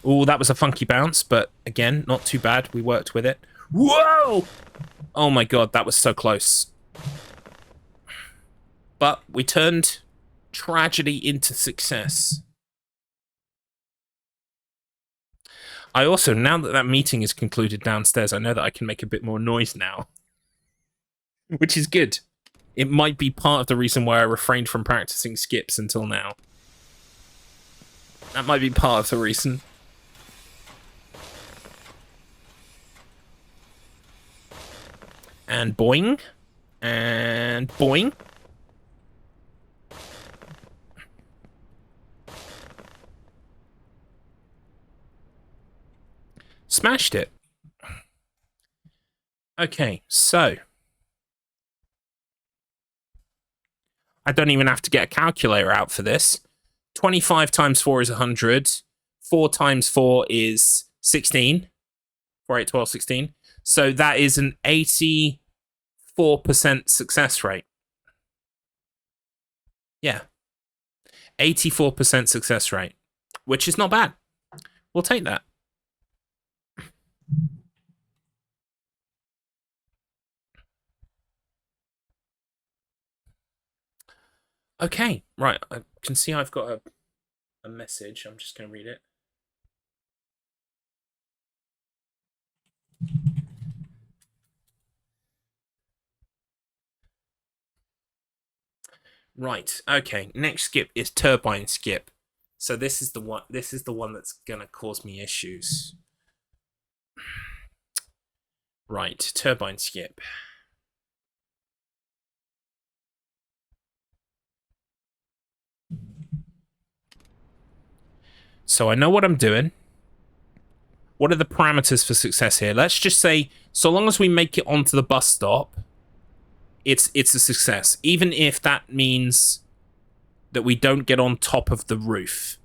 S2: Oh, that was a funky bounce, but again, not too bad. We worked with it. Whoa! Oh my god, that was so close. But we turned tragedy into success. I also, now that that meeting is concluded downstairs, I know that I can make a bit more noise now. Which is good. It might be part of the reason why I refrained from practicing skips until now. That might be part of the reason. And boing. And boing. Smashed it. Okay, so. I don't even have to get a calculator out for this. 25 times 4 is 100. 4 times 4 is 16. 4, 8, 12, 16. So that is an 84% success rate. Yeah. 84% success rate, which is not bad. We'll take that. Okay, right. I can see I've got a message. I'm just going to read it. Right. Okay. Next skip is turbine skip. So this is the one. This is the one that's going to cause me issues. Right. Turbine skip. So I know what I'm doing. What are the parameters for success here? Let's just say, so long as we make it onto the bus stop, it's a success. Even if that means that we don't get on top of the roof.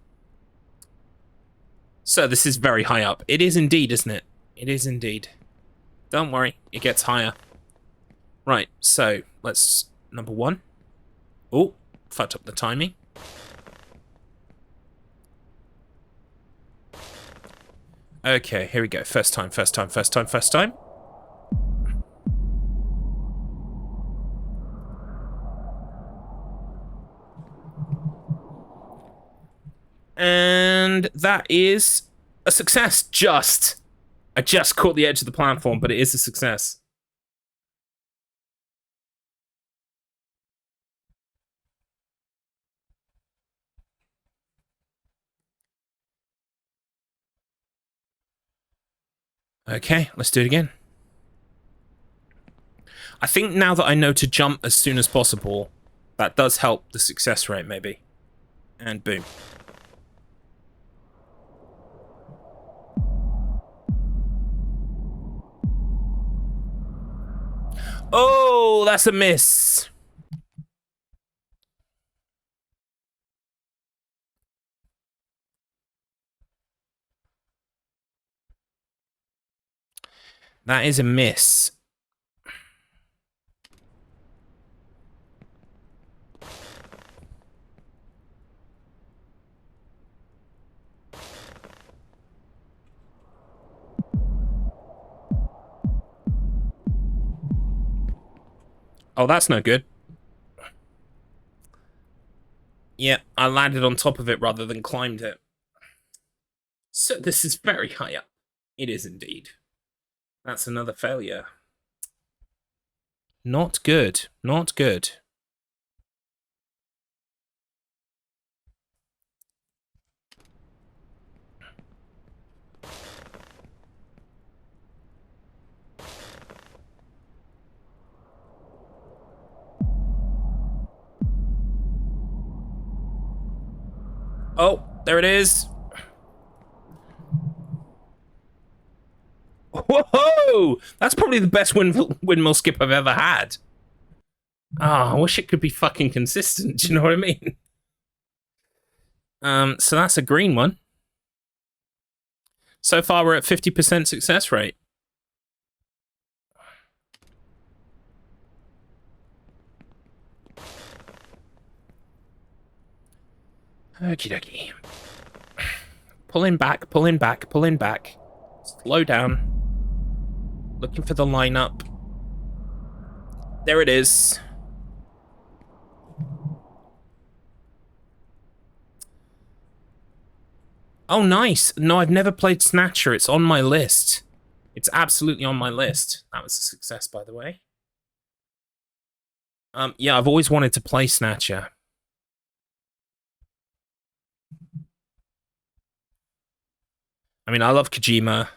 S2: So this is very high up. It is indeed, isn't it? It is indeed. Don't worry, it gets higher. Right, so let's... Number 1. Oh, fucked up the timing. Okay, here we go. First time, first time, first time, first time. And that is a success, just. I just caught the edge of the platform, but it is a success. Okay, let's do it again. I think now that I know to jump as soon as possible, that does help the success rate, maybe. And boom. Oh, that's a miss. That is a miss. Oh, that's no good. Yeah, I landed on top of it rather than climbed it. So this is very high up. It is indeed. That's another failure. Not good. Not good. Oh, there it is. Whoa! That's probably the best windmill skip I've ever had. Oh, I wish it could be fucking consistent. Do you know what I mean? So that's a green one. So far, we're at 50% success rate. Okie dokie. Pulling back, pulling back, pulling back. Slow down. Looking for the lineup. There it is. Oh, nice. No, I've never played Snatcher. It's on my list. It's absolutely on my list. That was a success, by the way. Yeah, I've always wanted to play Snatcher. I mean, I love Kojima.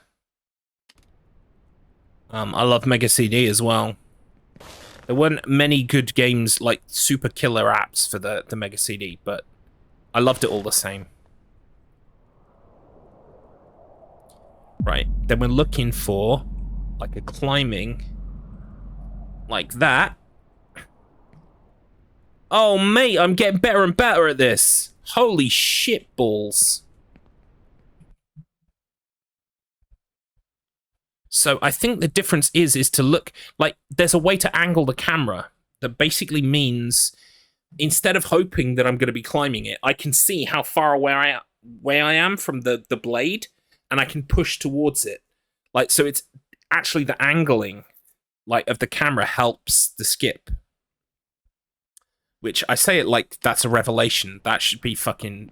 S2: I love Mega CD as well. There weren't many good games, like super killer apps for the Mega CD, but I loved it all the same. Right, then we're looking for like a climbing like that. Oh, mate, I'm getting better and better at this. Holy shit balls. So I think the difference is to look, like, there's a way to angle the camera that basically means instead of hoping that I'm going to be climbing it, I can see how far away I am from the blade, and I can push towards it. Like, so it's actually the angling, like, of the camera helps the skip. Which I say it like that's a revelation. That should be fucking...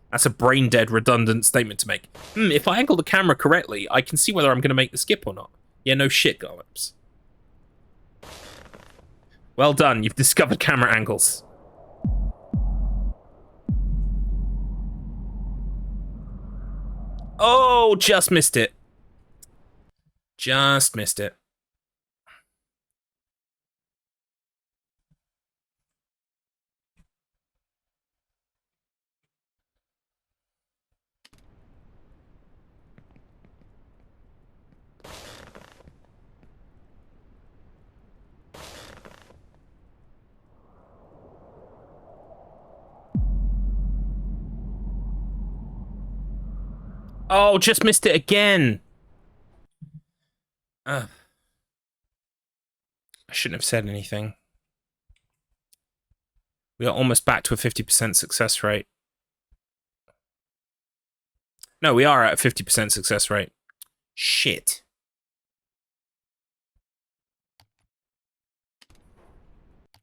S2: That's a brain-dead, redundant statement to make. If I angle the camera correctly, I can see whether I'm going to make the skip or not. Yeah, no shit, Garlips. Well done, you've discovered camera angles. Oh, just missed it. Just missed it. Oh, just missed it again. I shouldn't have said anything. We are almost back to a 50% success rate. No, we are at a 50% success rate. Shit.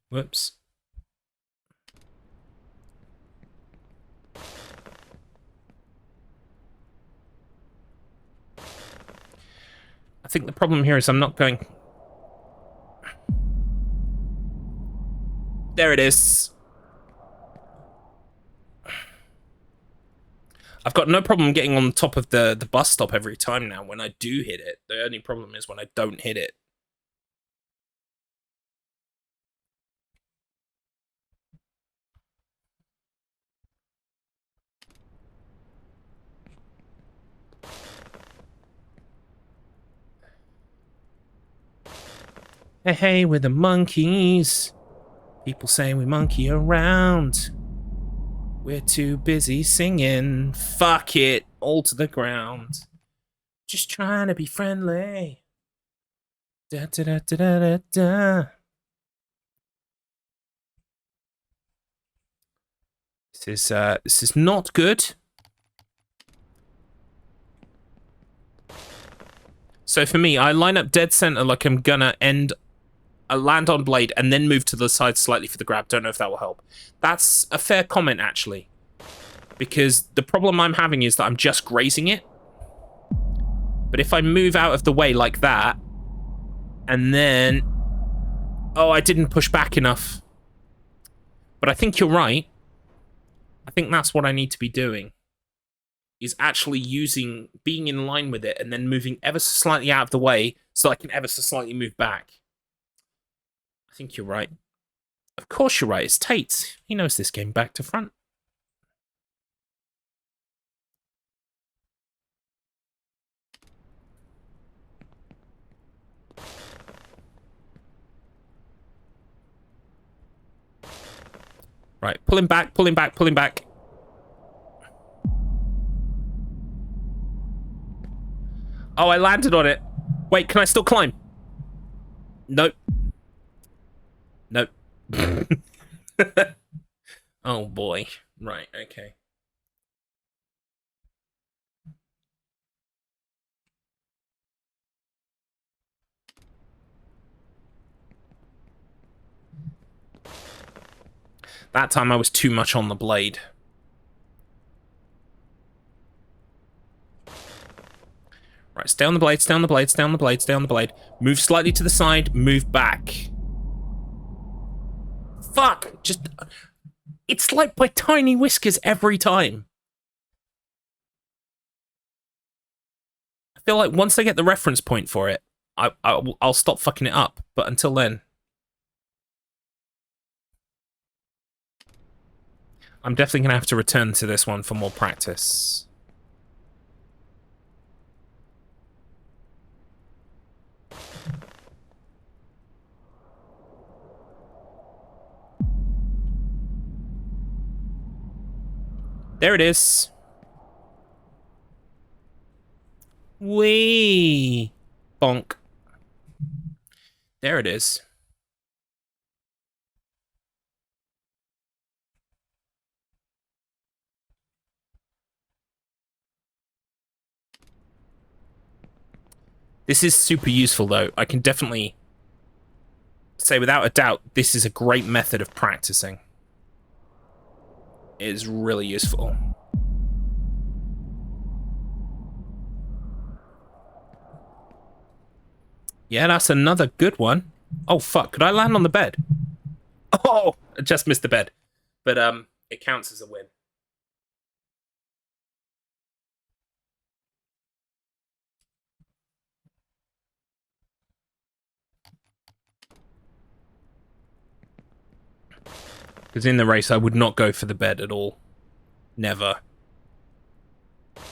S2: Whoops. I think the problem here is I'm not going... There it is. I've got no problem getting on top of the bus stop every time now when I do hit it. The only problem is when I don't hit it. Hey, hey, we're the monkeys. People say we monkey around. We're too busy singing. Fuck it, all to the ground. Just trying to be friendly. Da da da da da da da. This is not good. So for me, I line up dead center like I'm gonna land on blade and then move to the side slightly for the grab. Don't know if that will help. That's a fair comment, actually. Because the problem I'm having is that I'm just grazing it. But if I move out of the way like that, and then... Oh, I didn't push back enough. But I think you're right. I think that's what I need to be doing. Is actually being in line with it and then moving ever so slightly out of the way so I can ever so slightly move back. I think you're right. Of course you're right, it's Tate. He knows this game back to front. Right, pull him back, pull him back, pull him back. Oh, I landed on it. Wait, can I still climb? Nope. Nope. Oh, boy. Right, okay. That time I was too much on the blade. Right, stay on the blade, stay on the blade, stay on the blade, stay on the blade. Move slightly to the side, move back. Fuck! Just... It's like by tiny whiskers every time. I feel like once I get the reference point for it, I'll stop fucking it up. But until then... I'm definitely going to have to return to this one for more practice. There it is. Whee! Bonk. There it is. This is super useful, though. I can definitely say without a doubt, this is a great method of practicing. It is really useful. Yeah, that's another good one. Oh, fuck. Could I land on the bed? Oh, I just missed the bed. But, it counts as a win. Because in the race, I would not go for the bed at all. Never. Can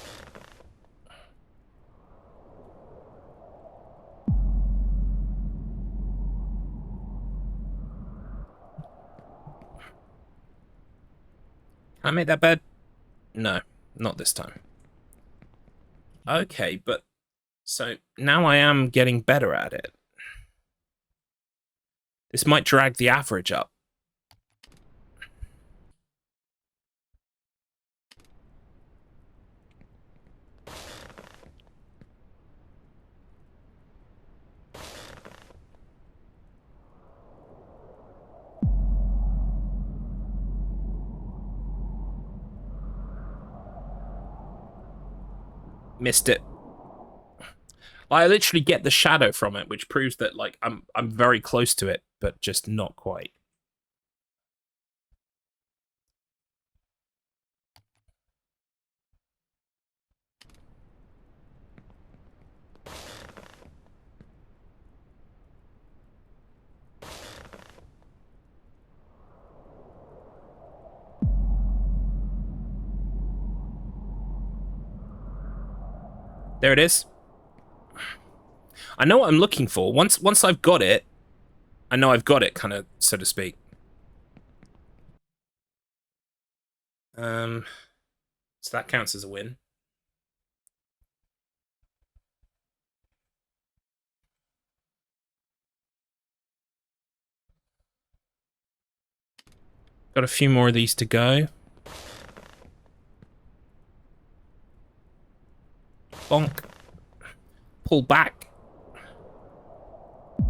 S2: I make that bed? No, not this time. Okay, but... So, now I am getting better at it. This might drag the average up. Missed it. I literally get the shadow from it, which proves that like I'm very close to it, but just not quite. There it is. I know what I'm looking for. Once I've got it, I know I've got it, kind of, so to speak. So that counts as a win. Got a few more of these to go. Bonk. Pull back.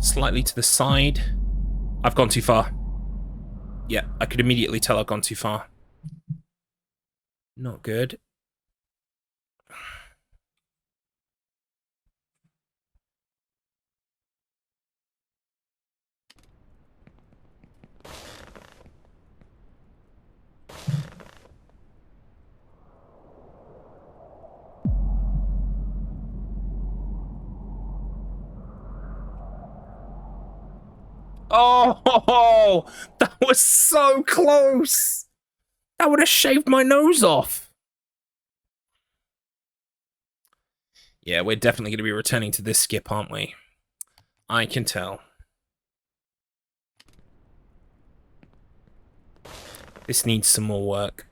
S2: Slightly to the side. I've gone too far. Yeah, I could immediately tell I've gone too far. Not good. Oh, that was so close. That would have shaved my nose off. Yeah, we're definitely going to be returning to this skip, aren't we? I can tell. This needs some more work.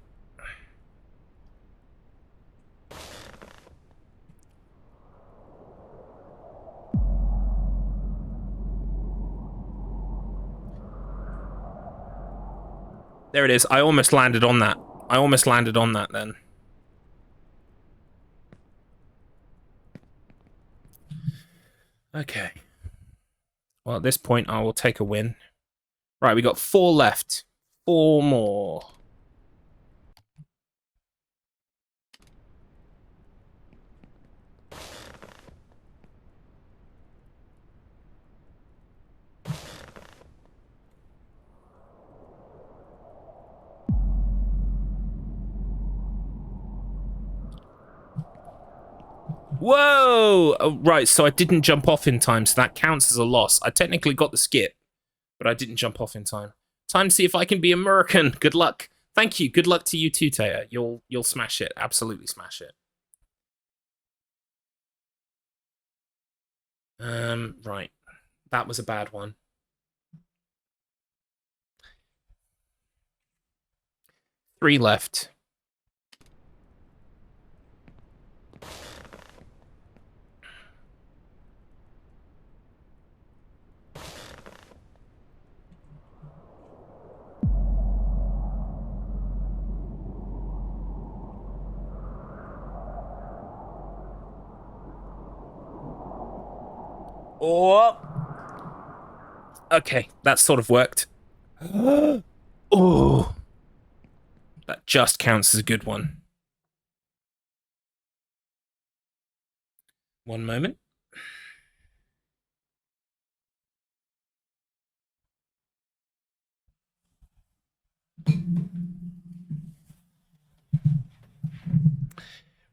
S2: There it is. I almost landed on that. I almost landed on that then. Okay. Well, at this point, I will take a win. Right, we got 4 left. 4 more. Whoa! Oh, right, so I didn't jump off in time, so that counts as a loss. I technically got the skip, but I didn't jump off in time. Time to see if I can be American. Good luck. Thank you. Good luck to you too, Taya. You'll smash it. Absolutely smash it. Right. That was a bad one. Three left. Oh. Okay, that sort of worked. Oh. That just counts as a good one. One moment.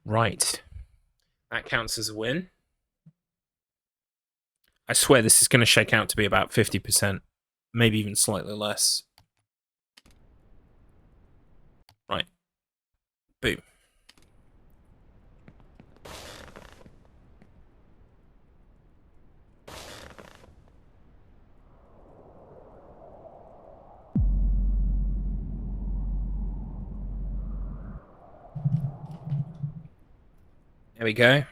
S2: Right. That counts as a win. I swear this is going to shake out to be about 50%. Maybe even slightly less. Right. Boom. There we go.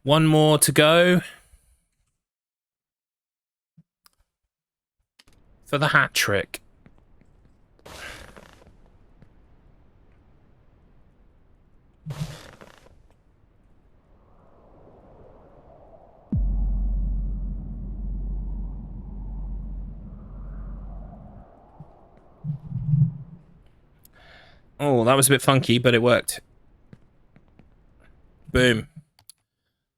S2: One more to go. For the hat trick. Oh, that was a bit funky, but it worked. Boom.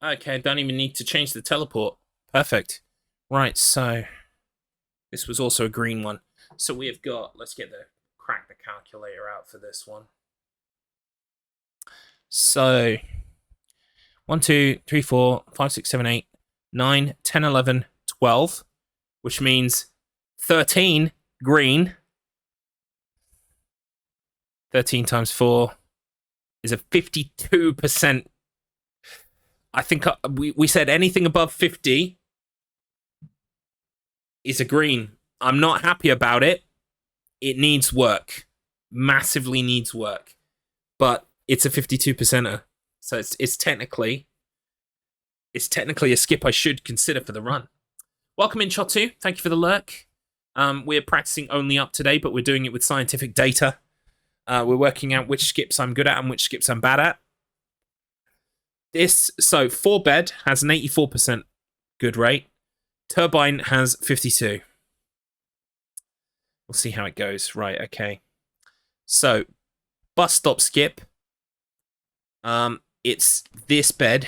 S2: Okay, don't even need to change the teleport. Perfect. Right, so this was also a green one. So we have got, let's crack the calculator out for this one. So 1, 2, 3, 4, 5, 6, 7, 8, 9, 10, 11, 12, which means 13 green. 13 times 4 is a 52%. I think we said anything above 50 is a green. I'm not happy about it. It needs work. Massively needs work. But it's a 52%er. So it's technically a skip I should consider for the run. Welcome in, Chotu. Thank you for the lurk. We're practicing only up today, but we're doing it with scientific data. We're working out which skips I'm good at and which skips I'm bad at. So 4-bed has an 84% good rate. Turbine has 52. We'll see how it goes. Right, okay. So, bus stop skip. It's this bed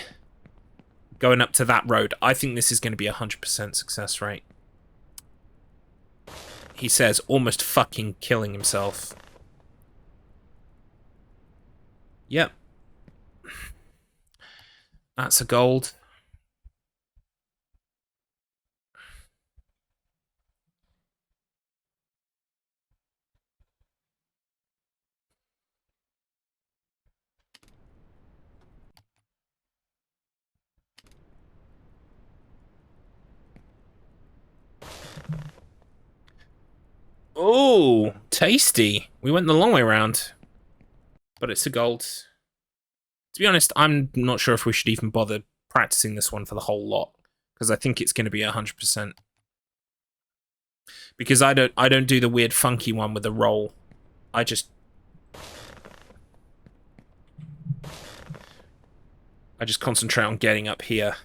S2: going up to that road. I think this is going to be a 100% success rate. He says, almost fucking killing himself. Yep. That's a gold. Oh, tasty. We went the long way round. But it's a gold. To be honest, I'm not sure if we should even bother practicing this one for the whole lot. Because I think it's going to be 100%. Because I don't do the weird funky one with the roll. I just concentrate on getting up here.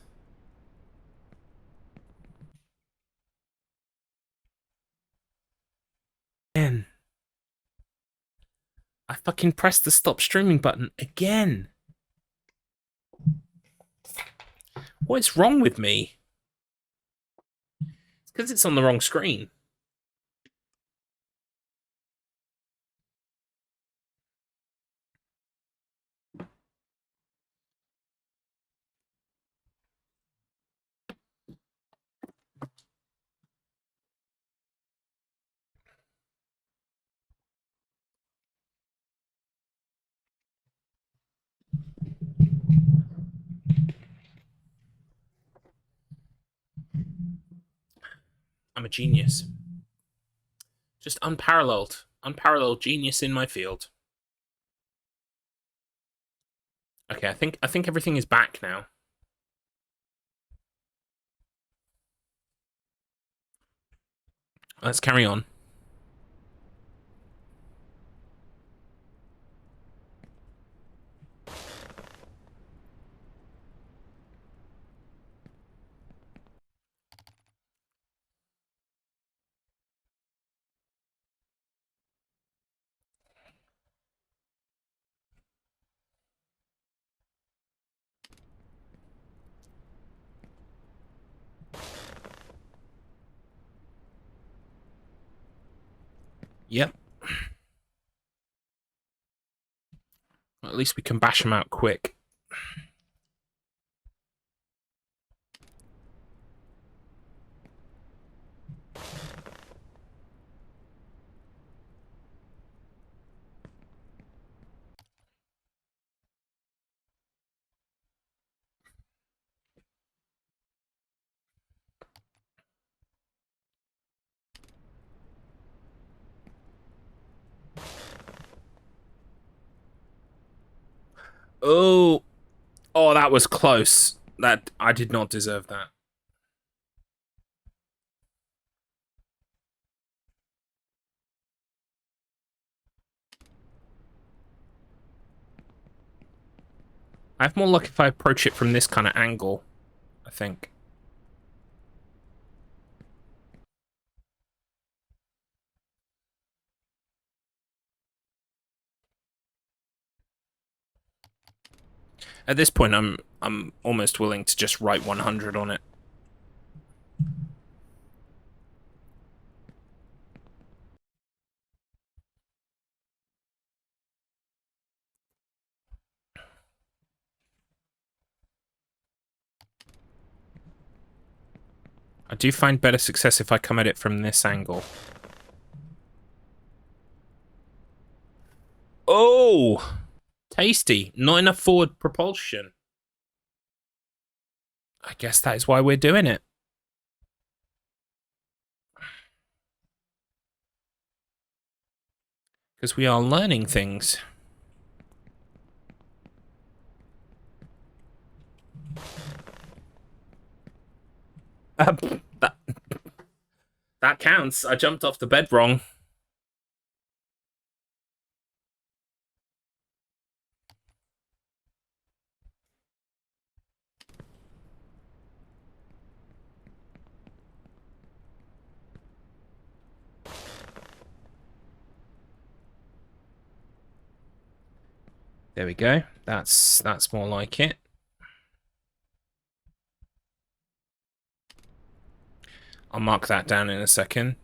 S2: Again. I fucking pressed the stop streaming button again. What is wrong with me? It's because it's on the wrong screen. I'm a genius. Just unparalleled. Unparalleled genius in my field. Okay, I think everything is back now. Let's carry on. Yep. Well, at least we can bash them out quick. Oh, oh, that was close. That I did not deserve that. I have more luck if I approach it from this kind of angle, I think. At this point, I'm almost willing to just write 100 on it. I do find better success if I come at it from this angle. Oh! Tasty. Not enough forward propulsion. I guess that is why we're doing it. Because we are learning things. That counts. I jumped off the bed wrong. There we go. That's more like it. I'll mark that down in a second.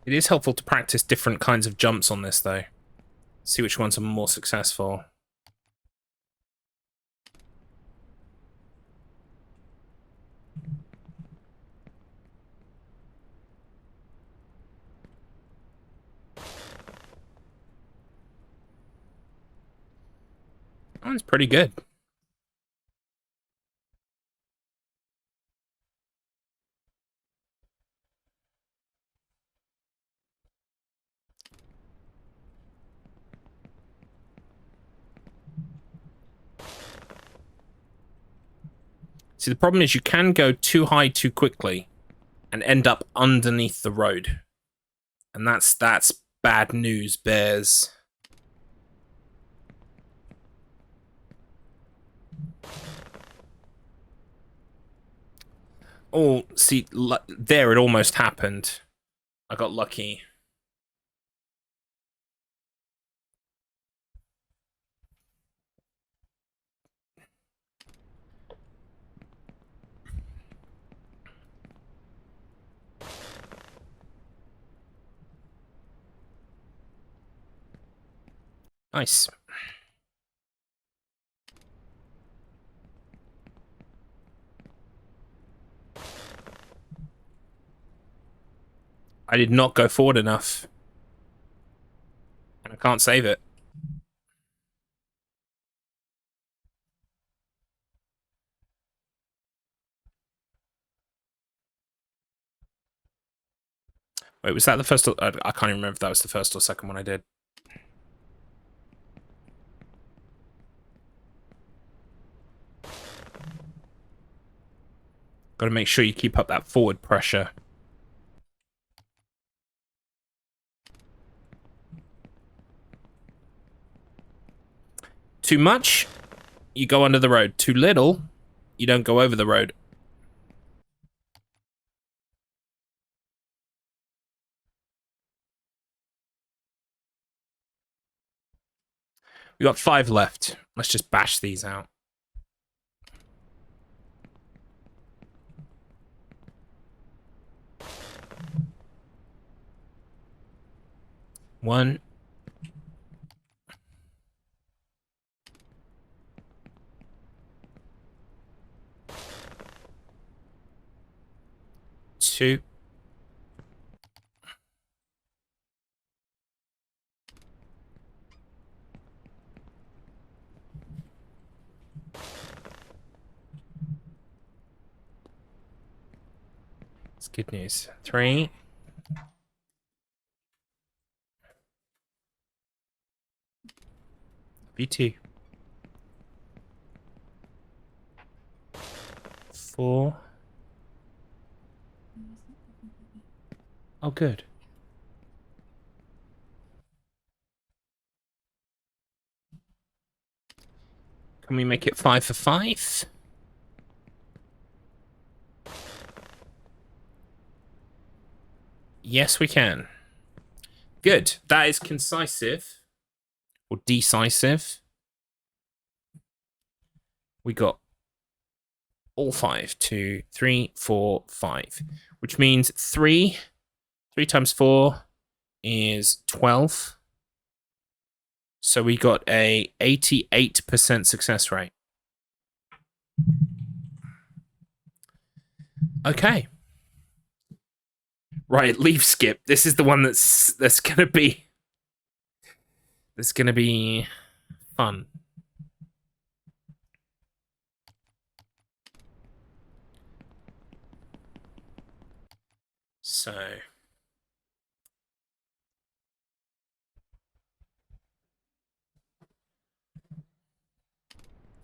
S2: It is helpful to practice different kinds of jumps on this, though. See which ones are more successful. one's pretty good. See, the problem is you can go too high too quickly and end up underneath the road. And that's bad news, bears. Oh, see, there it almost happened. I got lucky. Nice. I did not go forward enough. And I can't save it. Wait, was that the first? I can't even remember if that was the first or second one I did. Got to make sure you keep up that forward pressure. Too much, you go under the road. Too little, you don't go over the road. We got 5 left. Let's just bash these out. One. Two. It's good news. 3. B2. 4. Oh, good. Can we make it 5 for 5? Yes, we can. Good. That is concisive. Or decisive. We got all 5. 2, 3, 4, 5. Which means 3. 3 times 4 is 12. So we got a 88% success rate. Okay. Right, leave skip. This is the one that's gonna be fun. So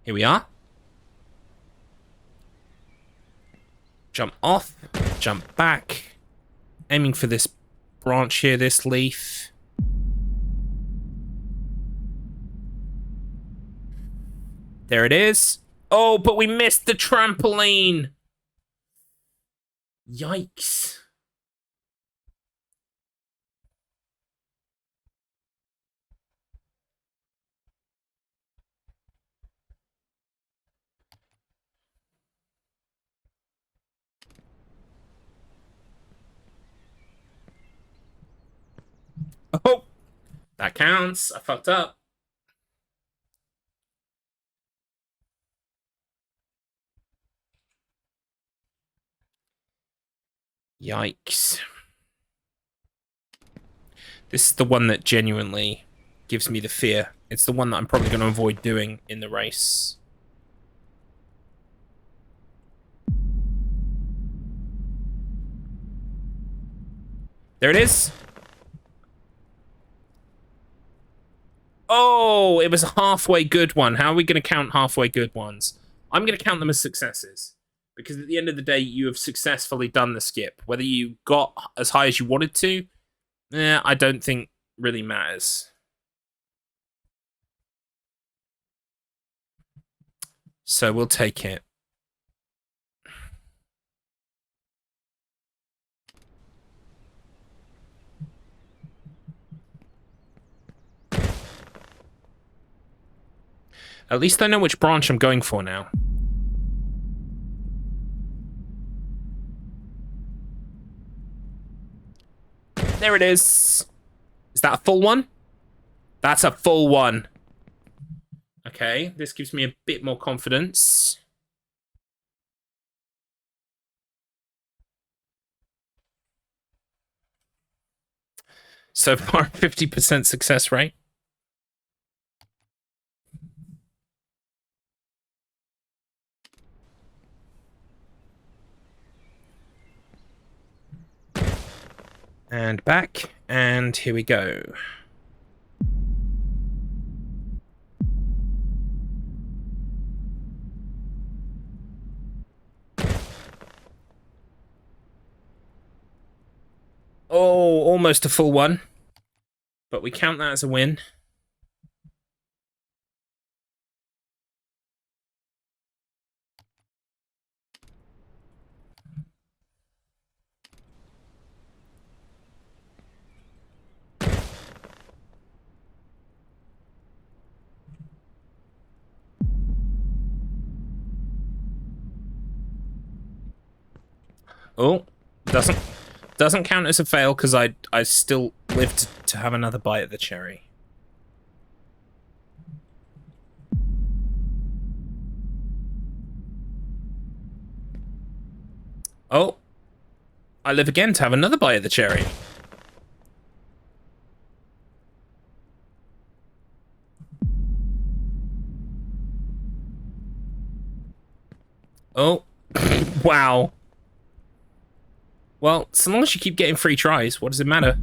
S2: here we are. Jump off, jump back. Aiming for this branch here, this leaf. There it is. Oh, but we missed the trampoline. Yikes. Oh, that counts. I fucked up. Yikes. This is the one that genuinely gives me the fear. It's the one that I'm probably going to avoid doing in the race. There it is. Oh, it was a halfway good one. How are we going to count halfway good ones? I'm going to count them as successes. Because at the end of the day, you have successfully done the skip. Whether you got as high as you wanted to, I don't think really matters. So we'll take it. At least I know which branch I'm going for now. There it is. Is that a full one? That's a full one. Okay, this gives me a bit more confidence. So far, 50% success rate. And back, and here we go. Oh, almost a full one. But we count that as a win. Oh, doesn't count as a fail because I still lived to have another bite at the cherry. Oh, I live again to have another bite at the cherry. Oh, wow. Well, so long as you keep getting free tries, what does it matter?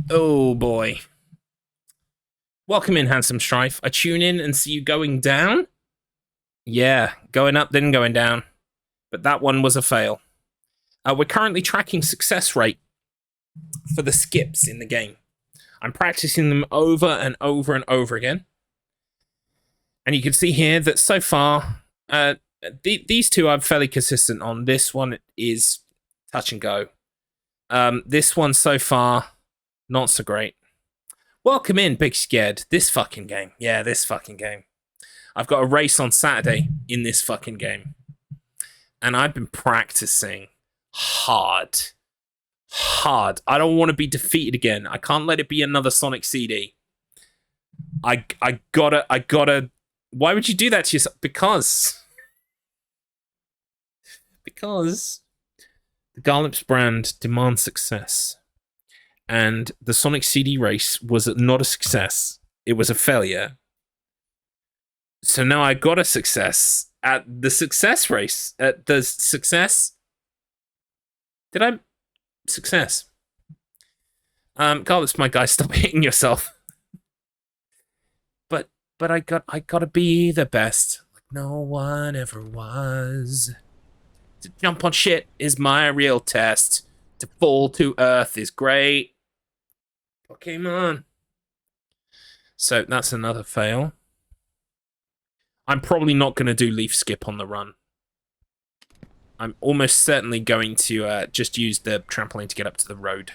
S2: Oh, boy. Welcome in, Handsome Strife. I tune in and see you going down? Yeah, going up, then going down. But that one was a fail. We're currently tracking success rate for the skips in the game. I'm practicing them over and over and over again. And you can see here that so far, these two I'm fairly consistent on. This one is touch and go. This one so far, not so great. Welcome in, Big Scared. This fucking game. Yeah, this fucking game. I've got a race on Saturday in this fucking game. And I've been practicing hard. Hard. I don't want to be defeated again. I can't let it be another Sonic CD. I gotta... Why would you do that to yourself? Because the Garlips brand demands success. And the Sonic CD race was not a success. It was a failure. So now I got a success at the success race. At the success... Did I... Success. Garlips, my guy, stop hitting yourself. But I gotta be the best, like no one ever was. To jump on shit is my real test. To fall to earth is great. Pokemon. So that's another fail. I'm probably not gonna do leaf skip on the run. I'm almost certainly going to just use the trampoline to get up to the road.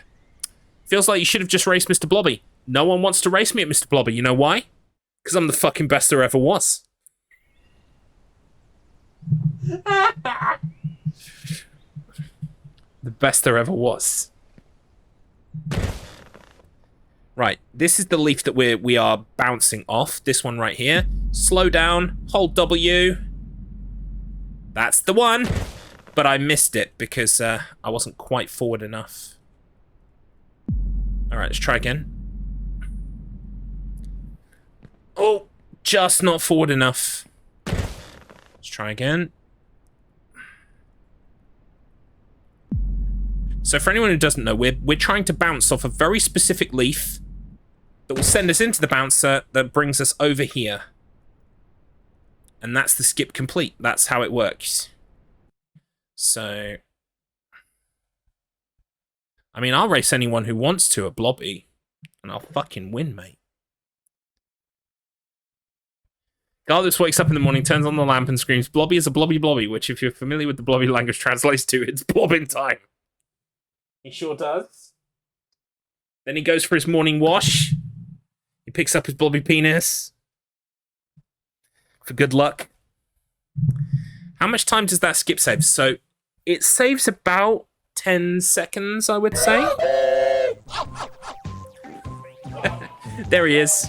S2: Feels like you should have just raced Mr. Blobby. No one wants to race me at Mr. Blobby. You know why? Because I'm the fucking best there ever was. The best there ever was. Right, this is the leaf that we are bouncing off. This one right here. Slow down, hold W. That's the one. but I missed it because I wasn't quite forward enough. All right, let's try again. Oh, just not forward enough. Let's try again. So for anyone who doesn't know, we're trying to bounce off a very specific leaf that will send us into the bouncer that brings us over here. And that's the skip complete. That's how it works. So, I mean, I'll race anyone who wants to at Blobby, and I'll fucking win, mate. Garlips wakes up in the morning, turns on the lamp, and screams, "Blobby is a blobby blobby," which, if you're familiar with the Blobby language, translates to, "It's blobbing time." He sure does. Then he goes for his morning wash. He picks up his blobby penis. For good luck. How much time does that skip save? So, it saves about 10 seconds, I would say. There he is.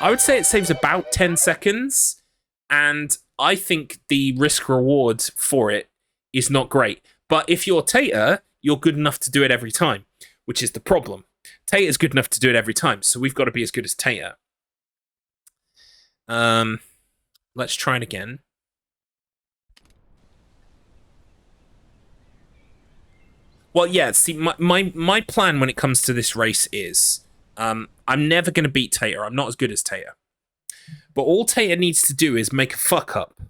S2: I would say it saves about 10 seconds, and I think the risk reward for it is not great. But if you're Tater, you're good enough to do it every time, which is the problem. Tater's good enough to do it every time, so we've got to be as good as Tater. Let's try it again. Well, yeah, see, my plan when it comes to this race is, I'm never going to beat Tater. I'm not as good as Tater. But all Tater needs to do is make a fuck up.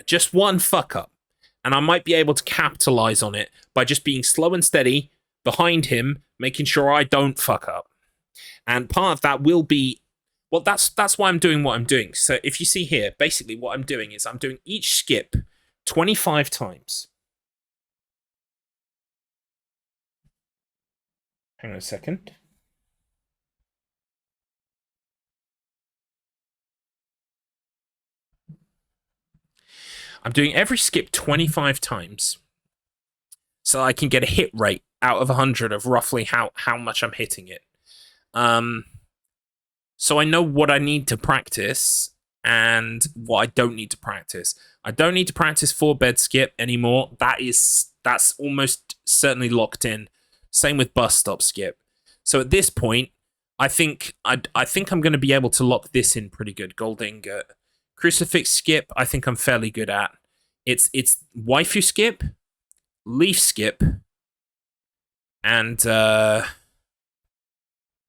S2: Just one fuck up. And I might be able to capitalize on it by just being slow and steady behind him, making sure I don't fuck up. And part of that will be, well, that's why I'm doing what I'm doing. So if you see here, basically what I'm doing is I'm doing each skip 25 times. Hang on a second. I'm doing every skip 25 times so I can get a hit rate out of 100 of roughly how much I'm hitting it. So I know what I need to practice and what I don't need to practice. I don't need to practice 4-bed skip anymore. That's almost certainly locked in. Same with bus stop skip. So at this point, I think I'm going to be able to lock this in pretty good. Gold ingot. Crucifix skip, I think I'm fairly good at. It's waifu skip, leaf skip, and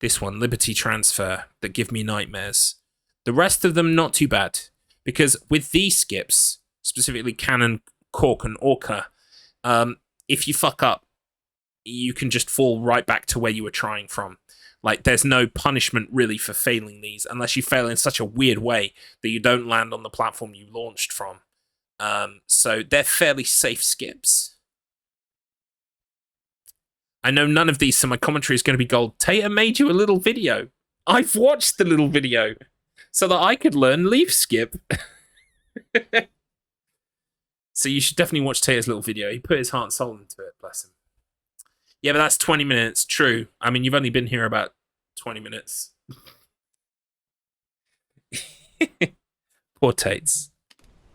S2: this one, Liberty Transfer, that give me nightmares. The rest of them, not too bad. Because with these skips, specifically Cannon, Cork, and Orca, if you fuck up, you can just fall right back to where you were trying from. Like, there's no punishment, really, for failing these, unless you fail in such a weird way that you don't land on the platform you launched from. So they're fairly safe skips. I know none of these, so my commentary is going to be gold. Tater made you a little video. I've watched the little video so that I could learn leaf skip. So you should definitely watch Tater's little video. He put his heart and soul into it, bless him. Yeah, but that's 20 minutes. True. I mean, you've only been here about 20 minutes. Poor Tates.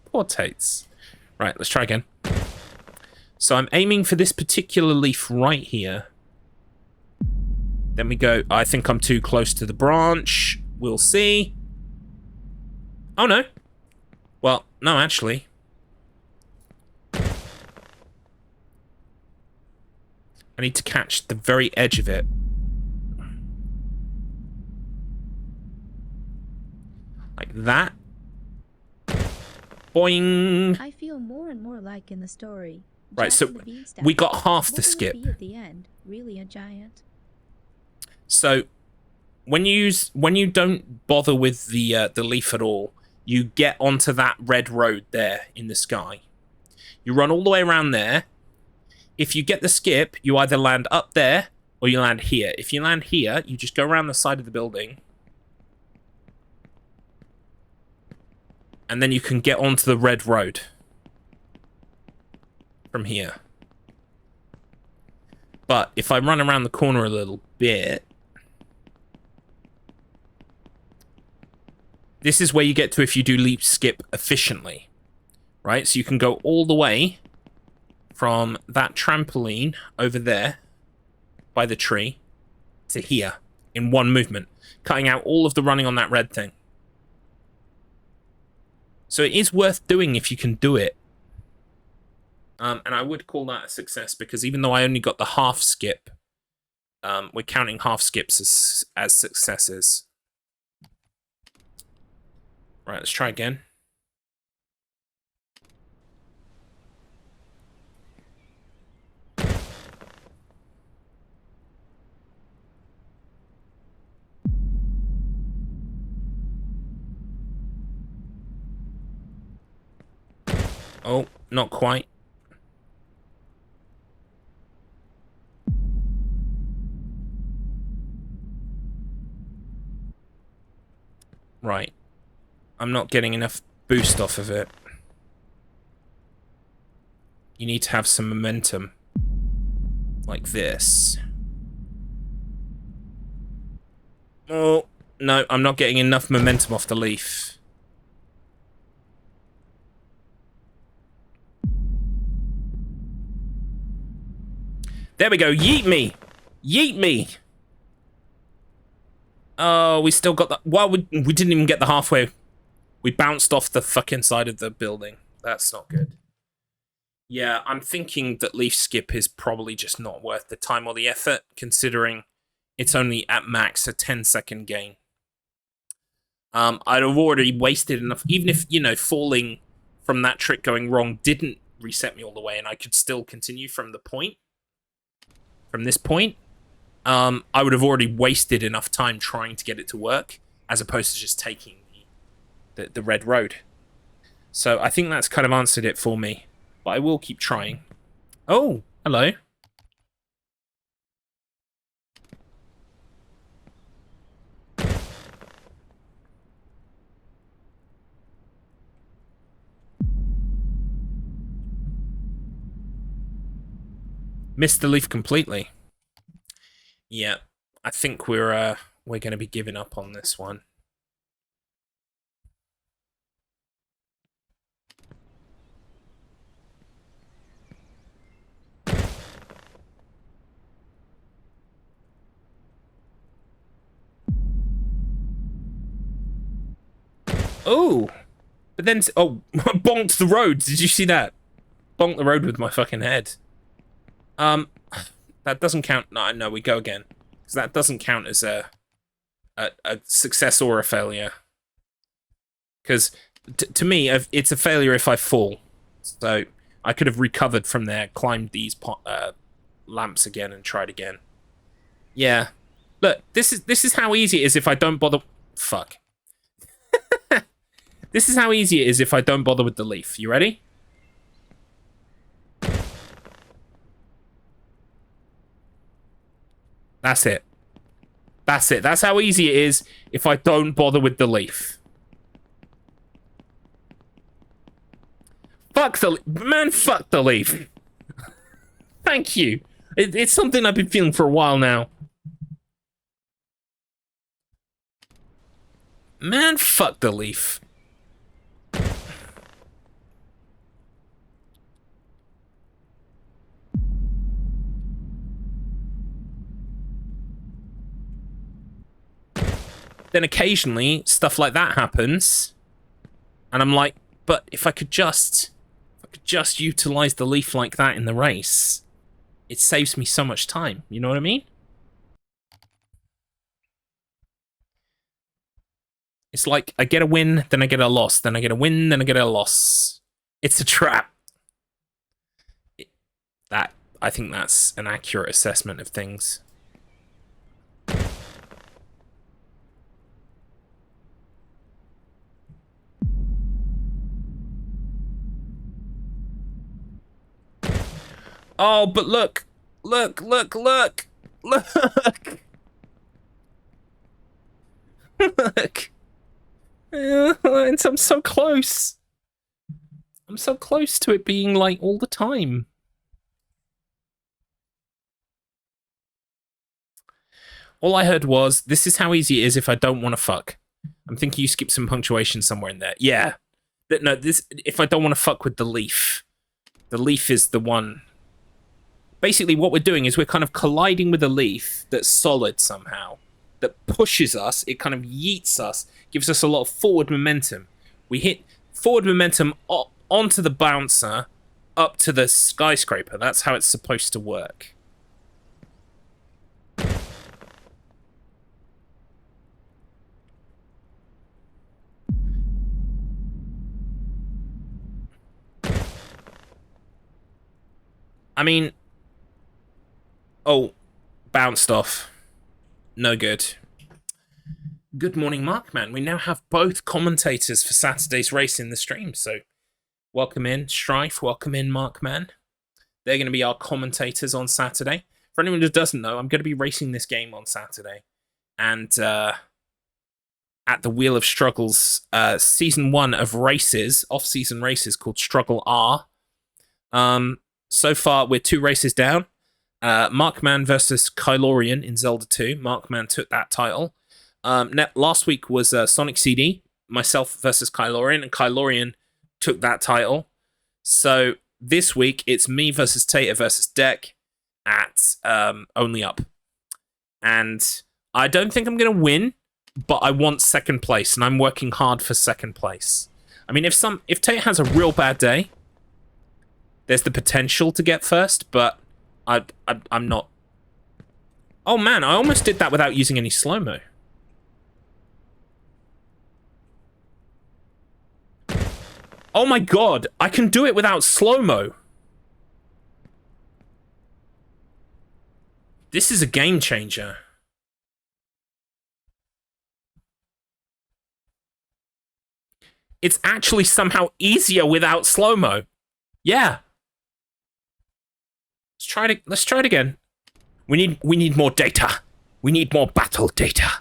S2: Poor Tates. Right, let's try again. So I'm aiming for this particular leaf right here. Then we go, I think I'm too close to the branch. We'll see. Oh, no. Well, no, actually. I need to catch the very edge of it. Like that. Boing.
S3: I feel more and more like in the story.
S2: Right,
S3: Jack
S2: so
S3: and the Beanstalk.
S2: we got half the
S3: What will
S2: skip.
S3: it be at the end? Really a giant?
S2: So when you don't bother with the leaf at all, you get onto that red road there in the sky. You run all the way around there. If you get the skip, you either land up there or you land here. If you land here, you just go around the side of the building. And then you can get onto the red road from here. But if I run around the corner a little bit, this is where you get to if you do leap skip efficiently. right? So you can go all the way from that trampoline over there by the tree to here in one movement, cutting out all of the running on that red thing. So it is worth doing if you can do it. And I would call that a success, because even though I only got the half skip, we're counting half skips as successes. Right, let's try again. Oh, not quite. Right. I'm not getting enough boost off of it. You need to have some momentum. Like this. Oh, no, I'm not getting enough momentum off the leaf. There we go. Yeet me. Yeet me. Oh, we still got the... Well, we didn't even get the halfway. We bounced off the fucking side of the building. That's not good. Yeah, I'm thinking that leaf skip is probably just not worth the time or the effort, considering it's only at max a 10-second gain. I'd have already wasted enough... Even if, you know, falling from that trick going wrong didn't reset me all the way, and I could still continue from the point... From this point, I would have already wasted enough time trying to get it to work, as opposed to just taking the red road. So I think that's kind of answered it for me, but I will keep trying. Oh, hello. Missed the leaf completely. Yeah, I think we're going to be giving up on this one. Oh, but then bonked the road. Did you see that? Bonked the road with my fucking head. That doesn't count. No, we go again. Because that doesn't count as a success or a failure. Because to me, it's a failure if I fall. So I could have recovered from there, climbed these lamps again, and tried again. Yeah. Look, this is how easy it is if I don't bother. Fuck. This is how easy it is if I don't bother with the leaf. You ready? That's it. That's it. That's how easy it is if I don't bother with the leaf. Fuck the man. Fuck the leaf. Thank you. It's something I've been feeling for a while now. Man, fuck the leaf. Then occasionally, stuff like that happens. And I'm like, but if I could just utilize the leaf like that in the race, it saves me so much time. You know what I mean? It's like, I get a win, then I get a loss, then I get a win, then I get a loss. It's a trap. I think that's an accurate assessment of things. Oh, but look. Look. Look. I'm so close. I'm so close to it being like all the time. All I heard was, this is how easy it is if I don't want to fuck. I'm thinking you skipped some punctuation somewhere in there. Yeah. No, this. If I don't want to fuck with the leaf. The leaf is the one. Basically, what we're doing is we're kind of colliding with a leaf that's solid somehow. That pushes us. It kind of yeets us. Gives us a lot of forward momentum. We hit forward momentum onto the bouncer, up to the skyscraper. That's how it's supposed to work. I mean... Oh, bounced off. No good. Good morning, Markman. We now have both commentators for Saturday's race in the stream, so welcome in, Strife. Welcome in, Markman. They're going to be our commentators on Saturday. For anyone who doesn't know, I'm going to be racing this game on Saturday. And at the Wheel of Struggles, Season 1 of races, off-season races called Struggle R. So far, we're 2 races down. Markman versus Kylorian in Zelda 2. Markman took that title. Last week was Sonic CD, myself versus Kylorian, and Kylorian took that title. So this week, it's me versus Tater versus Deck at Only Up. And I don't think I'm going to win, but I want second place, and I'm working hard for second place. I mean, if Tater has a real bad day, there's the potential to get first, but I'm not. Oh man, I almost did that without using any slow-mo. Oh my god, I can do it without slow-mo. This is a game changer. It's actually somehow easier without slow-mo. Yeah. Let's try it again. We need more data. We need more battle data.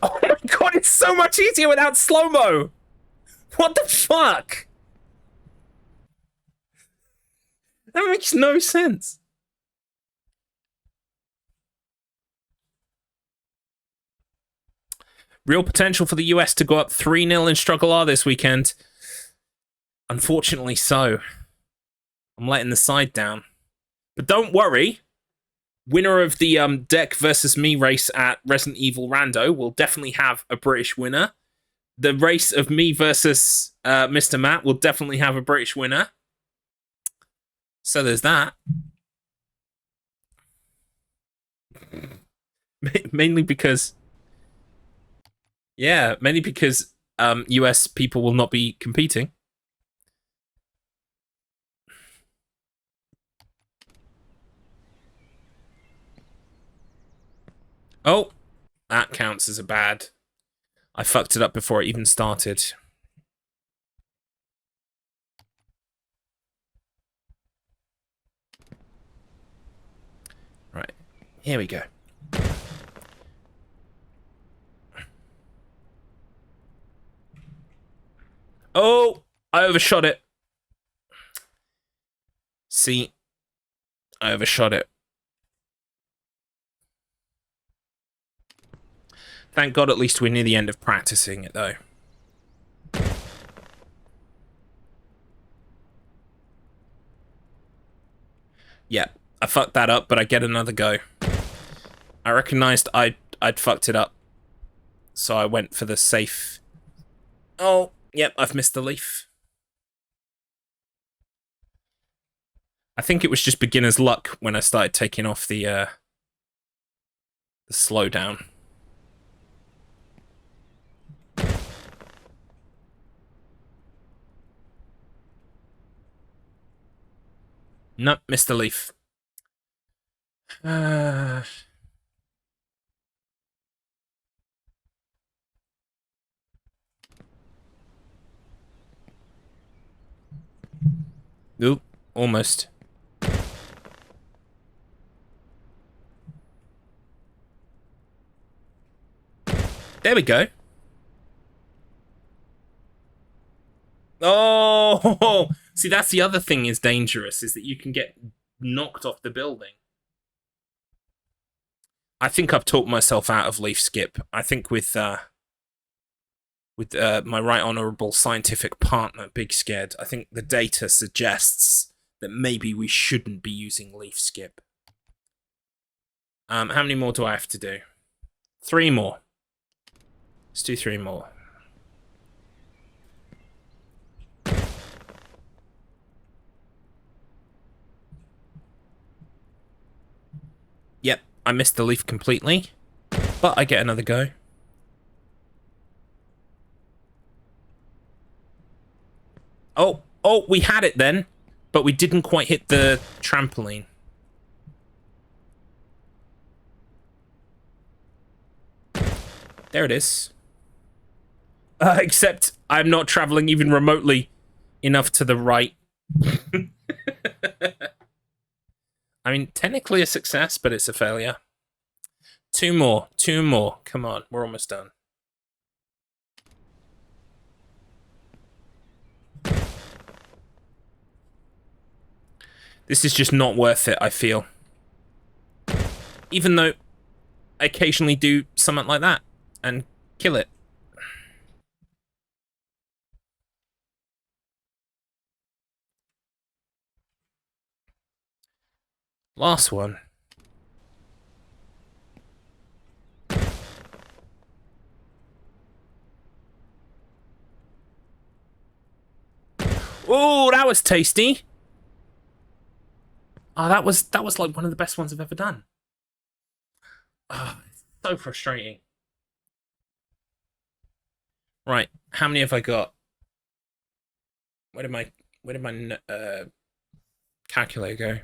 S2: Oh my god, it's so much easier without slow-mo! What the fuck? That makes no sense. Real potential for the US to go up 3-0 in Struggle R this weekend. Unfortunately so. I'm letting the side down. But don't worry. Winner of the Deck versus me race at Resident Evil Rando will definitely have a British winner. The race of me versus Mr. Matt will definitely have a British winner. So there's that. Mainly because... Yeah, mainly because US people will not be competing. Oh, that counts as a bad. I fucked it up before it even started. Right, here we go. Oh, I overshot it. See, I overshot it. Thank God at least we're near the end of practicing it, though. Yeah, I fucked that up, but I get another go. I recognized I'd fucked it up, so I went for the safe. Oh, yep, I've missed the leaf. I think it was just beginner's luck when I started taking off the slowdown. Nope, missed the leaf. Oop, almost. There we go. Oh, see, that's the other thing is dangerous, is that you can get knocked off the building. I think I've talked myself out of leaf skip. I think with my right honourable scientific partner, Big Scared, I think the data suggests that maybe we shouldn't be using leaf skip. How many more do I have to do? 3 more. Let's do 3 more. Yep, I missed the leaf completely, but I get another go. Oh, we had it then, but we didn't quite hit the trampoline. There it is. Except I'm not traveling even remotely enough to the right. I mean, technically a success, but it's a failure. 2 more. Come on, we're almost done. This is just not worth it, I feel. Even though I occasionally do something like that and kill it. Last one. Oh, that was tasty. Oh, that was like one of the best ones I've ever done. Oh, it's so frustrating. Right, how many have I got? Where did my calculator go?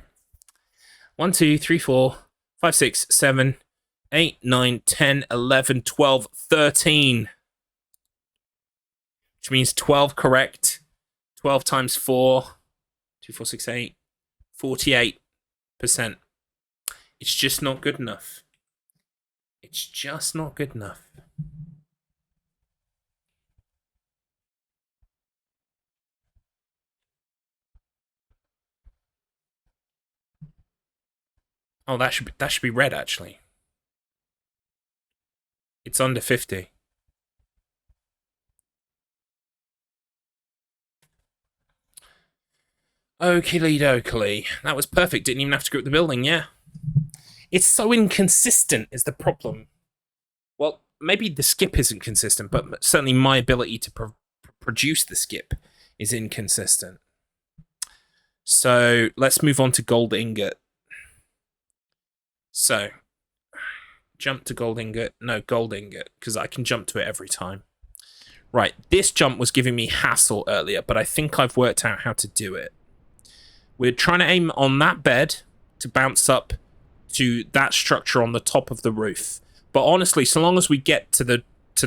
S2: 1, 2, 3, 4, 5, 6, 7, 8, 9, 10, 11, 12, 13. Which means 12 correct. 12 times 4. 2, 4, 6, 8. 48%. It's just not good enough. It's just not good enough. Oh, that should be red actually. It's under 50. Oakley dokley. That was perfect. Didn't even have to go up the building, yeah. It's so inconsistent is the problem. Well, maybe the skip isn't consistent, but certainly my ability to produce the skip is inconsistent. So let's move on to gold ingot. So, jump to gold ingot. No, gold ingot, because I can jump to it every time. Right, this jump was giving me hassle earlier, but I think I've worked out how to do it. We're trying to aim on that bed to bounce up to that structure on the top of the roof. But honestly, so long as we get to the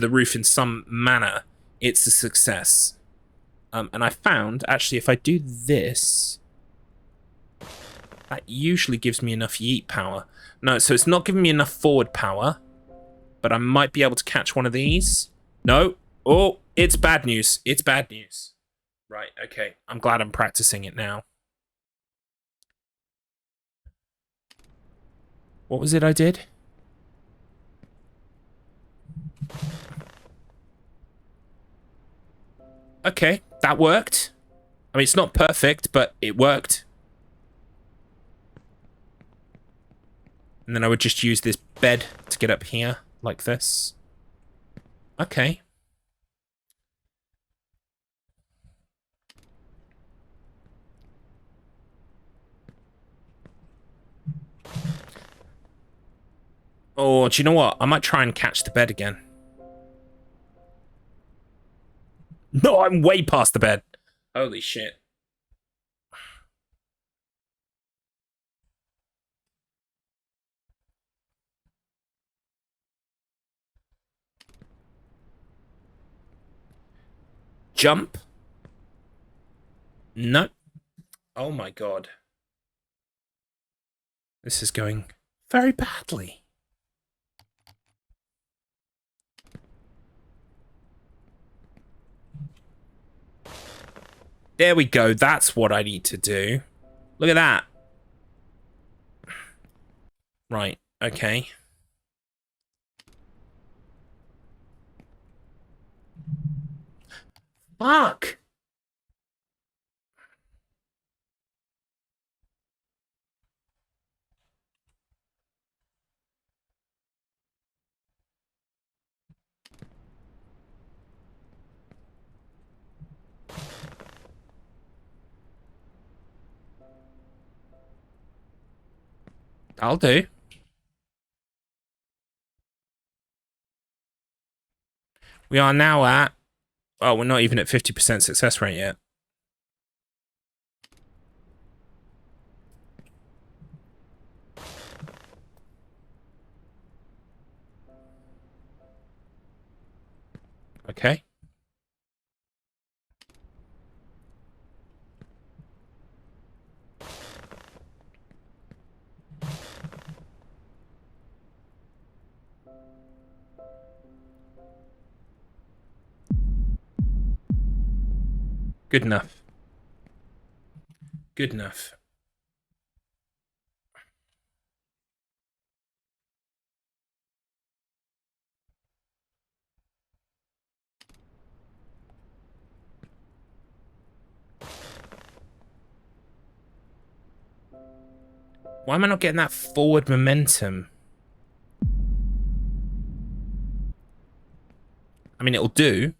S2: roof in some manner, it's a success. And I found, actually, if I do this, that usually gives me enough yeet power. No, so it's not giving me enough forward power, but I might be able to catch one of these. No. Oh, it's bad news. It's bad news. Right, okay. I'm glad I'm practicing it now. What was it I did? Okay, that worked. I mean, it's not perfect, but it worked. And then I would just use this bed to get up here, like this. Okay. Oh, do you know what? I might try and catch the bed again. No, I'm way past the bed. Holy shit. Jump? No. Oh my god. This is going very badly. There we go. That's what I need to do. Look at that. Right. Okay. Fuck! I'll do. We are now at... Oh, we're not even at 50% success rate yet. Okay. Good enough. Good enough. Why am I not getting that forward momentum? I mean, it'll do.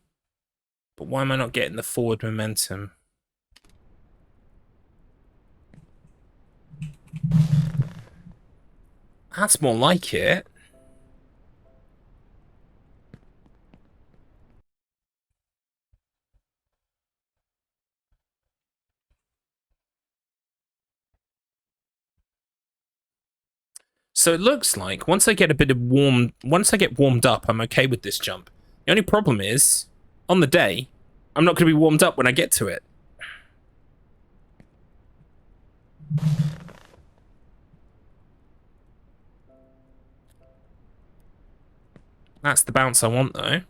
S2: But why am I not getting the forward momentum? That's more like it. So it looks like once I get warmed up, I'm okay with this jump. The only problem is, on the day, I'm not going to be warmed up when I get to it. That's the bounce I want, though.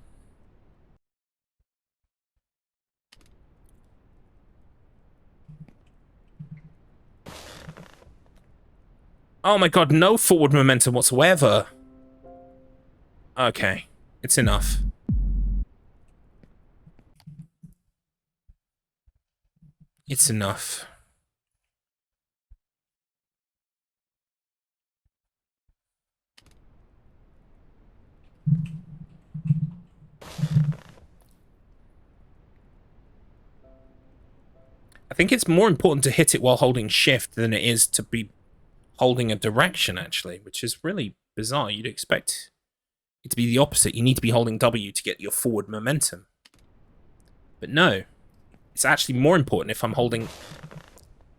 S2: Oh my god, no forward momentum whatsoever. Okay, it's enough. It's enough. I think it's more important to hit it while holding shift than it is to be holding a direction, actually, which is really bizarre. You'd expect it to be the opposite. You need to be holding W to get your forward momentum. But no, it's actually more important if I'm holding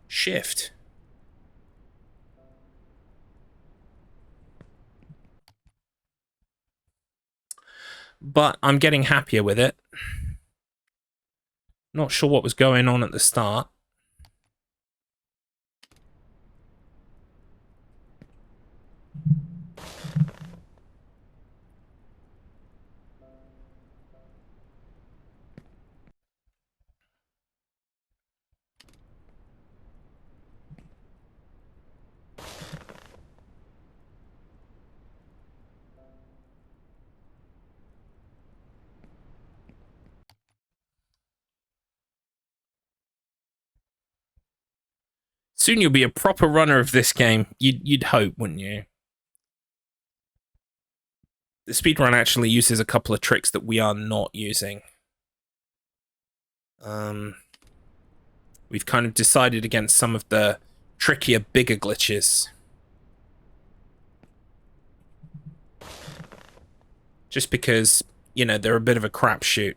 S2: shift. But I'm getting happier with it. Not sure what was going on at the start. Soon you'll be a proper runner of this game. You'd hope, wouldn't you? The speedrun actually uses a couple of tricks that we are not using. We've kind of decided against some of the trickier, bigger glitches. Just because, you know, they're a bit of a crapshoot.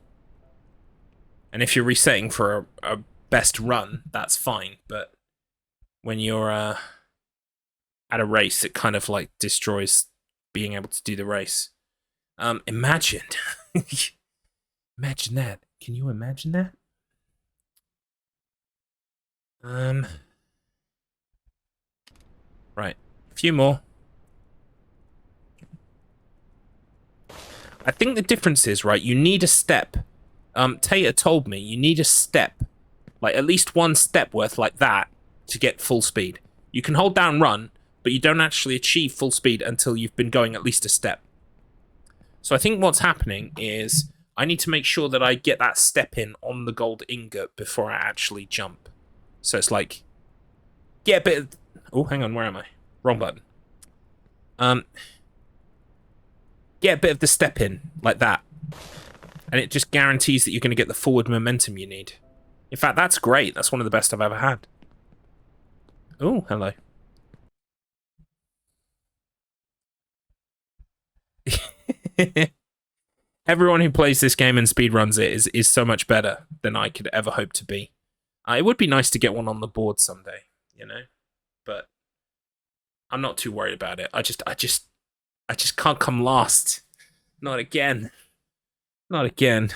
S2: And if you're resetting for a best run, that's fine. But when you're at a race, it kind of like destroys being able to do the race. Imagine. Imagine that. Can you imagine that? Right. A few more. I think the difference is, right, you need a step. Tater told me you need a step. Like, at least one step worth like that to get full speed. You can hold down run, but you don't actually achieve full speed until you've been going at least a step. So I think what's happening is I need to make sure that I get that step in on the gold ingot before I actually jump. So it's like, get a bit of... Oh, hang on, where am I? Wrong button. Get a bit of the step in, like that. And it just guarantees that you're going to get the forward momentum you need. In fact, that's great. That's one of the best I've ever had. Oh, hello. Everyone who plays this game and speedruns it is so much better than I could ever hope to be. It would be nice to get one on the board someday, you know? But I'm not too worried about it. I just can't come last. Not again. Not again.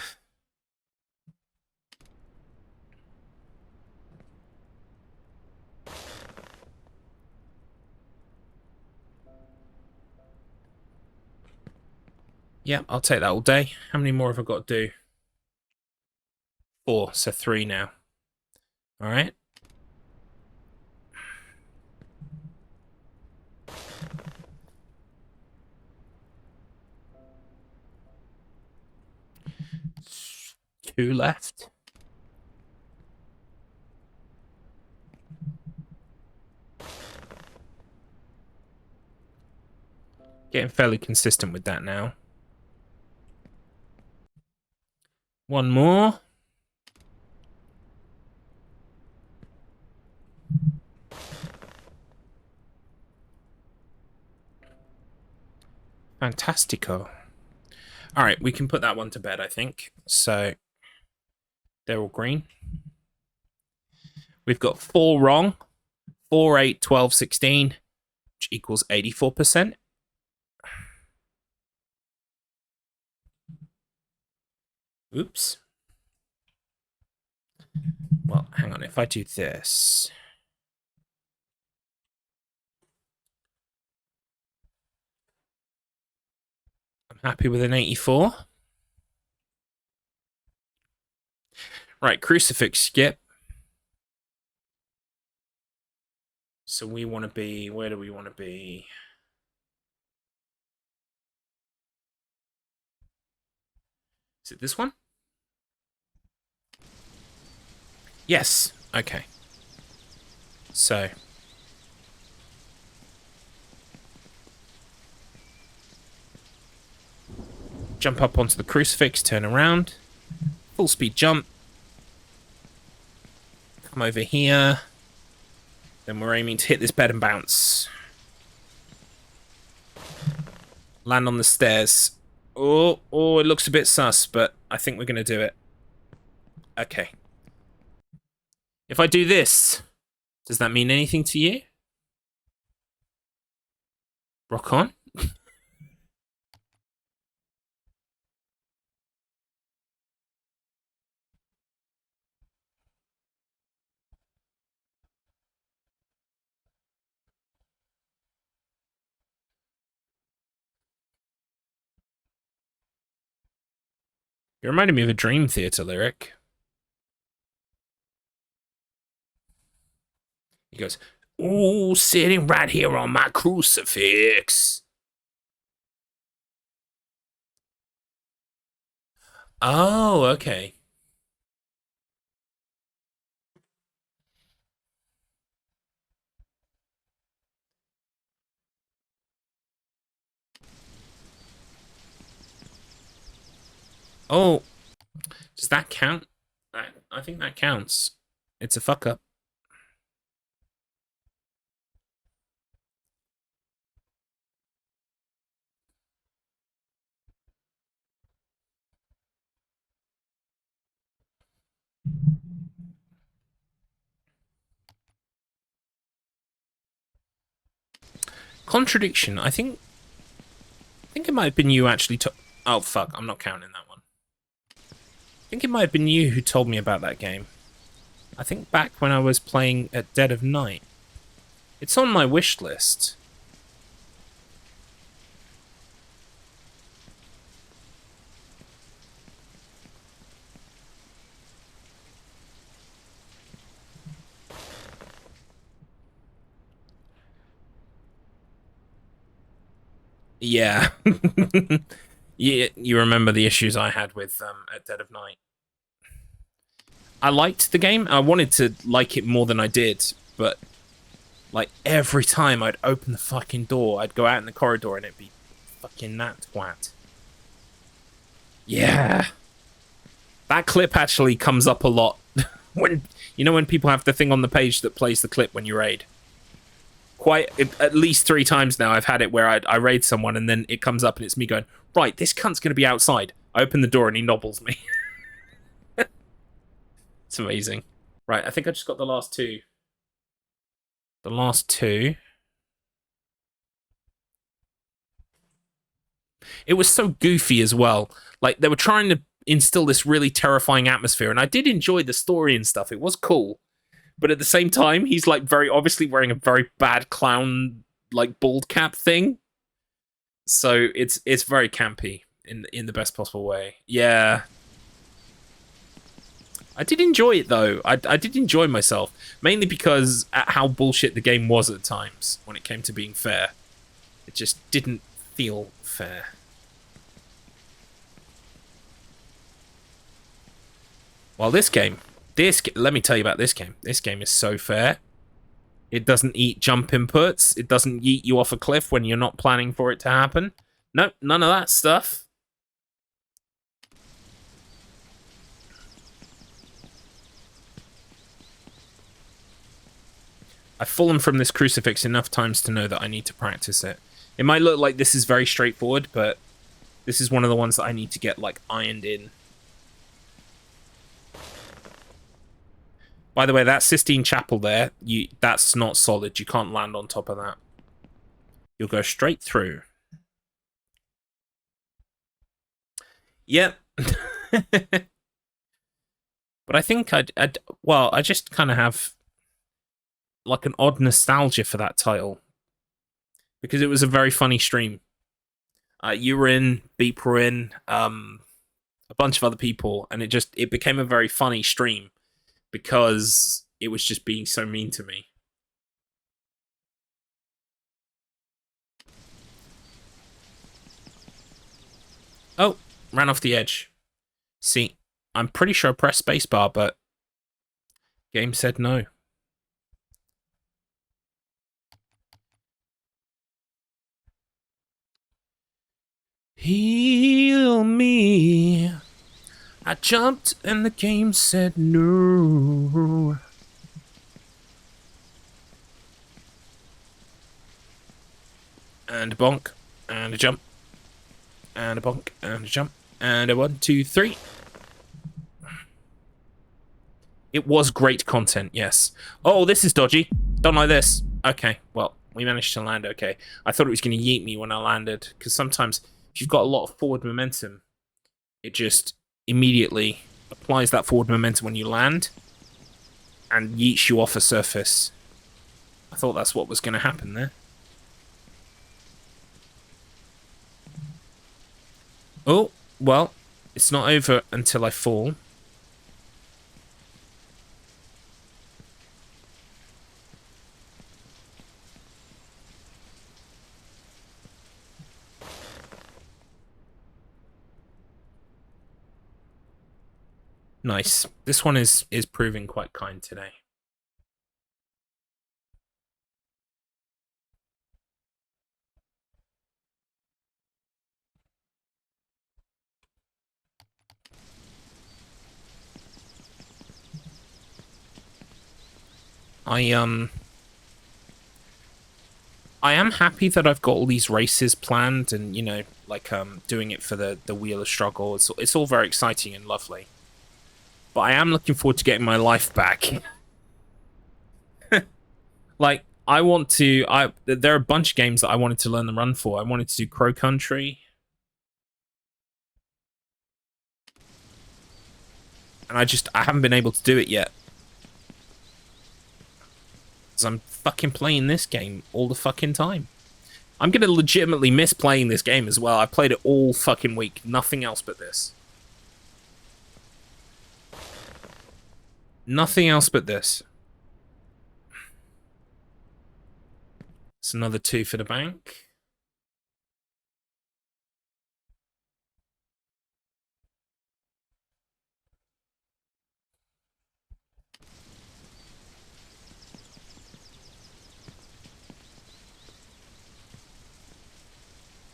S2: Yeah, I'll take that all day. How many more have I got to do? 4, so 3 now. All right. Two left. Getting fairly consistent with that now. One more. Fantastico. All right, we can put that one to bed, I think. So they're all green. We've got 4 wrong. 4, 8, 12, 16, which equals 84%. Oops. Well, hang on. If I do this... I'm happy with an 84. Right, crucifix skip. So we want to be... Where do we want to be? Is it this one? Yes. Okay. So... Jump up onto the crucifix, turn around. Full speed jump. Come over here. Then we're aiming to hit this bed and bounce. Land on the stairs. Oh, it looks a bit sus, but I think we're going to do it. Okay. If I do this, does that mean anything to you? Rock on. You reminded me of a Dream Theater lyric. He goes, "Ooh, sitting right here on my crucifix." Oh, okay. Oh, does that count? I think that counts. It's a fuck up. Contradiction. I think it might have been you actually. Oh fuck! I'm not counting that one. I think it might have been you who told me about that game. I think back when I was playing at Dead of Night. It's on my wish list. Yeah. You remember the issues I had with at Dead of Night. I liked the game. I wanted to like it more than I did, but like every time I'd open the fucking door, I'd go out in the corridor and it'd be fucking that twat. Yeah. That clip actually comes up a lot when when people have the thing on the page that plays the clip when you raid. At least 3 times now I've had it where I raid someone and then it comes up and it's me going, right, this cunt's gonna be outside. I open the door and he nobbles me. It's amazing. Right, I think I just got the last 2. The last 2. It was so goofy as well. Like, they were trying to instill this really terrifying atmosphere, and I did enjoy the story and stuff. It was cool. But at the same time, he's, like, very obviously wearing a very bad clown, like, bald cap thing. So it's very campy in the best possible way. Yeah. I did enjoy it, though. I did enjoy myself. Mainly because at how bullshit the game was at times when it came to being fair. It just didn't feel fair. Well, let me tell you about this game. This game is so fair. It doesn't eat jump inputs. It doesn't yeet you off a cliff when you're not planning for it to happen. Nope, none of that stuff. I've fallen from this crucifix enough times to know that I need to practice it. It might look like this is very straightforward, but this is one of the ones that I need to get, like, ironed in. By the way, that Sistine Chapel there, that's not solid. You can't land on top of that. You'll go straight through. Yep. But I think I just kind of have like an odd nostalgia for that title because it was a very funny stream. You were in, Beep were in, a bunch of other people, and it became a very funny stream because it was just being so mean to me. Oh, ran off the edge. See, I'm pretty sure I pressed spacebar, but game said no. Heal me. I jumped and the game said no. And a bonk. And a jump. And a bonk. And a jump. And a 1, 2, 3. It was great content, yes. Oh, this is dodgy. Don't like this. Okay, well, we managed to land okay. I thought it was going to yeet me when I landed, because sometimes if you've got a lot of forward momentum, it just immediately applies that forward momentum when you land and yeets you off a surface. I thought that's what was going to happen there. Oh, well, it's not over until I fall. Nice. This one is proving quite kind today. I am happy that I've got all these races planned and, you know, like doing it for the Wheel of Struggle. It's all very exciting and lovely. But I am looking forward to getting my life back. Like, I want to... there are a bunch of games that I wanted to learn the run for. I wanted to do Crow Country. And I haven't been able to do it yet. Because I'm fucking playing this game all the fucking time. I'm going to legitimately miss playing this game as well. I played it all fucking week. Nothing else but this. Nothing else but this. It's another 2 for the bank.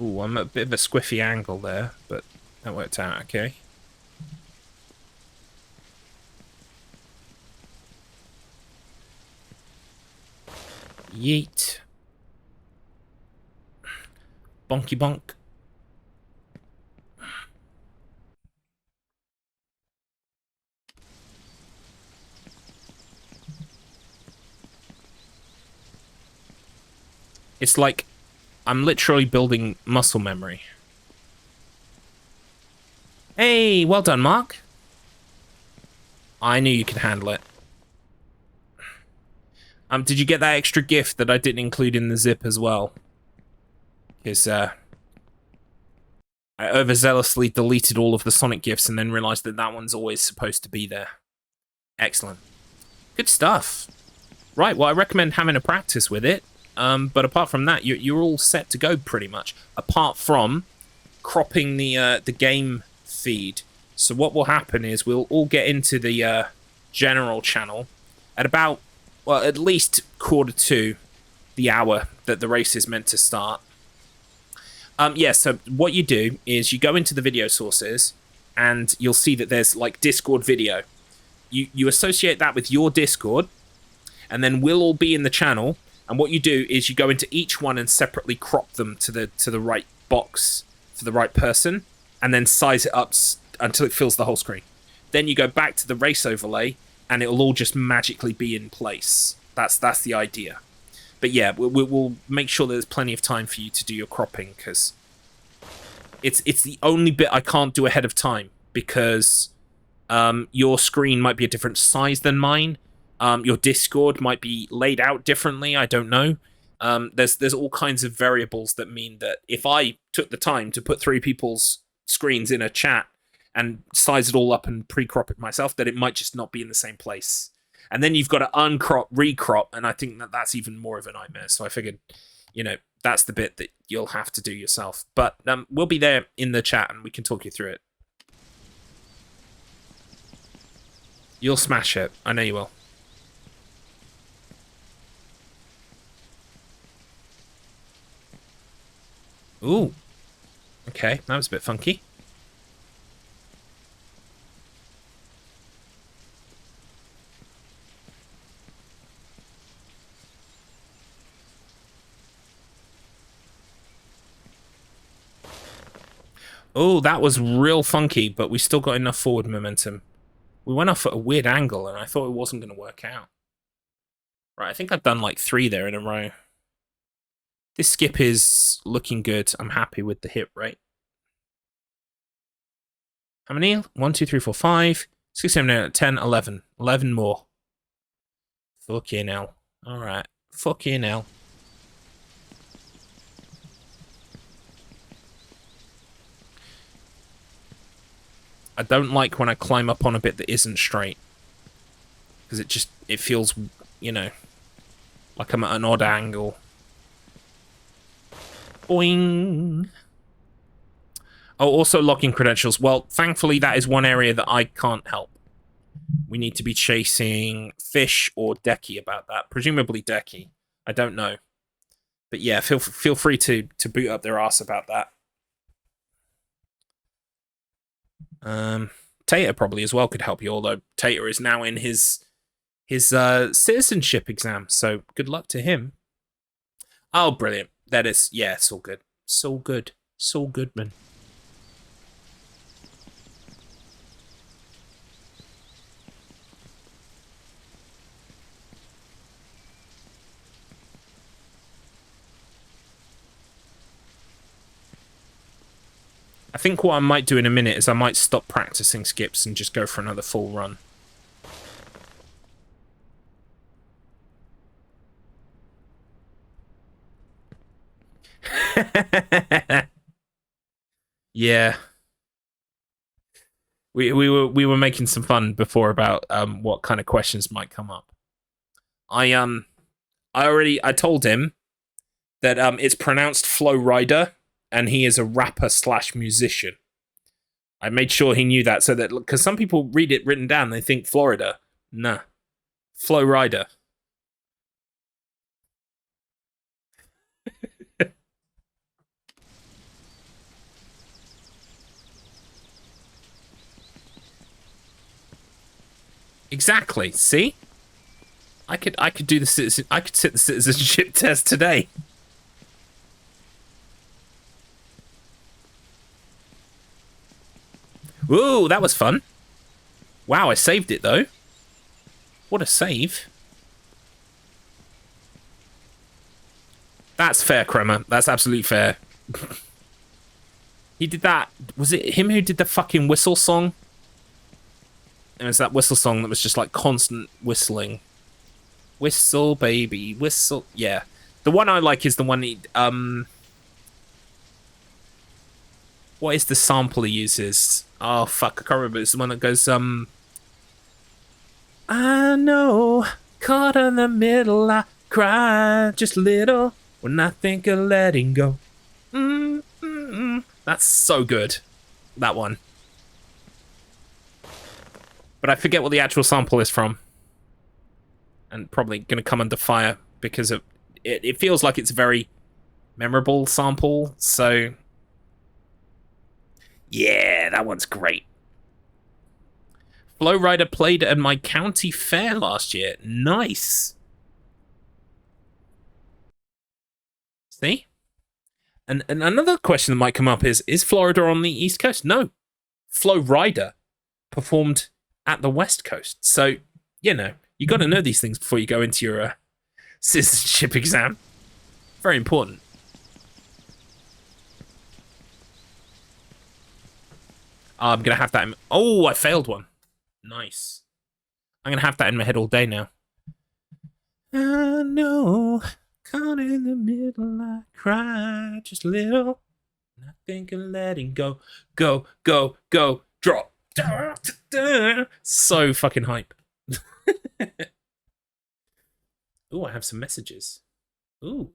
S2: Ooh, I'm at a bit of a squiffy angle there, but that worked out okay. Yeet. Bonky bonk. It's like I'm literally building muscle memory. Hey, well done, Mark. I knew you could handle it. Did you get that extra gift that I didn't include in the zip as well? Because, I overzealously deleted all of the Sonic gifts and then realized that that one's always supposed to be there. Excellent. Good stuff. Right, well, I recommend having a practice with it. But apart from that, you're all set to go pretty much. Apart from cropping the game feed. So what will happen is we'll all get into the general channel at about, well, at least 1:45 the hour that the race is meant to start. Yeah, so what you do is you go into the video sources and you'll see that there's like Discord video. You associate that with your Discord, and then we'll all be in the channel. And what you do is you go into each one and separately crop them to the right box for the right person, and then size it up until it fills the whole screen. Then you go back to the race overlay, and it'll all just magically be in place. That's the idea. But yeah, we'll make sure there's plenty of time for you to do your cropping, because it's the only bit I can't do ahead of time, because your screen might be a different size than mine. Your Discord might be laid out differently. I don't know. There's all kinds of variables that mean that if I took the time to put 3 people's screens in a chat and size it all up and pre-crop it myself, that it might just not be in the same place. And then you've got to uncrop, recrop, and I think that's even more of a nightmare. So I figured, that's the bit that you'll have to do yourself. But we'll be there in the chat and we can talk you through it. You'll smash it. I know you will. Ooh. Okay, that was a bit funky. Oh, that was real funky, but we still got enough forward momentum. We went off at a weird angle, and I thought it wasn't going to work out. Right, I think I've done like 3 there in a row. This skip is looking good. I'm happy with the hit rate. How many? 1, 2, 3, 4, 5, 6, 7, 8, 10, 11. 11 more. Fucking hell. Alright. Fucking hell. I don't like when I climb up on a bit that isn't straight. Because it feels, like I'm at an odd angle. Boing. Oh, also locking credentials. Well, thankfully that is one area that I can't help. We need to be chasing Fish or Decky about that. Presumably Decky. I don't know. But yeah, feel free to boot up their ass about that. Tater probably as well could help you, although Tater is now in his citizenship exam, so good luck to him. Oh, brilliant. That is, yeah, it's all good. So good. So good, man. I think what I might do in a minute is I might stop practicing skips and just go for another full run. Yeah. We were making some fun before about what kind of questions might come up. I told him that it's pronounced Flow Rider, and he is a rapper / musician. I made sure he knew that, so that, because some people read it written down, they think Florida. Nah. Flow Rider. Exactly. See? I could do the citizen. I could sit the citizenship test today. Ooh, that was fun. Wow, I saved it though. What a save. That's fair, Kremer. That's absolutely fair. He did that. Was it him who did the fucking whistle song? It was that whistle song that was just like constant whistling. Whistle, baby, whistle. Yeah. The one I like is the one he, what is the sample he uses? Oh, fuck, I can't remember. It's the one that goes, I know, caught in the middle, I cry just a little when I think of letting go. That's so good, that one. But I forget what the actual sample is from. And probably going to come under fire because of it feels like it's a very memorable sample, so yeah, that one's great. Flow Rider played at my county fair last year. Nice. See? And another question that might come up is Florida on the East Coast? No. Flow Rider performed at the West Coast. So, you know, you got to know these things before you go into your citizenship exam. Very important. I'm going to have that in... Oh, I failed one. Nice. I'm going to have that in my head all day now. I know, caught in the middle, I cry just a little. I think of letting go. Go, go, go, drop. So fucking hype. Ooh, I have some messages. Ooh.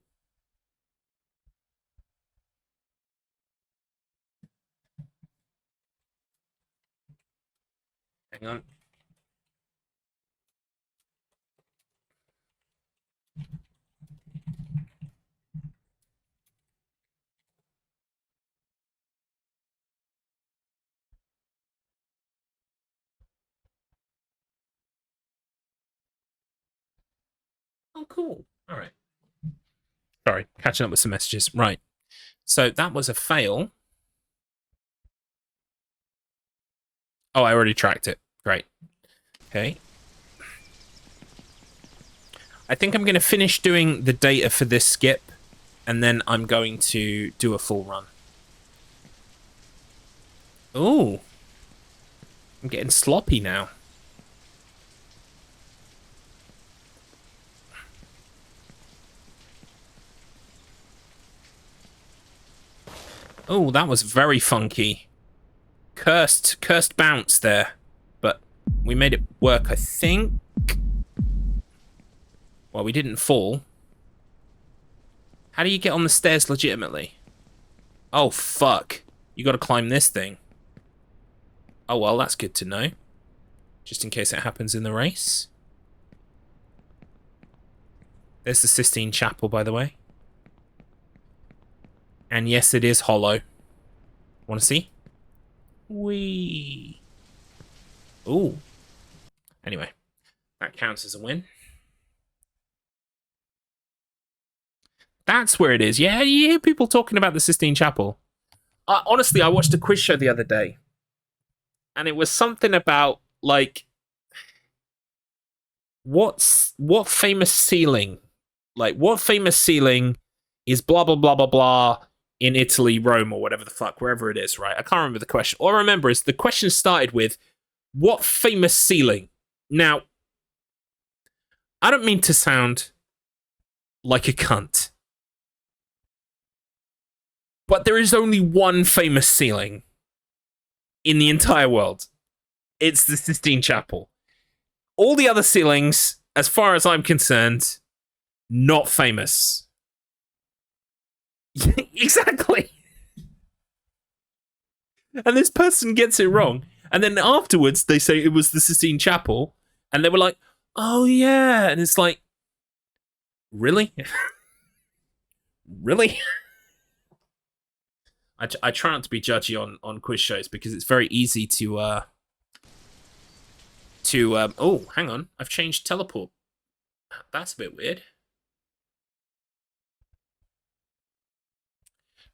S2: Hang on. Oh, cool. All right. Sorry, catching up with some messages. Right. So that was a fail. Oh, I already tracked it. Great. Okay. I think I'm going to finish doing the data for this skip, and then I'm going to do a full run. Ooh. I'm getting sloppy now. Oh, that was very funky. Cursed bounce there. But we made it work, I think. Well, we didn't fall. How do you get on the stairs legitimately? Oh, fuck. You gotta climb this thing. Oh, well, that's good to know. Just in case it happens in the race. There's the Sistine Chapel, by the way. And yes, it is hollow. Want to see? Whee! Ooh. Anyway, that counts as a win. That's where it is. Yeah, you hear people talking about the Sistine Chapel. Honestly, I watched a quiz show the other day. And it was something about, like, what famous ceiling? Like, what famous ceiling is blah, blah, blah, blah, blah in Italy, Rome, or whatever the fuck, wherever it is, right? I can't remember the question. All I remember is the question started with, what famous ceiling? Now, I don't mean to sound like a cunt, but there is only one famous ceiling in the entire world. It's the Sistine Chapel. All the other ceilings, as far as I'm concerned, not famous. Exactly. And this person gets it wrong. And then afterwards, they say it was the Sistine Chapel. And they were like, oh, yeah. And it's like, really? Really? I try not to be judgy on quiz shows because it's very easy to to oh, hang on, I've changed teleport. That's a bit weird.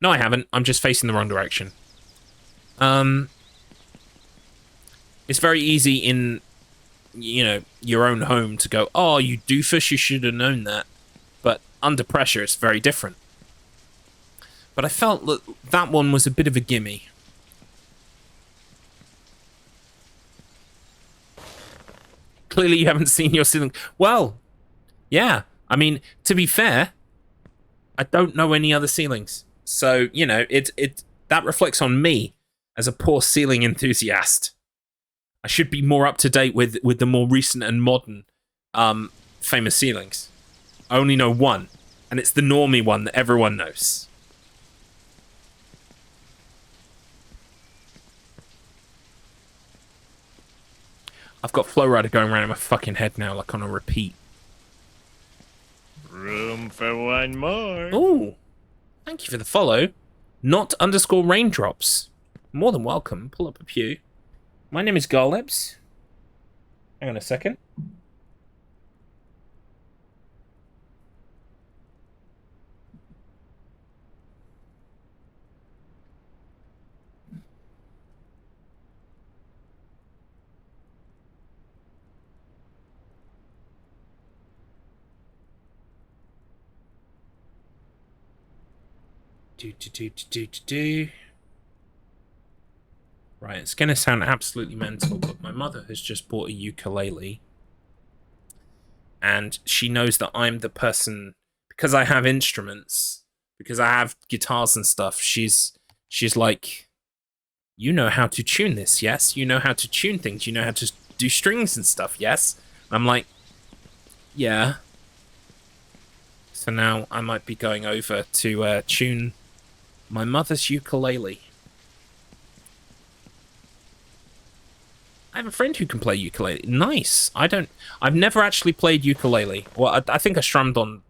S2: No, I haven't. I'm just facing the wrong direction. It's very easy in, you know, your own home to go, oh, you doofus, you should have known that. But under pressure, it's very different. But I felt that that one was a bit of a gimme. Clearly you haven't seen your ceiling. Well, yeah. I mean, to be fair, I don't know any other ceilings. So, you know, that reflects on me as a poor ceiling enthusiast. I should be more up to date with the more recent and modern famous ceilings. I only know one, and it's the normie one that everyone knows. I've got Flow Rider going around in my fucking head now, like on a repeat.
S1: Room for one more.
S2: Ooh, thank you for the follow. Not_raindrops. More than welcome. Pull up a pew. My name is Garlips. Hang on a second. Right, it's going to sound absolutely mental, but my mother has just bought a ukulele. And she knows that I'm the person, because I have instruments, because I have guitars and stuff, she's like, you know how to tune this, yes? You know how to tune things, you know how to do strings and stuff, yes? And I'm like, yeah. So now I might be going over to tune my mother's ukulele. I have a friend who can play ukulele. Nice. I've never actually played ukulele. Well, I think I strummed on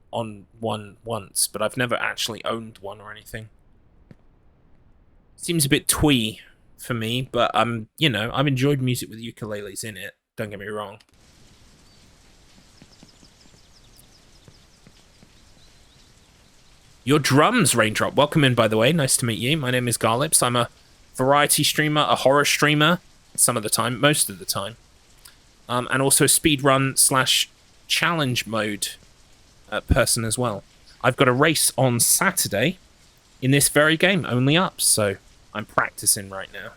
S2: one once, but I've never actually owned one or anything. Seems a bit twee for me, but you know, I've enjoyed music with ukuleles in it. Don't get me wrong. Your drums, Raindrop. Welcome in, by the way. Nice to meet you. My name is Garlips. I'm a variety streamer, a horror streamer, some of the time, most of the time. And also speedrun / challenge mode person as well. I've got a race on Saturday in this very game, only up, so I'm practicing right now.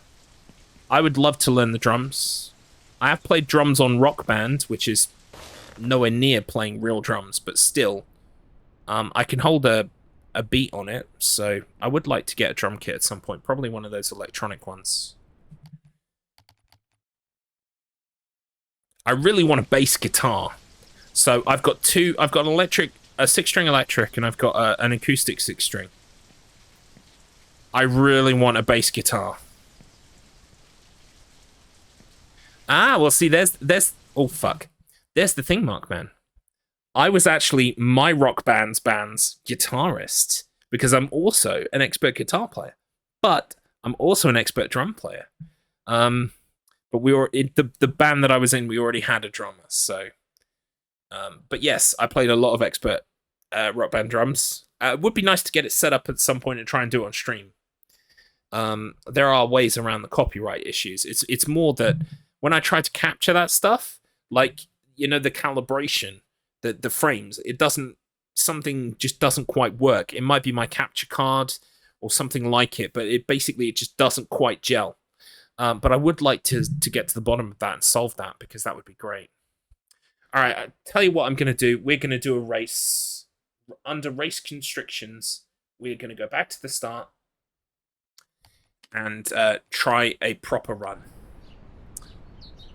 S2: I would love to learn the drums. I have played drums on Rock Band, which is nowhere near playing real drums, but still, I can hold a beat on it, so I would like to get a drum kit at some point, probably one of those electronic ones. I really want a bass guitar, so I've got an electric, a 6-string electric, and I've got an acoustic 6-string. I really want a bass guitar. Ah, well, see, there's oh fuck, there's the thing, Markman. I was actually my Rock Band's guitarist, because I'm also an expert guitar player, but I'm also an expert drum player. But we were in the band that I was in, we already had a drummer, so. But yes, I played a lot of expert Rock Band drums. It would be nice to get it set up at some point and try and do it on stream. There are ways around the copyright issues. It's more that when I try to capture that stuff, like, you know, the calibration, the frames, something just doesn't quite work. It might be my capture card or something like it, but it just doesn't quite gel. But I would like to get to the bottom of that and solve that, because that would be great. All right, I'll tell you what I'm going to do. We're going to do a race. Under race constrictions, we're going to go back to the start and try a proper run.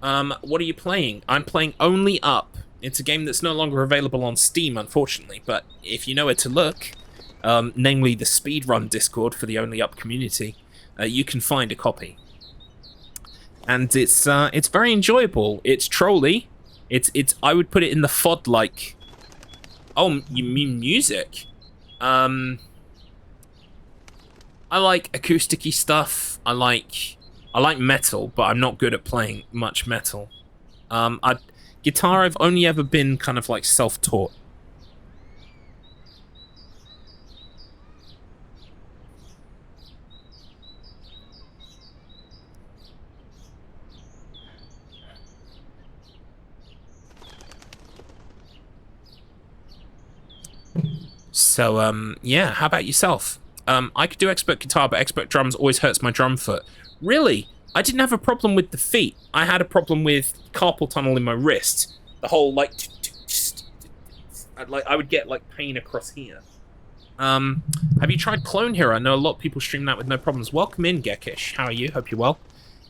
S2: What are you playing? I'm playing Only Up. It's a game that's no longer available on Steam, unfortunately, but if you know where to look, namely the speedrun Discord for the Only Up community, you can find a copy. And it's very enjoyable. It's trolly. It's I would put it in the FOD like. Oh, you mean music? I like acousticy stuff. I like metal, but I'm not good at playing much metal. Guitar, I've only ever been kind of like self-taught. So, yeah, how about yourself? I could do expert guitar, but expert drums always hurts my drum foot. Really? I didn't have a problem with the feet. I had a problem with carpal tunnel in my wrist. The whole, like, I would get, like, pain across here. Have you tried Clone Hero? I know a lot of people stream that with no problems. Welcome in, Gekish. How are you? Hope you're well.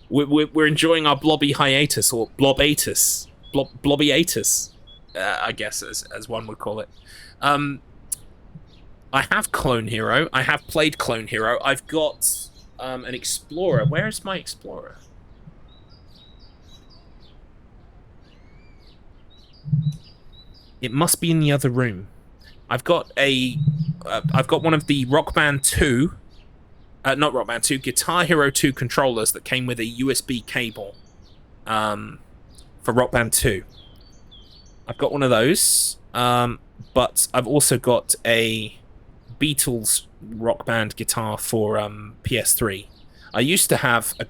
S2: We're enjoying our blobby hiatus, or blobatus. Blobbyatus, I guess, as one would call it. I have Clone Hero. I have played Clone Hero. I've got an Explorer. Where is my Explorer? It must be in the other room. I've got one of the Rock Band 2, not Rock Band 2, Guitar Hero 2 controllers that came with a USB cable for Rock Band 2. I've got one of those, but I've also got a Beatles Rock Band guitar for PS3. I used to have a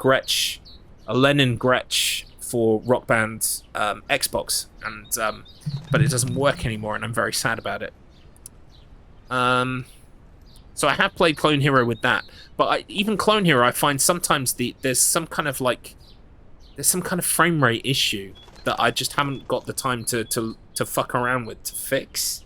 S2: Lennon Gretsch for Rock Band Xbox, and but it doesn't work anymore, and I'm very sad about it. So I have played Clone Hero with that, but even Clone Hero, I find sometimes there's some kind of frame rate issue that I just haven't got the time to fuck around with to fix.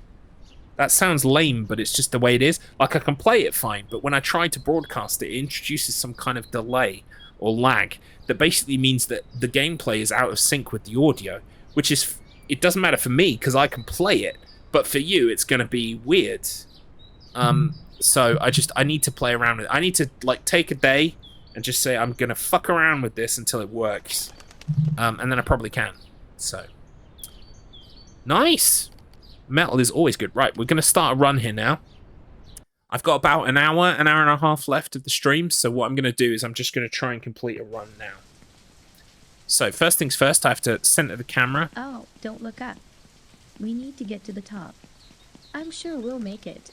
S2: That sounds lame, but it's just the way it is. Like, I can play it fine, but when I try to broadcast it, it introduces some kind of delay or lag that basically means that the gameplay is out of sync with the audio, which is, it doesn't matter for me because I can play it, but for you, it's going to be weird. So I need to play around with it. I need to, like, take a day and just say, I'm going to fuck around with this until it works. And then I probably can. So, nice. Metal is always good. Right, we're going to start a run here now. I've got about an hour and a half left of the stream, so what I'm going to do is I'm just going to try and complete a run now. So, first things first, I have to center the camera.
S3: Oh, don't look up. We need to get to the top. I'm sure we'll make it.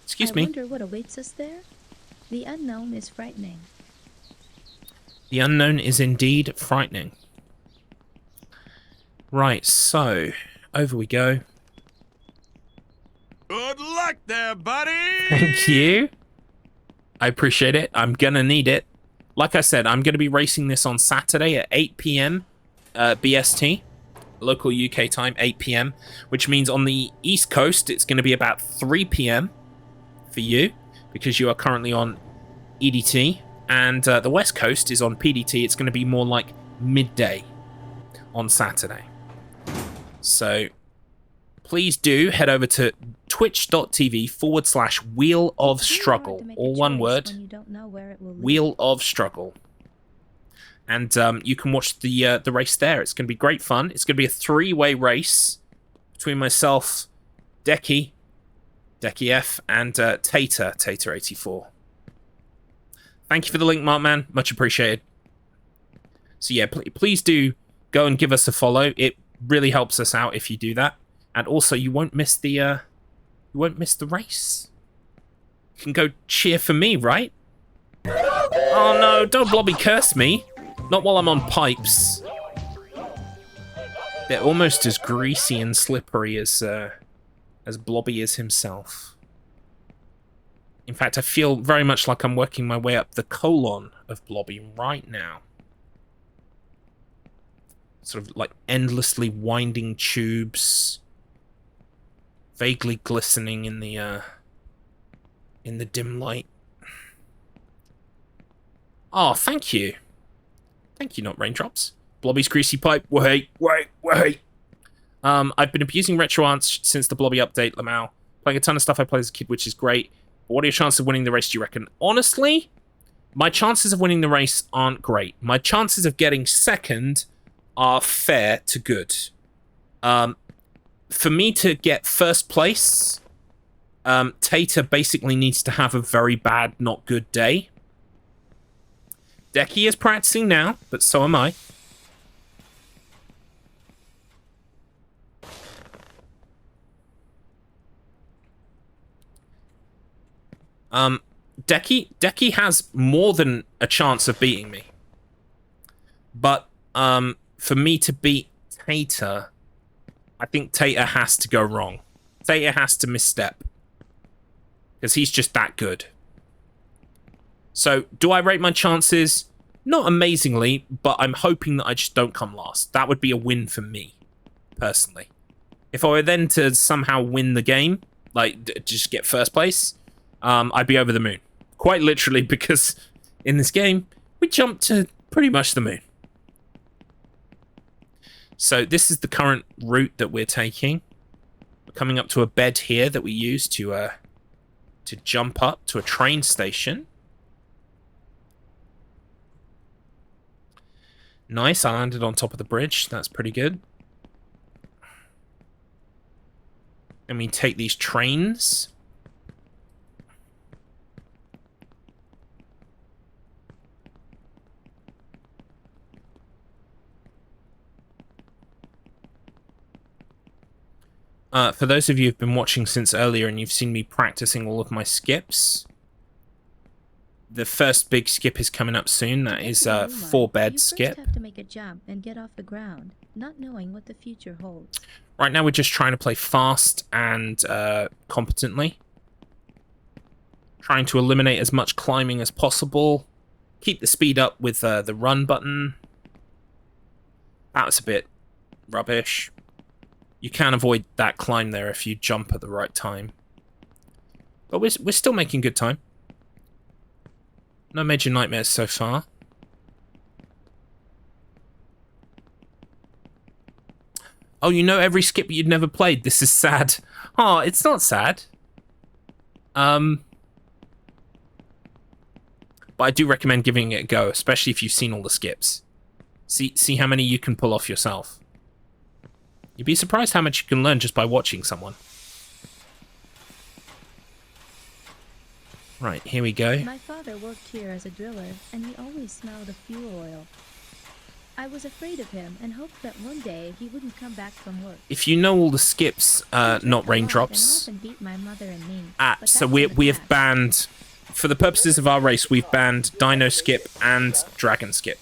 S2: Excuse me.
S3: I wonder what awaits us there. The unknown is frightening.
S2: The unknown is indeed frightening. Right, so, over we go.
S1: Good luck there, buddy!
S2: Thank you. I appreciate it. I'm gonna need it. Like I said, I'm gonna be racing this on Saturday at 8 p.m. BST, local UK time, 8 p.m., which means on the East Coast, it's gonna be about 3 p.m. for you, because you are currently on EDT, and the West Coast is on PDT. It's gonna be more like midday on Saturday. So, please do head over to twitch.tv/Wheel of Struggle. All one word. Wheel of Struggle. And you can watch the race there. It's going to be great fun. It's going to be a 3-way race between myself, Decky F, and Tater84. Thank you for the link, Markman. Much appreciated. So yeah, please do go and give us a follow. It really helps us out if you do that. And also, you won't miss the race. You can go cheer for me, right? Oh no, don't blobby curse me. Not while I'm on pipes. They're almost as greasy and slippery as Blobby is himself. In fact, I feel very much like I'm working my way up the colon of Blobby right now. Sort of like endlessly winding tubes, vaguely glistening in the dim light. Oh, thank you. Thank you, not raindrops. Blobby's greasy pipe. Wait. I've been abusing RetroArts since the Blobby update, Lamau. Playing a ton of stuff I played as a kid, which is great. But what are your chances of winning the race, do you reckon? Honestly, my chances of winning the race aren't great. My chances of getting second are fair to good. For me to get first place, Tater basically needs to have a very bad, not good day. Decky is practicing now, but so am I. Decky has more than a chance of beating me. But for me to beat Tater, I think Tater has to go wrong. Tater has to misstep. Because he's just that good. So, do I rate my chances? Not amazingly, but I'm hoping that I just don't come last. That would be a win for me, personally. If I were then to somehow win the game, like, just get first place, I'd be over the moon. Quite literally, because in this game, we jump to pretty much the moon. So this is the current route that we're taking. We're coming up to a bed here that we use to jump up to a train station. Nice, I landed on top of the bridge. That's pretty good. And we take these trains. For those of you who've been watching since earlier and you've seen me practicing all of my skips, the first big skip is coming up soon. That is a 4-bed skip.
S3: You first have to make a jump and get off the ground, not knowing what the future holds.
S2: Right now we're just trying to play fast and competently. Trying to eliminate as much climbing as possible. Keep the speed up with the run button. That was a bit rubbish. You can avoid that climb there if you jump at the right time. But we're still making good time. No major nightmares so far. Oh, you know every skip you'd never played. This is sad. Oh, it's not sad. But I do recommend giving it a go, especially if you've seen all the skips. See how many you can pull off yourself. You'd be surprised how much you can learn just by watching someone. Right, here we go.
S3: My father worked here as a driller, and he always smelled of fuel oil. I was afraid of him and hoped that one day he wouldn't come back from work.
S2: If you know all the skips, not raindrops.
S3: And often beat my mother and me,
S2: So we have banned, for the purposes of our race, we've banned Dino Skip and Dragon Skip.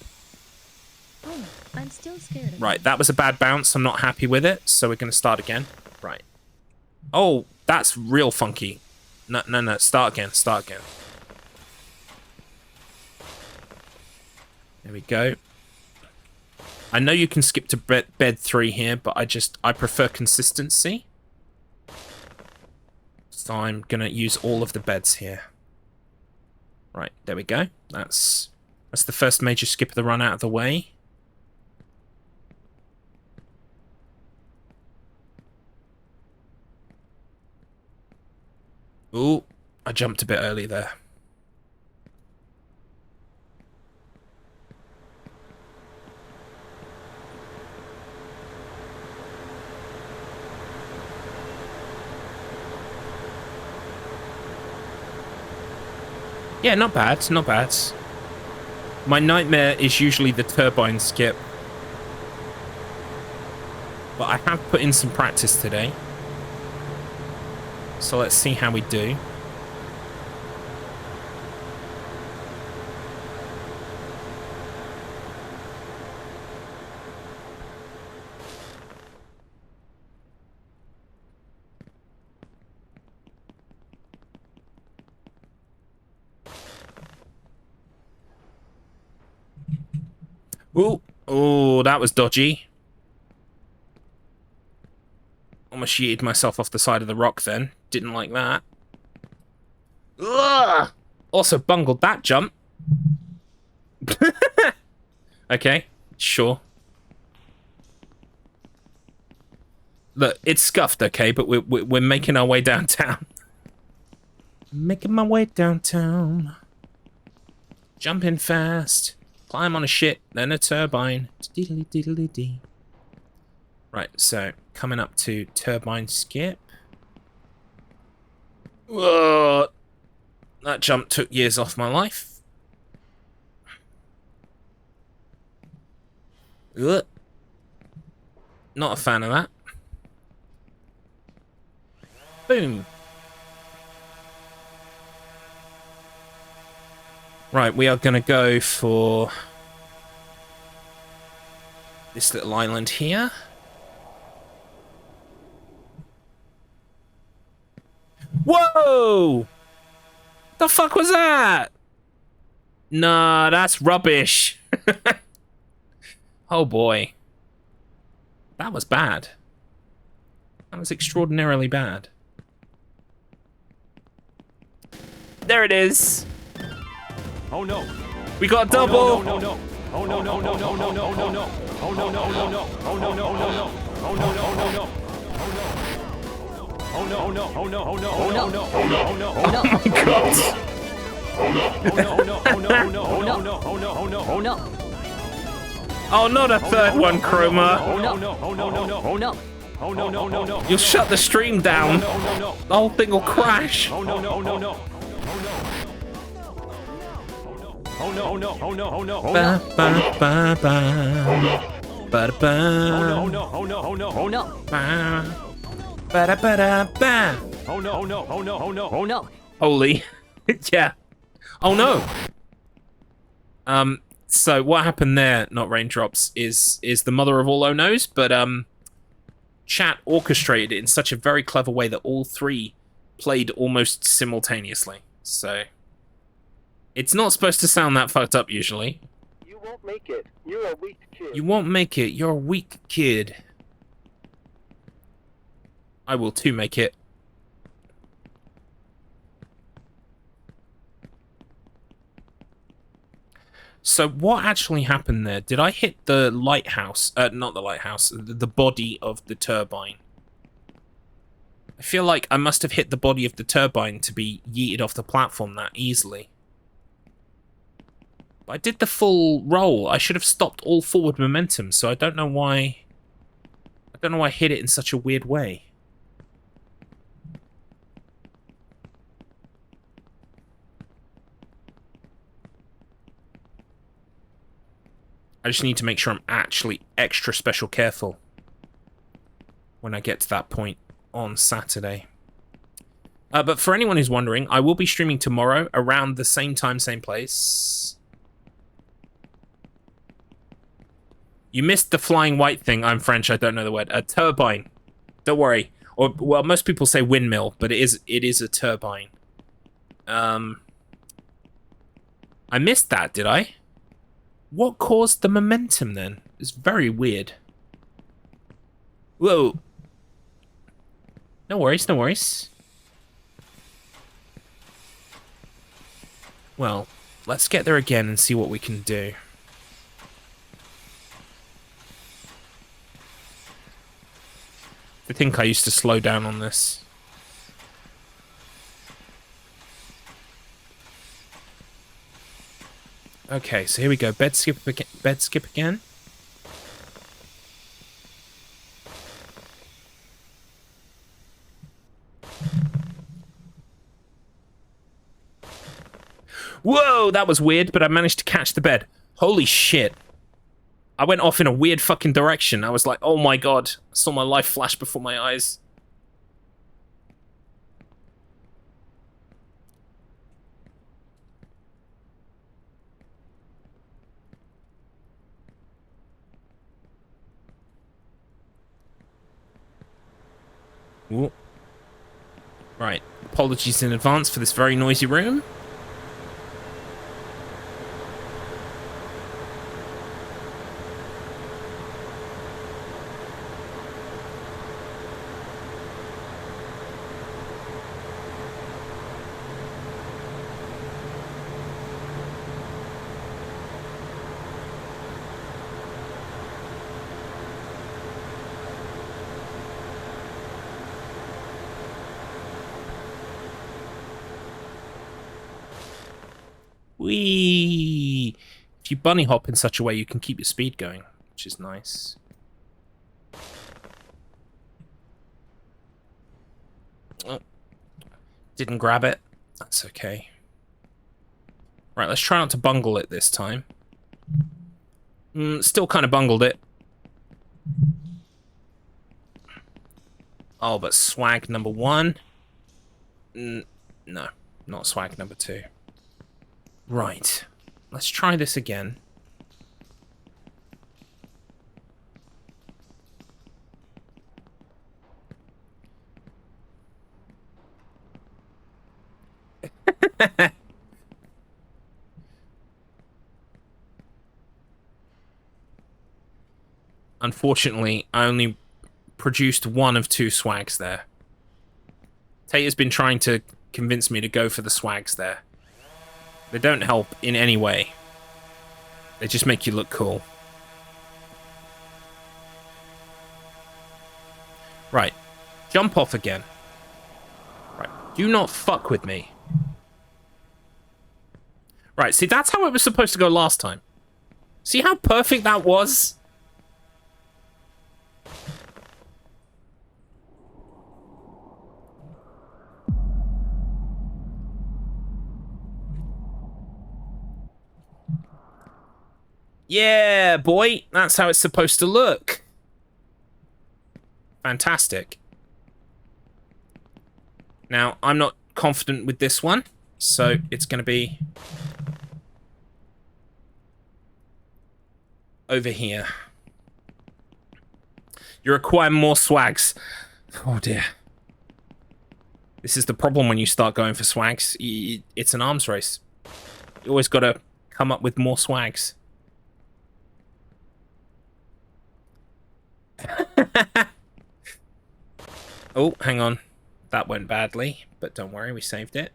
S3: Oh, I'm still scared of
S2: Right,
S3: him.
S2: that was a bad bounce. I'm not happy with it, so we're going to start again. Right. Oh, that's real funky. No, start again. There we go. I know you can skip to bed 3 here, but I prefer consistency. So I'm going to use all of the beds here. Right, there we go. That's the first major skip of the run out of the way. Ooh, I jumped a bit early there. Yeah, not bad, not bad. My nightmare is usually the turbine skip. But I have put in some practice today. So let's see how we do. Ooh, oh, that was dodgy. Almost yeeted myself off the side of the rock then. Didn't like that. Ugh! Also bungled that jump. Okay, sure. Look, it's scuffed, okay, but we're making our way downtown. Making my way downtown. Jumping fast. Climb on a ship, then a turbine. Diddly diddly dee. Right, so coming up to turbine skip. Whoa! That jump took years off my life. Ugh. Not a fan of that. Boom. Right, we are going to go for this little island here. Whoa! The fuck was that? Nah, that's rubbish. Oh boy. That was bad. That was extraordinarily bad. There it is.
S1: Oh no.
S2: We got a double.
S1: Oh no, no, no. Oh no, no, no, no, no, no, no, no. Oh no, no, no, no. Oh no, no, no, no. Oh no, no, no, no. Oh no, oh no, oh no, oh no, oh no, oh no, oh no, oh no, oh no.
S2: Oh my god.
S1: Oh no, oh no, oh no, oh no, oh no, oh no, oh no, oh no, oh no.
S2: Oh, not a third one, Chroma.
S1: Oh no, no, oh no, no, no. Oh no. Oh no, no, no, no.
S2: You'll shut the stream down.
S1: No, no, no.
S2: The whole thing will crash.
S1: Oh no, no, no, no. Oh no, oh no, oh no, oh no, oh no.
S2: Ba ba ba ba. Ba da ba.
S1: Oh no, oh no, oh no, oh no.
S2: Ba ba da ba da ba.
S1: Oh no, oh no, oh no, oh no, oh no.
S2: Holy. Yeah. Oh no. So what happened there, not raindrops, is the mother of all oh no's, but chat orchestrated it in such a very clever way that all three played almost simultaneously. So it's not supposed to sound that fucked up usually.
S4: You won't make it. You're a weak kid.
S2: You won't make it, you're a weak kid. I will too make it. So what actually happened there? Did I hit the lighthouse? Not the lighthouse, the body of the turbine. I feel like I must have hit the body of the turbine to be yeeted off the platform that easily. But I did the full roll. I should have stopped all forward momentum, so I don't know why... I don't know why I hit it in such a weird way. I just need to make sure I'm actually extra special careful when I get to that point on Saturday. But for anyone who's wondering, I will be streaming tomorrow around the same time, same place. You missed the flying white thing. I'm French, I don't know the word. A turbine. Don't worry. Or, well, most people say windmill, but it is a turbine. I missed that, did I? What caused the momentum then? It's very weird. Whoa. No worries, no worries. Well, let's get there again and see what we can do. I think I used to slow down on this. Okay, so here we go. Bed skip again. Whoa, that was weird, but I managed to catch the bed. Holy shit. I went off in a weird fucking direction. I was like, oh my god. I saw my life flash before my eyes. Ooh. Right. Apologies in advance for this very noisy room. Whee! If you bunny hop in such a way, you can keep your speed going, which is nice. Oh. Didn't grab it. That's okay. Right, let's try not to bungle it this time. Still kind of bungled it. Oh, but swag number 1. No, not swag number 2. Right. Let's try this again. Unfortunately, I only produced one of 2 swags there. Tate has been trying to convince me to go for the swags there. They don't help in any way. They just make you look cool. Right. Jump off again. Right. Do not fuck with me. Right, see, that's how it was supposed to go last time. See how perfect that was? Yeah, boy, that's how it's supposed to look. Fantastic. Now, I'm not confident with this one, so it's going to be over here. You require more swags. Oh, dear. This is the problem when you start going for swags. It's an arms race. You always got to come up with more swags. Oh, hang on. That went badly, but don't worry, we saved it.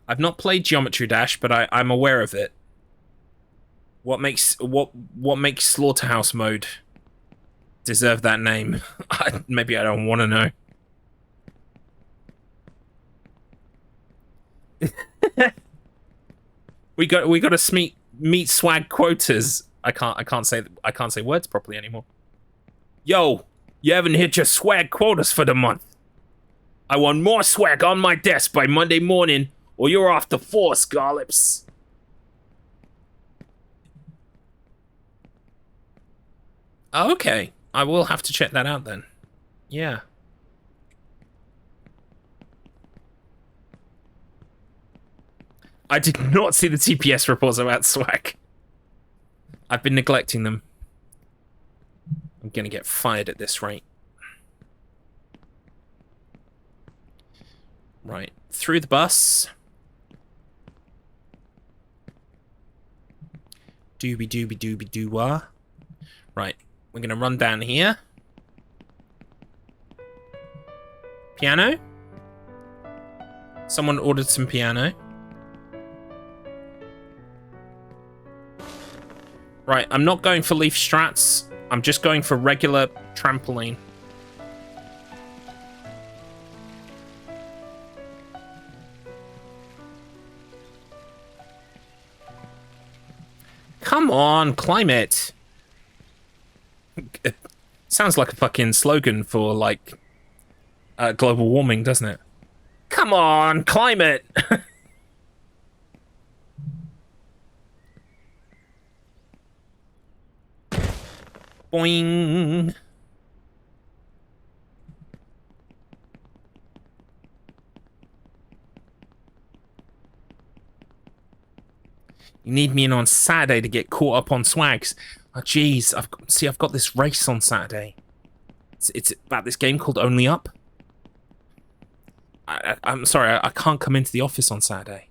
S2: I've not played Geometry Dash, but I'm aware of it. What makes Slaughterhouse mode deserve that name? Maybe I don't want to know. we got to meet swag quotas. I can't say words properly anymore. Yo, you haven't hit your swag quotas for the month. I want more swag on my desk by Monday morning, or you're off the force, Garlips. Okay, I will have to check that out then. Yeah. I did not see the TPS reports about swag. I've been neglecting them. I'm gonna get fired at this rate. Right, through the bus. Doobie doobie doobie doo-wah. Right, we're gonna run down here. Piano? Someone ordered some piano. Right, I'm not going for leaf strats. I'm just going for regular trampoline. Come on, climb it. It sounds like a fucking slogan for, like, global warming, doesn't it? Come on, climb it. Boing. You need me in on Saturday to get caught up on swags. Oh, jeez. I've got this race on Saturday. It's about this game called Only Up. I'm sorry, I can't come into the office on Saturday.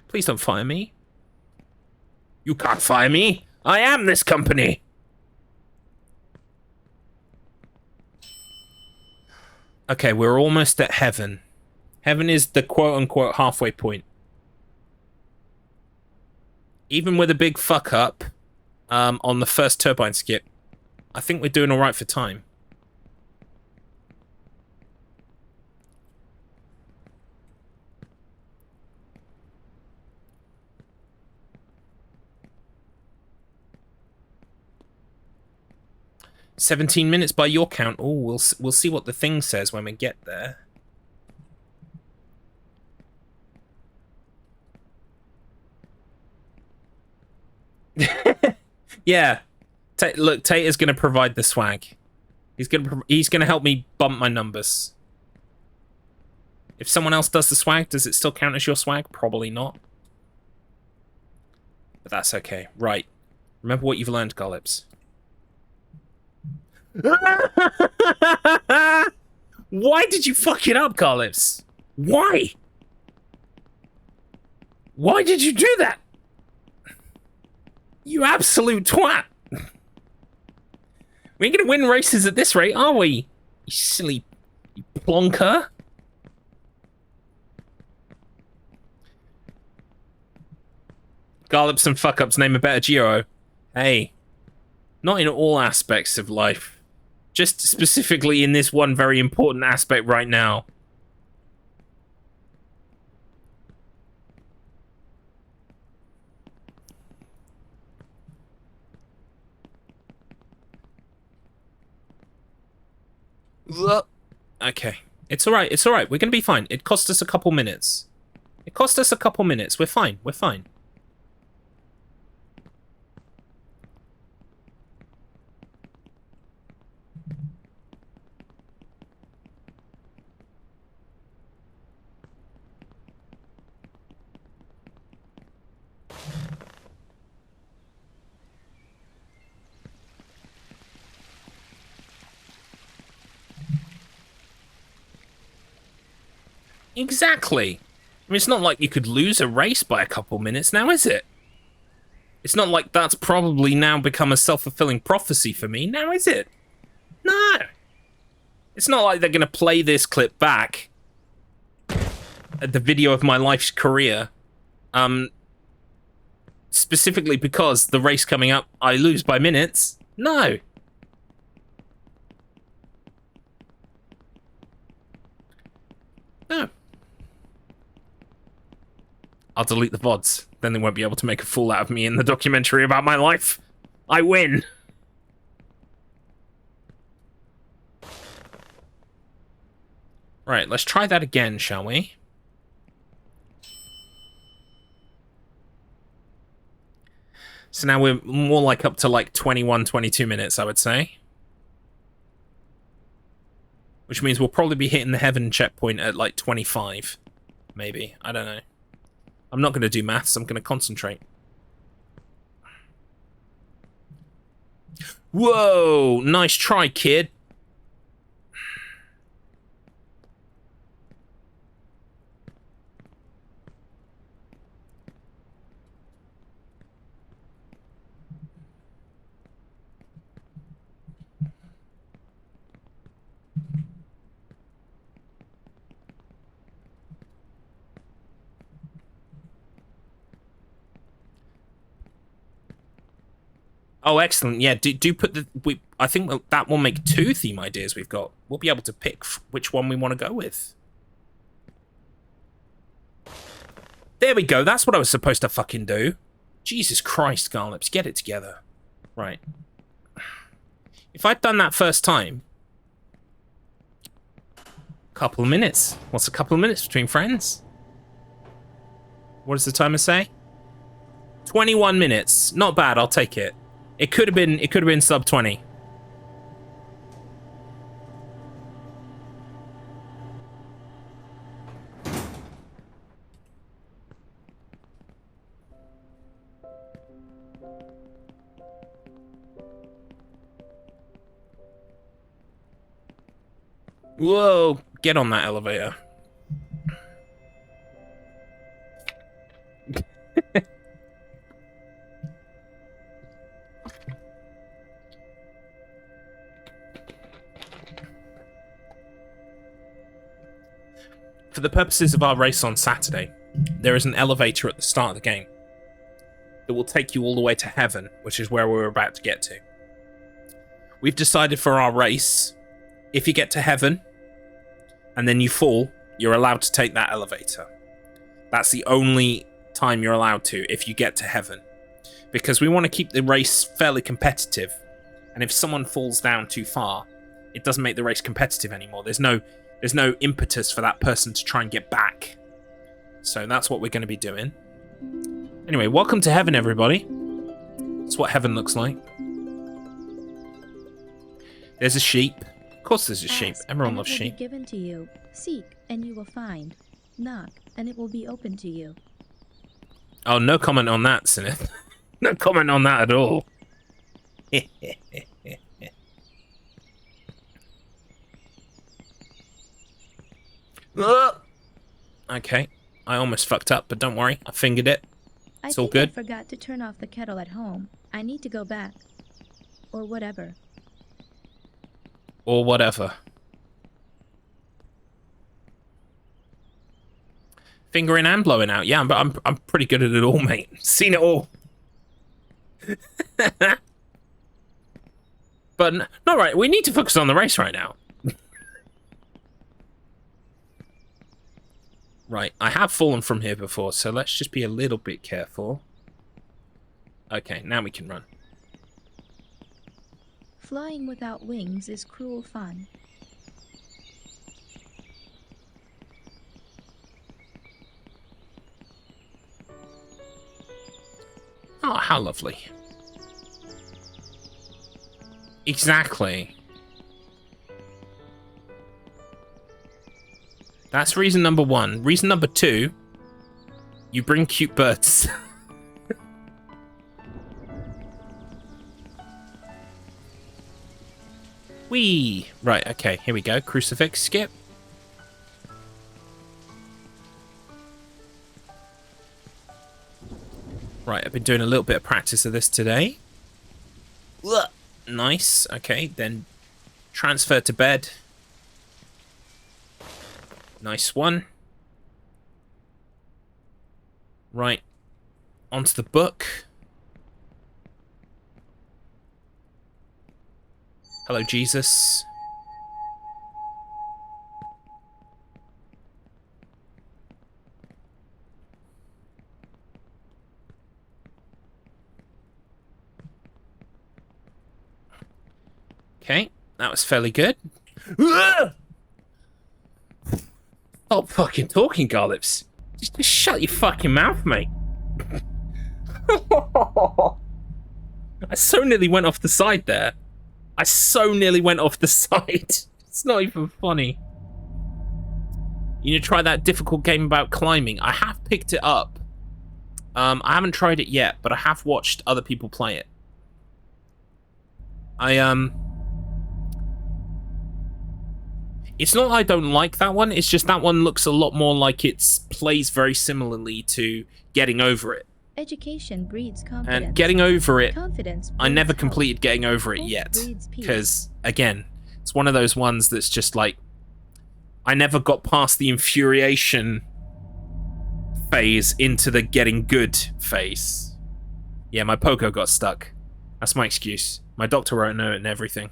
S2: Please don't fire me. You can't fire me. I am this company. Okay, we're almost at heaven. Heaven is the quote-unquote halfway point. Even with a big fuck up on the first turbine skip, I think we're doing all right for time. "17 minutes by your count." Oh, we'll see what the thing says when we get there. Yeah, look, Tate is gonna provide the swag. He's gonna help me bump my numbers. If someone else does the swag, does it still count as your swag? Probably not. But that's okay. Right. Remember what you've learned, Garlips. Why did you fuck it up, Garlips? Why? Why did you do that? You absolute twat. We ain't gonna win races at this rate, are we? You silly plonker. Garlips and fuck-ups name a better Giro. Hey. Not in all aspects of life. Just specifically in this one very important aspect right now. Okay. It's alright, it's alright. We're gonna be fine. It cost us a couple minutes. It cost us a couple minutes. We're fine, we're fine. Exactly. I mean, it's not like you could lose a race by a couple minutes now, is it? It's not like that's probably now become a self-fulfilling prophecy for me, now is it? No. It's not like they're going to play this clip back at the video of my life's career. Specifically because the race coming up, I lose by minutes. No. No. I'll delete the VODs. Then they won't be able to make a fool out of me in the documentary about my life. I win. Right, let's try that again, shall we? So now we're more like up to like 21, 22 minutes, I would say. Which means we'll probably be hitting the heaven checkpoint at like 25. Maybe. I don't know. I'm not going to do maths. I'm going to concentrate. Whoa! Nice try, kid. Oh, excellent. Yeah, do put the... I think that will make 2 theme ideas we've got. We'll be able to pick which one we want to go with. There we go. That's what I was supposed to fucking do. Jesus Christ, Garlips. Get it together. Right. If I'd done that first time... Couple of minutes. What's a couple of minutes between friends? What does the timer say? 21 minutes. Not bad. I'll take it. It could have been sub 20. Whoa, get on that elevator. For the purposes of our race on Saturday, there is an elevator at the start of the game that will take you all the way to heaven, which is where we're about to get to. We've decided for our race, if you get to heaven and then you fall, you're allowed to take that elevator. That's the only time you're allowed to if you get to heaven. Because we want to keep the race fairly competitive. And if someone falls down too far, it doesn't make the race competitive anymore. There's no impetus for that person to try and get back. So that's what we're going to be doing. Anyway, welcome to heaven, everybody. That's what heaven looks like. There's a sheep. Of course there's a sheep. Everyone loves sheep.
S3: Given to you. Seek, and you will find. Knock, and it will be open to you.
S2: Oh, no comment on that, Sinith. No comment on that at all. Okay, I almost fucked up, but don't worry, I fingered it. It's all good.
S3: I forgot to turn off the kettle at home. I need to go back. Or whatever.
S2: Or whatever. Fingering and blowing out. Yeah, but I'm pretty good at it all, mate. Seen it all. But no, right. We need to focus on the race right now. Right. I have fallen from here before, so let's just be a little bit careful. Okay, now we can run.
S3: Flying without wings is cruel fun.
S2: Oh, how lovely. Exactly. That's reason number 1. Reason number 2, you bring cute birds. Whee! Right, okay, here we go. Crucifix, skip. Right, I've been doing a little bit of practice of this today. Ugh. Nice. Okay, then transfer to bed. Nice one. Right. Onto the book. Hello, Jesus. Okay, that was fairly good. Stop fucking talking, Garlips. Just shut your fucking mouth, mate. I so nearly went off the side there. I so nearly went off the side. It's not even funny. You need to try that difficult game about climbing. I have picked it up. I haven't tried it yet, but I have watched other people play it. It's not I don't like that one, it's just that one looks a lot more like it plays very similarly to Getting Over It.
S3: Education breeds confidence.
S2: And Getting Over It,
S3: Confidence
S2: I never
S3: breeds
S2: completed
S3: hope.
S2: Getting Over It
S3: Hope
S2: yet.
S3: breeds peace.
S2: Because, again, it's one of those ones that's just like, I never got past the infuriation phase into the getting good phase. Yeah, my Poco got stuck. That's my excuse. My doctor wrote a note and everything.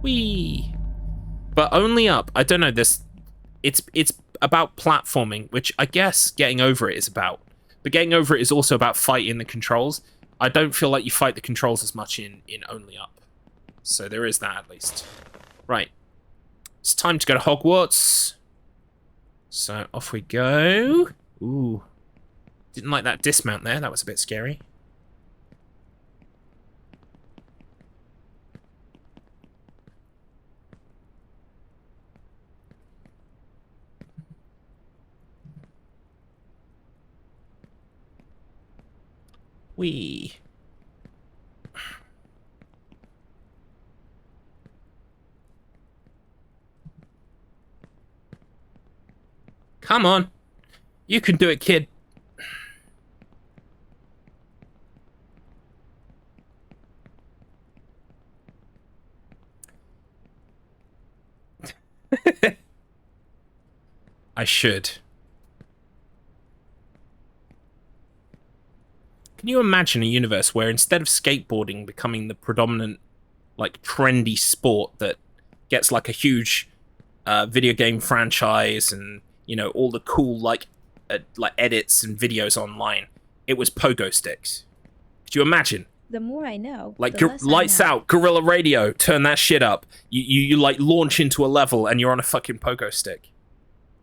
S2: Whee! But only up. I don't know this. It's about platforming, which I guess Getting Over It is about. But Getting Over It is also about fighting the controls. I don't feel like you fight the controls as much in Only Up. So there is that at least. Right. It's time to go to Hogwarts. So off we go. Ooh. Didn't like that dismount there. That was a bit scary. Whee. Come on. You can do it, kid. I should. Can you imagine a universe where instead of skateboarding becoming the predominant, like, trendy sport that gets, like, a huge video game franchise and, you know, all the cool, like edits and videos online, it was pogo sticks? Could you imagine?
S3: The more I know,
S2: Like,
S3: the less I
S2: lights
S3: know.
S2: out, Guerrilla Radio, turn that shit up. You like, launch into a level and you're on a fucking pogo stick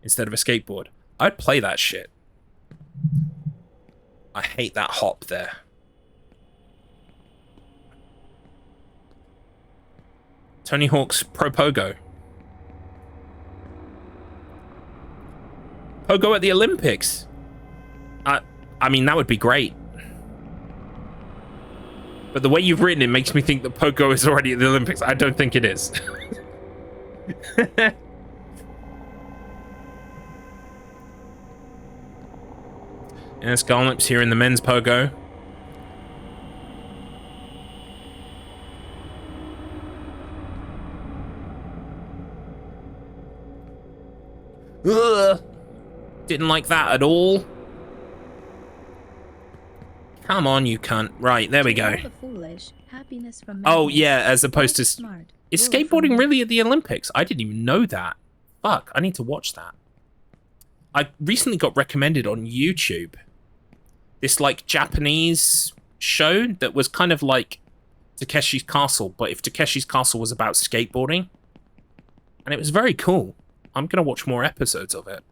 S2: instead of a skateboard. I'd play that shit. I hate that hop there. Tony Hawk's Pro Pogo. Pogo at the Olympics. I mean, that would be great. But the way you've written it makes me think that Pogo is already at the Olympics. I don't think it is. Yes, Garlips here in the men's Pogo. Ugh. Didn't like that at all. Come on, you cunt. Right, there we go.
S3: The foolish, happiness from
S2: Oh,
S3: madness.
S2: yeah, as opposed to...
S3: Smart,
S2: Is
S3: wool from
S2: skateboarding
S3: death.
S2: really at the Olympics? I didn't even know that. Fuck, I need to watch that. I recently got recommended on YouTube this, like, Japanese show that was kind of like Takeshi's Castle, but if Takeshi's Castle was about skateboarding. And it was very cool. I'm gonna watch more episodes of it.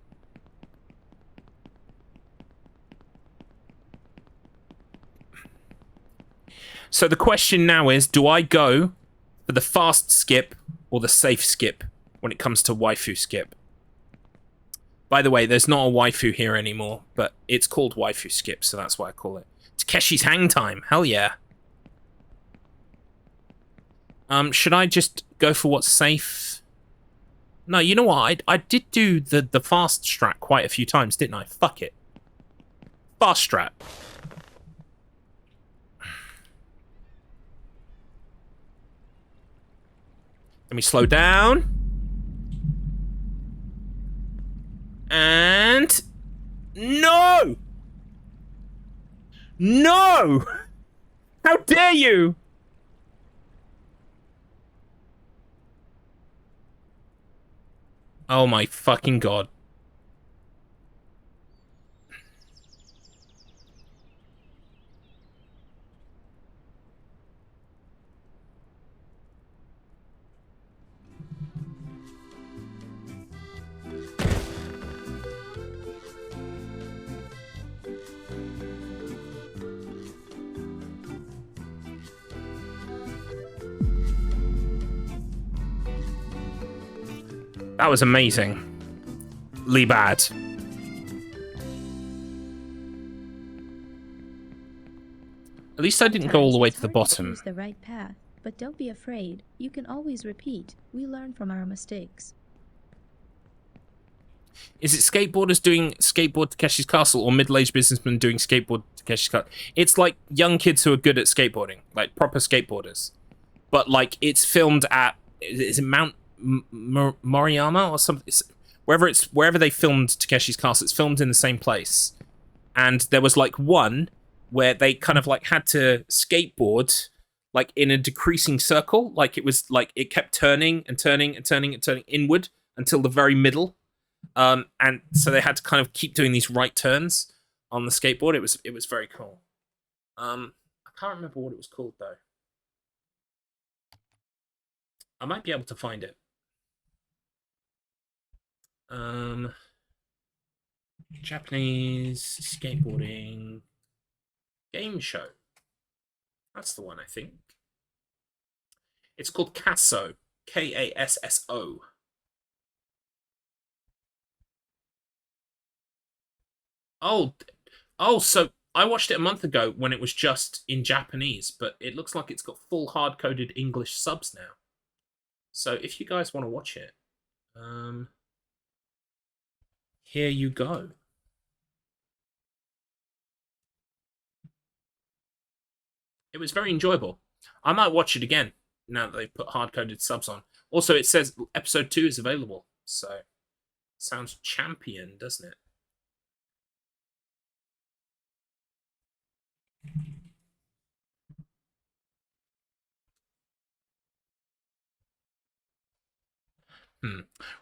S2: So the question now is, do I go for the fast skip or the safe skip when it comes to waifu skip? By the way, there's not a waifu here anymore, but it's called waifu skip, so that's why I call it. Takeshi's hang time, hell yeah. Should I just go for what's safe? No, you know what? I did do the fast strat quite a few times, didn't I? Fuck it. Fast strat. Let me slow down. And... No! No! How dare you! Oh my fucking god. That was amazing. Lee bad. At least I didn't go all the way to the bottom.
S3: Choose the right path, but don't be afraid. You can always repeat. We learn from our mistakes.
S2: Is it skateboarders doing skateboard Takeshi's Castle or middle-aged businessmen doing skateboard Takeshi's Castle? It's like young kids who are good at skateboarding, like proper skateboarders. But like it's filmed at, is it Mount Moriyama or something? Wherever they filmed Takeshi's Castle, it's filmed in the same place. And there was like one where they kind of like had to skateboard like in a decreasing circle, like it was like it kept turning and turning and turning and turning inward until the very middle. And so they had to kind of keep doing these right turns on the skateboard. It was very cool. I can't remember what it was called though. I might be able to find it. Japanese skateboarding game show. That's the one, I think. It's called Kasso. Kasso. Oh, so I watched it a month ago when it was just in Japanese, but it looks like it's got full hard-coded English subs now. So if you guys want to watch it, here you go. It was very enjoyable. I might watch it again now that they've put hard-coded subs on. Also, it says episode 2 is available, so sounds champion, doesn't it?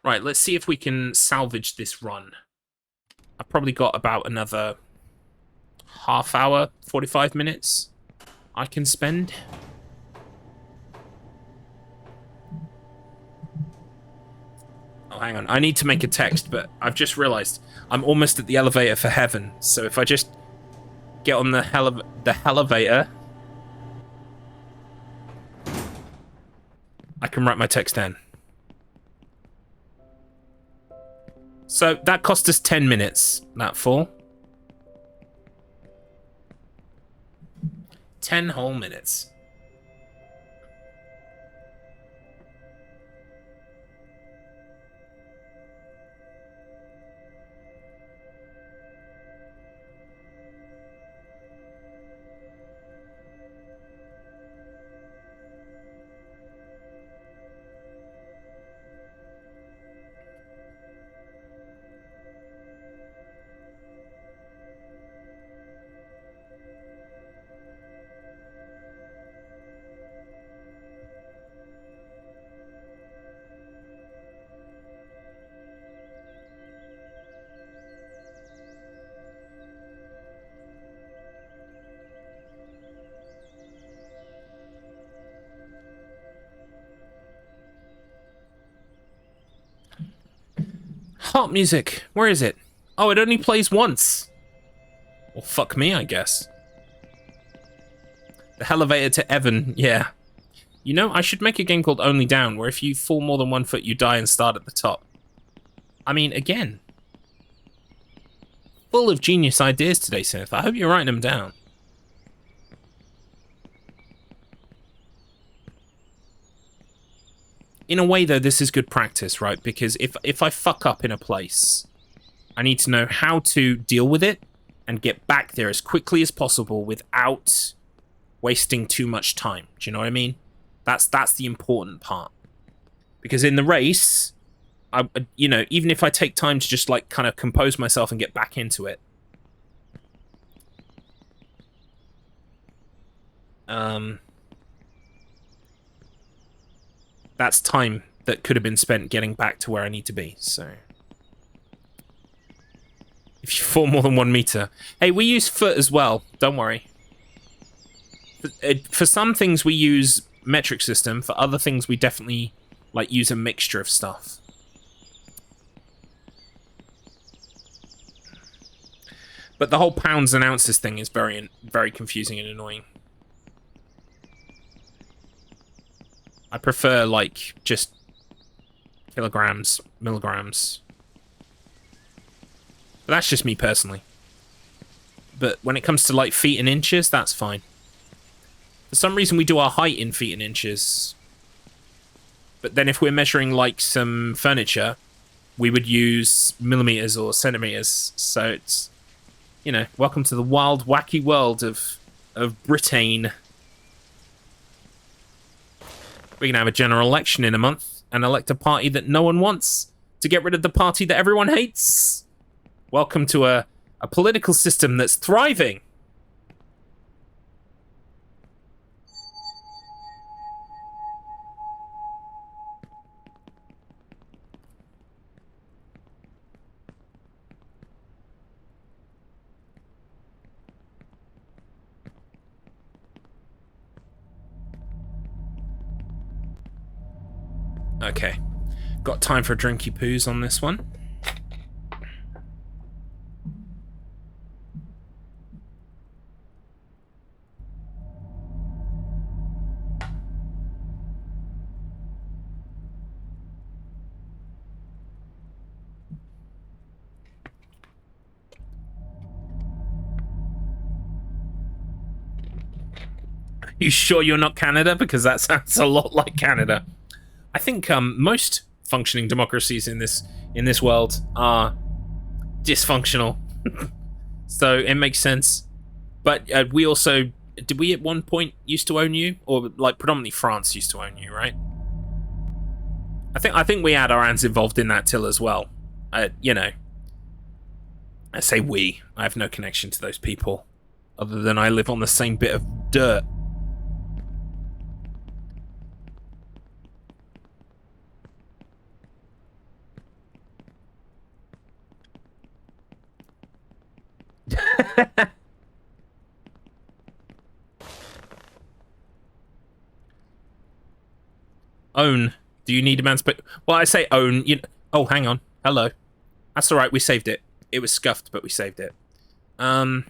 S2: Right, let's see if we can salvage this run. I've probably got about another half hour, 45 minutes I can spend. Oh, hang on. I need to make a text, but I've just realized I'm almost at the elevator for heaven. So if I just get on the elevator, I can write my text in. So that cost us 10 minutes, that fall. 10 whole minutes. Harp music. Where is it? Oh, it only plays once. Well, fuck me, I guess. The elevator to Evan, yeah. You know, I should make a game called Only Down, where if you fall more than 1 foot, you die and start at the top. I mean, again. Full of genius ideas today, Seth. I hope you're writing them down. In a way, though, this is good practice, right? Because if I fuck up in a place, I need to know how to deal with it and get back there as quickly as possible without wasting too much time. Do you know what I mean? That's the important part. Because in the race, you know, even if I take time to just, like, kind of compose myself and get back into it, that's time that could have been spent getting back to where I need to be, so... If you fall more than 1 meter... Hey, we use foot as well, don't worry. For some things we use metric system, for other things we definitely, like, use a mixture of stuff. But the whole pounds and ounces thing is very confusing and annoying. I prefer, like, just kilograms, milligrams. But that's just me personally. But when it comes to, like, feet and inches, that's fine. For some reason, we do our height in feet and inches. But then if we're measuring, like, some furniture, we would use millimeters or centimeters. So it's, you know, welcome to the wild, wacky world of Britain. We're going to have a general election in a month and elect a party that no one wants to get rid of the party that everyone hates. Welcome to a political system that's thriving. Okay, got time for drinky poos on this one. You sure you're not Canada? Because that sounds a lot like Canada. I think most functioning democracies in this world are dysfunctional, so it makes sense. But we also did we at one point used to own you, or like predominantly France used to own you, right? I think we had our hands involved in that till as well. You know, I say we. I have no connection to those people, other than I live on the same bit of dirt. Own. Do you need emancipate? Well, I say own. You know. Oh, hang on. Hello. That's all right. We saved it. It was scuffed, but we saved it. I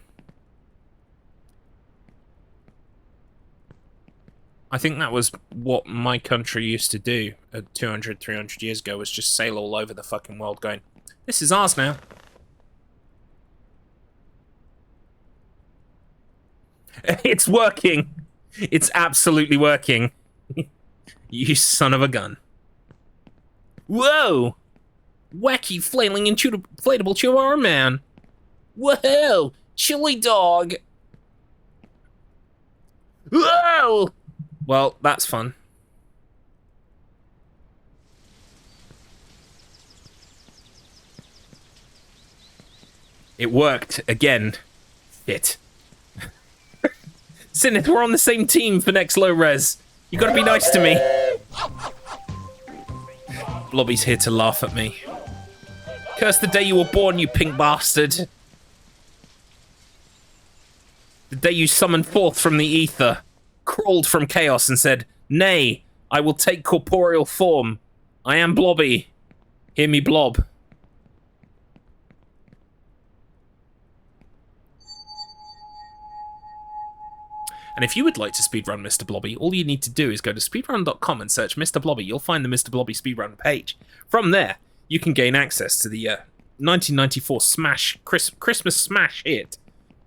S2: think that was what my country used to do 200, 300 years ago, was just sail all over the fucking world going, This is ours now. It's working. It's absolutely working. You son of a gun. Whoa! Wacky flailing inflatable chihuahua man. Whoa! Chili dog. Whoa! Well, that's fun. It worked again. Shit. Sinith, we're on the same team for next low res. You gotta be nice to me. Blobby's here to laugh at me. Curse the day you were born, you pink bastard. The day you summoned forth from the ether, crawled from chaos and said, "Nay, I will take corporeal form. I am Blobby. Hear me, Blob." And if you would like to speedrun Mr. Blobby, all you need to do is go to speedrun.com and search Mr. Blobby. You'll find the Mr. Blobby speedrun page. From there, you can gain access to the 1994 smash Christmas smash hit,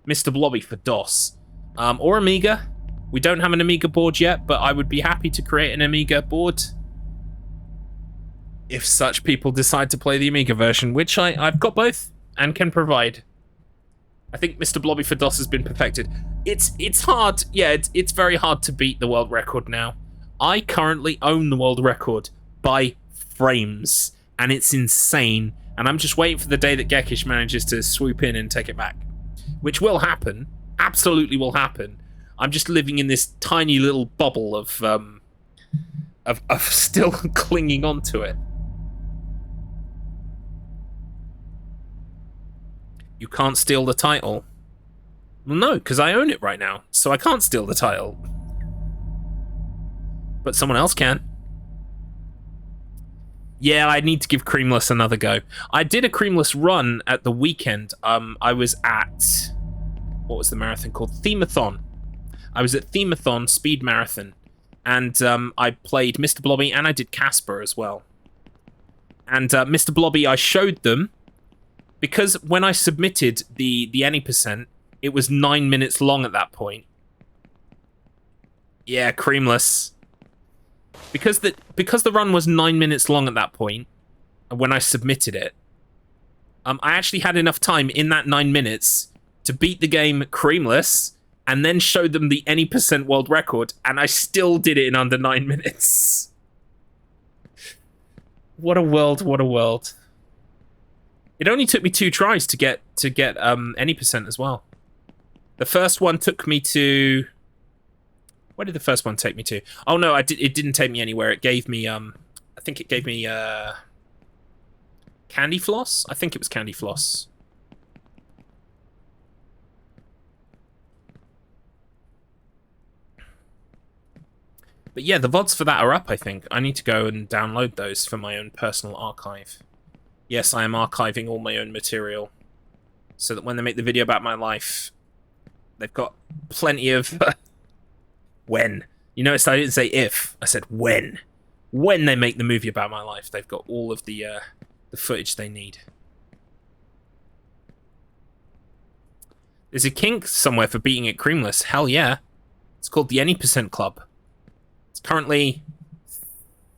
S2: Mr. Blobby for DOS. Or Amiga. We don't have an Amiga board yet, but I would be happy to create an Amiga board if such people decide to play the Amiga version, which I've got both and can provide. I think Mr. Blobby for DOS has been perfected. It's hard. Yeah, it's very hard to beat the world record now. I currently own the world record by frames, and it's insane. And I'm just waiting for the day that Gekish manages to swoop in and take it back, which will happen. Absolutely will happen. I'm just living in this tiny little bubble of still clinging on to it. You can't steal the title. Well, no, because I own it right now, so I can't steal the title. But someone else can. Yeah, I need to give Creamless another go. I did a Creamless run at the weekend. I was at... what was the marathon called? Themathon. I was at Themathon Speed Marathon. And I played Mr. Blobby and I did Casper as well. And Mr. Blobby, I showed them. Because when I submitted the any percent, it was 9 minutes long at that point. Yeah, Creamless. Because the run was 9 minutes long at that point, when I submitted it, I actually had enough time in that 9 minutes to beat the game Creamless, and then show them the any percent world record, and I still did it in under 9 minutes. What a world! What a world! It only took me 2 tries to get any percent as well. The first one took me to... where did the first one take me to? Oh no, it didn't take me anywhere. It gave me I think it gave me Candy Floss? I think it was Candy Floss. But yeah, the VODs for that are up, I think. I need to go and download those for my own personal archive. Yes, I am archiving all my own material, so that when they make the video about my life, they've got plenty of... when. You noticed I didn't say if, I said when. When they make the movie about my life, they've got all of the footage they need. There's a kink somewhere for beating it Creamless. Hell yeah. It's called the Any Percent Club. It's currently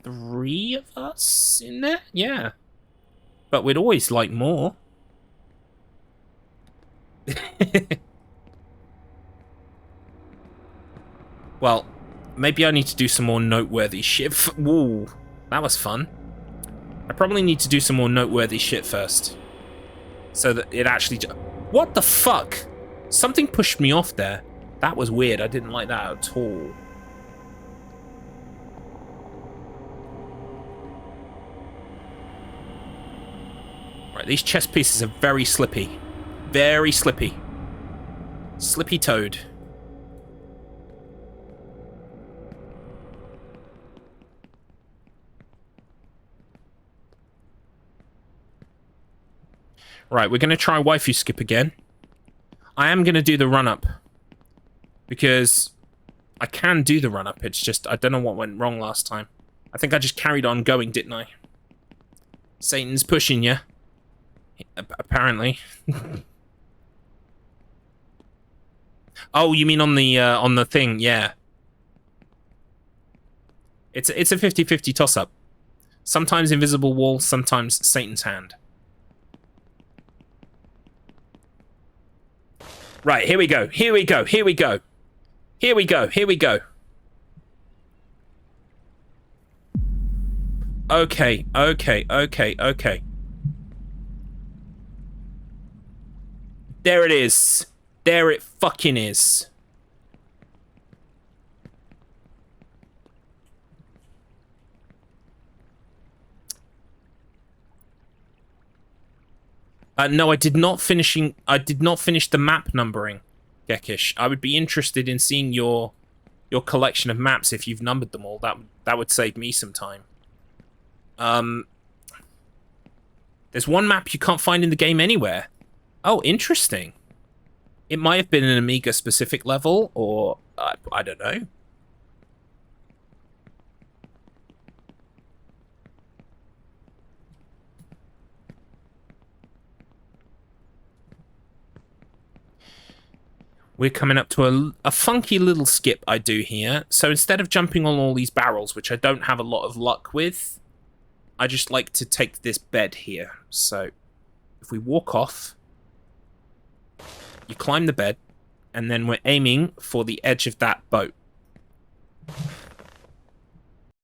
S2: 3 of us in there? Yeah. But we'd always like more. Well, maybe I need to do some more noteworthy shit. Woo, that was fun. I probably need to do some more noteworthy shit first. So that it actually... what the fuck? Something pushed me off there. That was weird. I didn't like that at all. Right, these chess pieces are very slippy. Very slippy. Slippy-toed. Right, we're going to try waifu skip again. I am going to do the run-up. Because I can do the run-up, it's just, I don't know what went wrong last time. I think I just carried on going, didn't I? Satan's pushing ya. apparently. Oh, you mean on the thing? Yeah. It's a 50-50 toss-up. Sometimes invisible wall, sometimes Satan's hand. Right, here we go. Here we go. Here we go. Here we go. Here we go. Okay, okay, okay, okay. There it is. There it fucking is. No, I did not finish the map numbering, Gekish. I would be interested in seeing your collection of maps if you've numbered them all. That would save me some time. There's one map you can't find in the game anywhere. Oh, interesting. It might have been an Amiga specific level, or I don't know. We're coming up to a funky little skip I do here. So instead of jumping on all these barrels, which I don't have a lot of luck with, I just like to take this bed here. So if we walk off, you climb the bed, and then we're aiming for the edge of that boat.